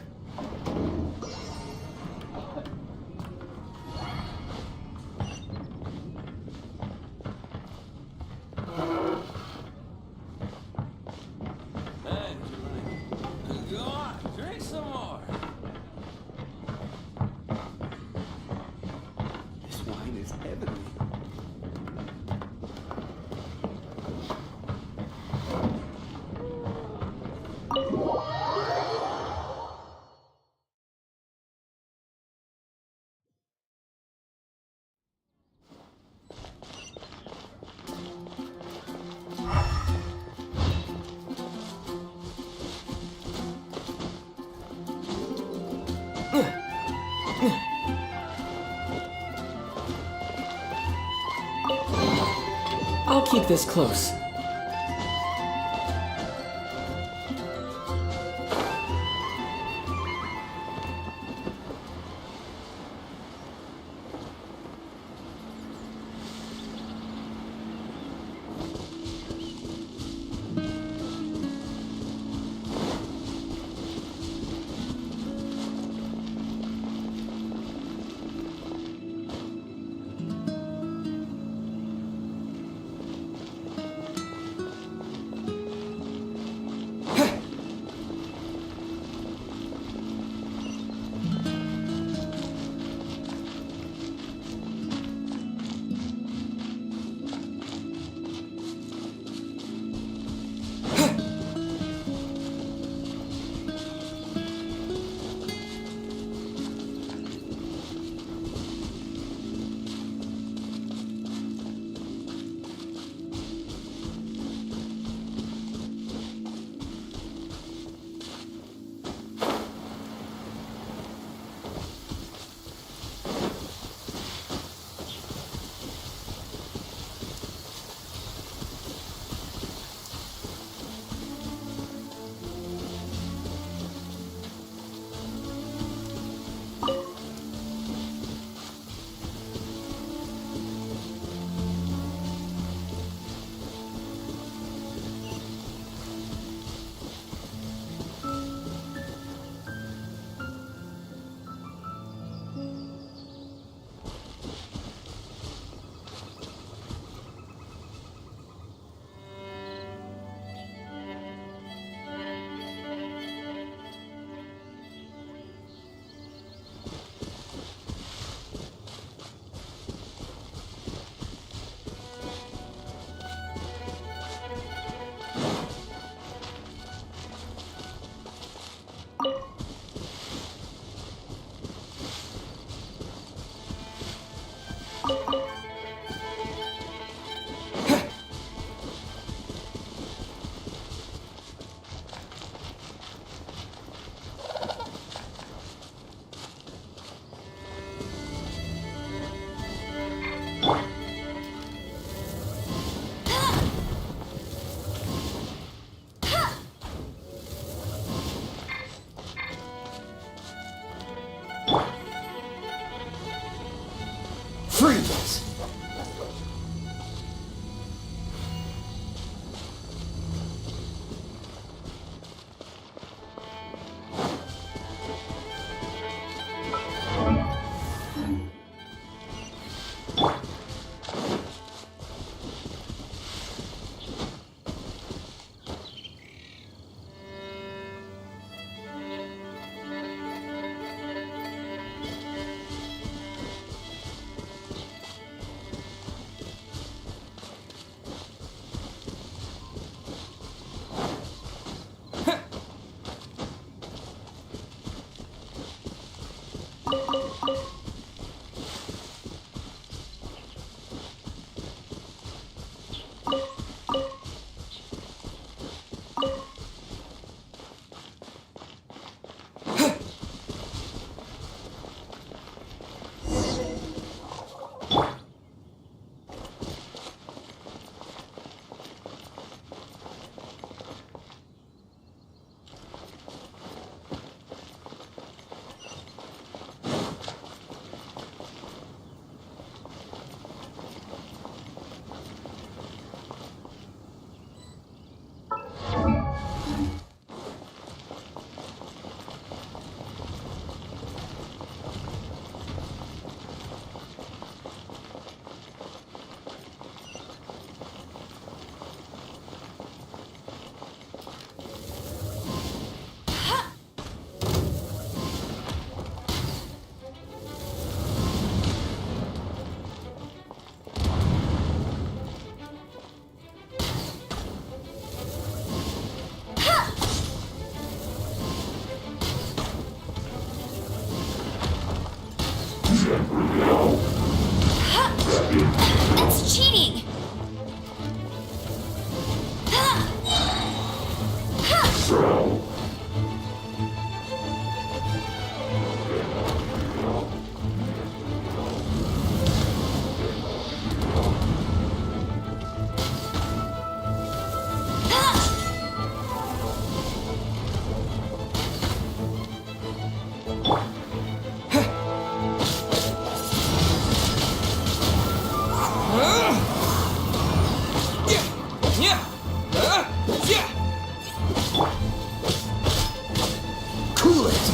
I'll keep this close. That's cheating! Cool it!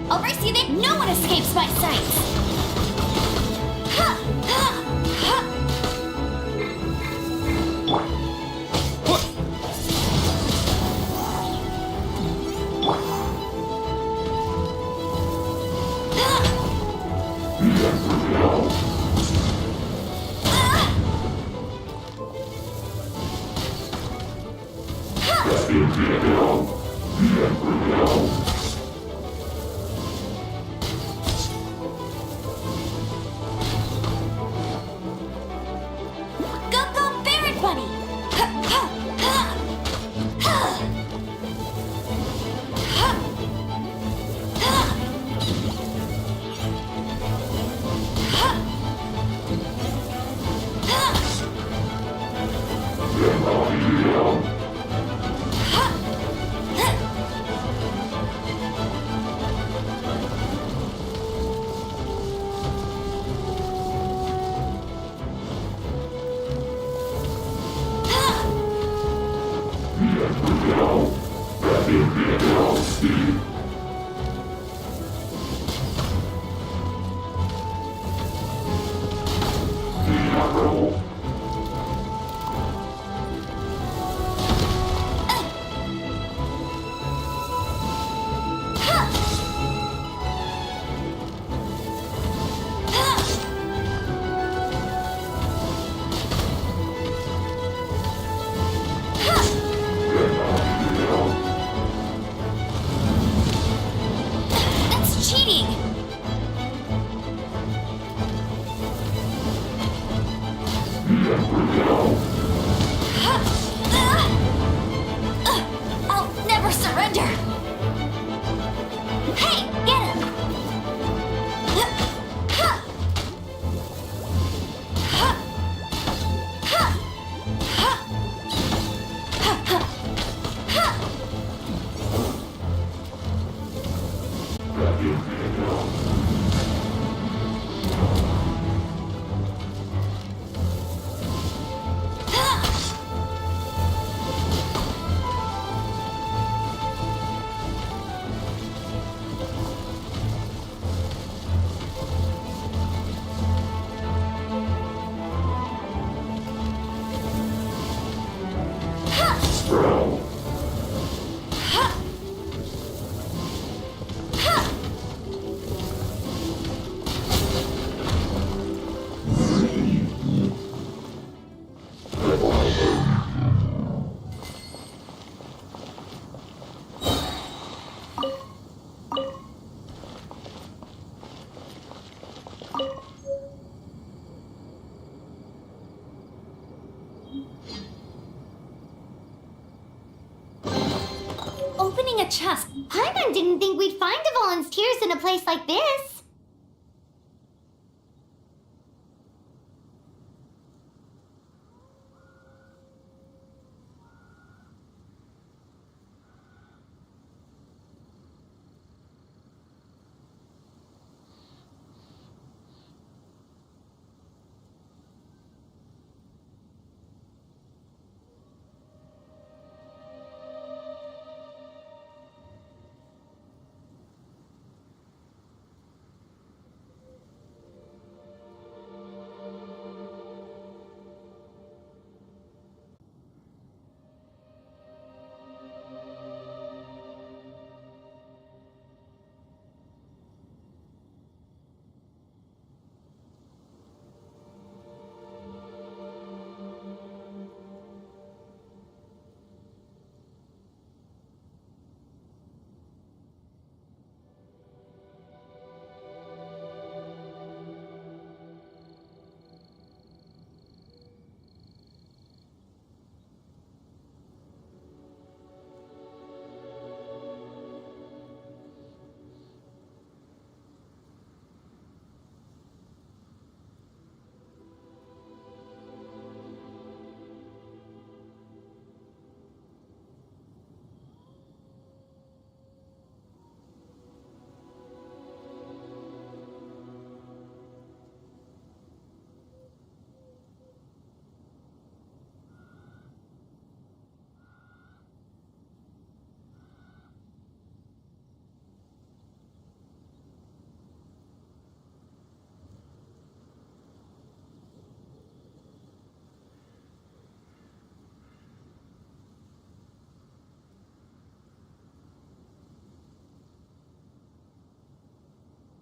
I'll race you there. No one escapes my sights. Go, go, Barret Bunny! Or surrender! Hey, get him! Opening a chest. Paimon didn't think we'd find Devolin's tears in a place like this.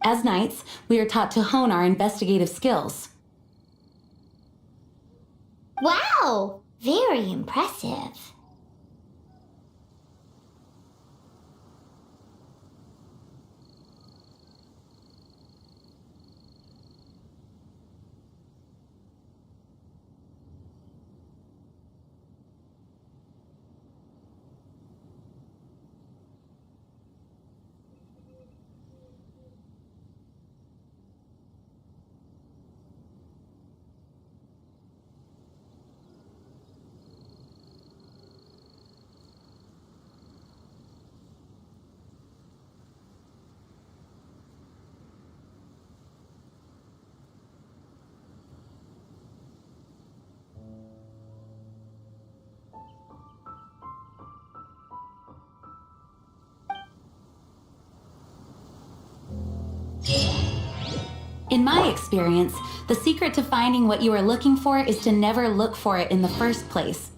As knights, we are taught to hone our investigative skills. Wow! Very impressive. In my experience, the secret to finding what you are looking for is to never look for it in the first place.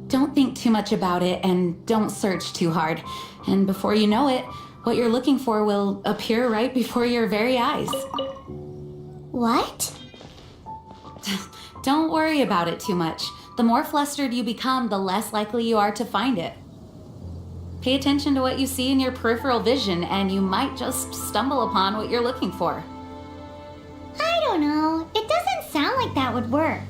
Don't think too much about it and don't search too hard. And before you know it, what you're looking for will appear right before your very eyes. What? Don't worry about it too much. The more flustered you become, the less likely you are to find it. Pay attention to what you see in your peripheral vision, and you might just stumble upon what you're looking for. I don't know. It doesn't sound like that would work.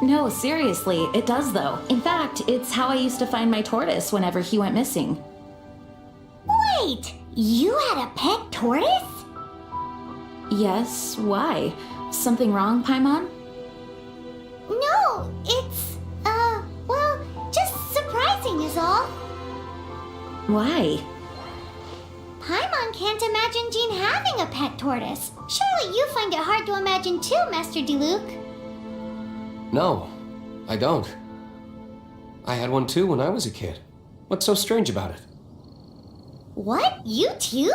No, seriously, it does though. In fact, it's how I used to find my tortoise whenever he went missing. Wait, you had a pet tortoise? Yes, why? Something wrong, Paimon? No, it's, well, just surprising is all. Why? Paimon can't imagine Jean having a pet tortoise. Surely you find it hard to imagine too, Master Diluc. No, I don't. I had one too when I was a kid. What's so strange about it? What? You too?